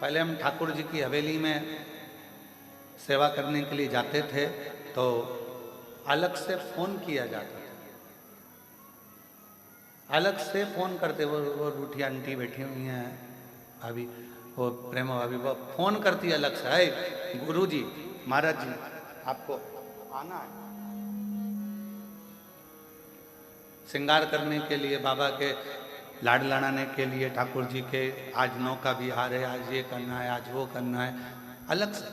पहले हम ठाकुर जी की हवेली में सेवा करने के लिए जाते थे तो अलग से फोन किया जाता था, अलग से फोन करते। वो रूठी आंटी बैठी हुई हैं, भाभी, वो प्रेमा भाभी, वो फोन करती अलग से, है गुरु जी, महाराज जी, आपको आना है श्रृंगार करने के लिए, बाबा के लाड लड़ाने के लिए, ठाकुर जी के आज नौका विहार है, आज ये करना है, आज वो करना है, अलग से।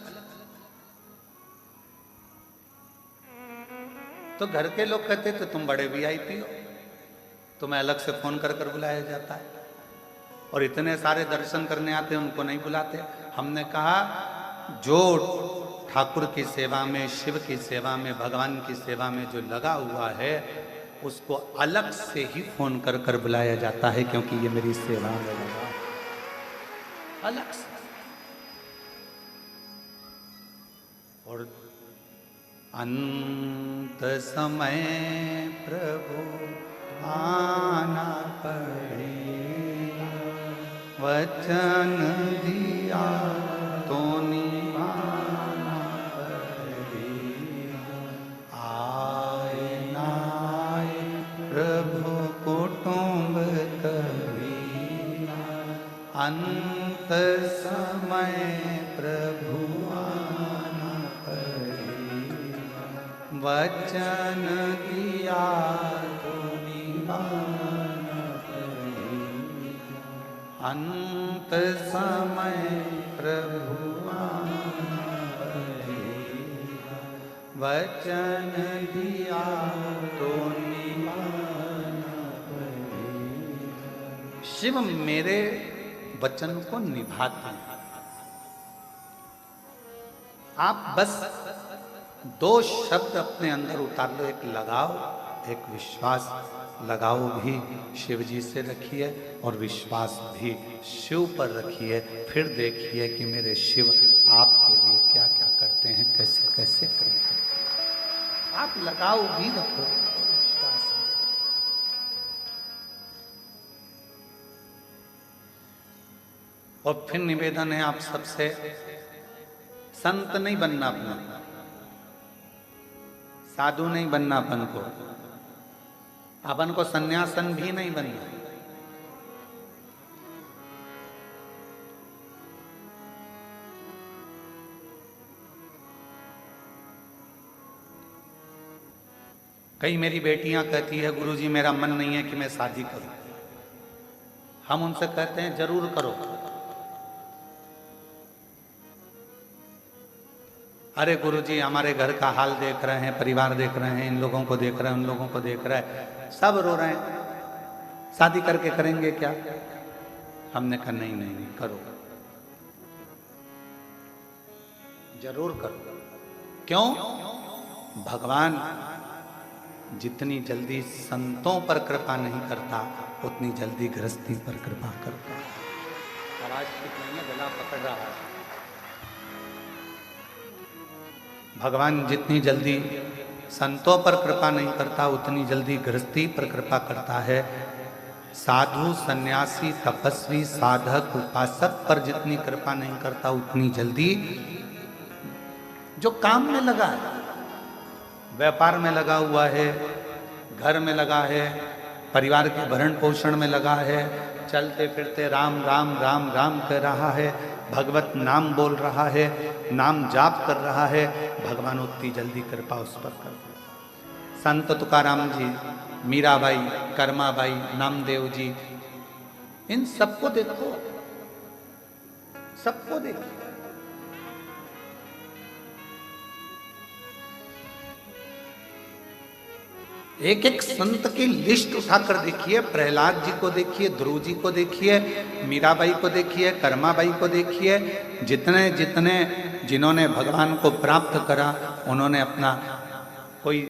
तो घर के लोग कहते थे तुम बड़े वीआईपी हो, तुम्हें अलग से फोन कर कर बुलाया जाता है, और इतने सारे दर्शन करने आते हैं उनको नहीं बुलाते। हमने कहा जो ठाकुर की सेवा में, शिव की सेवा में, भगवान की सेवा में जो लगा हुआ है उसको अलग से ही फोन कर कर बुलाया जाता है, क्योंकि ये मेरी सेवा में लगा अलग से। और अंत समय प्रभु आना पड़ेगा, वचन दिया तो निभाना पड़ेगा। आए ना आए प्रभु कुटुंब कबीरा, अंत समय प्रभु आना पड़ेगा, वचन दिया तो निभाना पड़ेगा। अंत समय प्रभु आना पड़ेगा, वचन दिया तो निभाना पड़ेगा। शिव मेरे वचन को निभाते हैं। आप बस 2 शब्द अपने अंदर उतार लो, एक लगाव, एक विश्वास। लगाव भी शिव जी से रखिए और विश्वास भी शिव पर रखिए। फिर देखिए कि मेरे शिव आपके लिए क्या क्या करते हैं, कैसे कैसे करते हैं। आप लगाव भी रखो, विश्वास। और फिर निवेदन है आप सबसे, संत नहीं बनना अपना, साधु नहीं बनना अपन को सन्यासन भी नहीं बनना। कई मेरी बेटियां कहती है गुरुजी मेरा मन नहीं है कि मैं शादी करूं। हम उनसे कहते हैं जरूर करो। अरे गुरुजी हमारे घर का हाल देख रहे हैं, परिवार देख रहे हैं, इन लोगों को देख रहे हैं, उन लोगों को देख रहे हैं, सब रो रहे हैं, शादी करके करेंगे क्या? हमने कहा नहीं नहीं नहीं, करो, जरूर करो। क्यों? भगवान जितनी जल्दी संतों पर कृपा नहीं करता उतनी जल्दी गृहस्थी पर कृपा करता है। आवाज ठीक नहीं है, गला पकड़ रहा है। भगवान जितनी जल्दी संतों पर कृपा नहीं करता उतनी जल्दी गृहस्थी पर कृपा करता है। साधु सन्यासी तपस्वी साधक उपासक पर जितनी कृपा नहीं करता उतनी जल्दी जो काम में लगा है, व्यापार में लगा हुआ है, घर में लगा है, परिवार के भरण पोषण में लगा है, चलते फिरते राम राम राम राम कह रहा है, भगवत नाम बोल रहा है, नाम जाप कर रहा है, भगवान उतनी जल्दी कृपा उस पर करते हैं। संत तुकाराम जी, मीराबाई, कर्माबाई, नामदेव जी, इन सबको देखो, सबको देखो। एक एक संत की लिस्ट उठाकर देखिए, प्रहलाद जी को देखिए, ध्रुव जी को देखिए, मीराबाई को देखिए, कर्माबाई को देखिए, जितने जितने जिन्होंने भगवान को प्राप्त करा उन्होंने अपना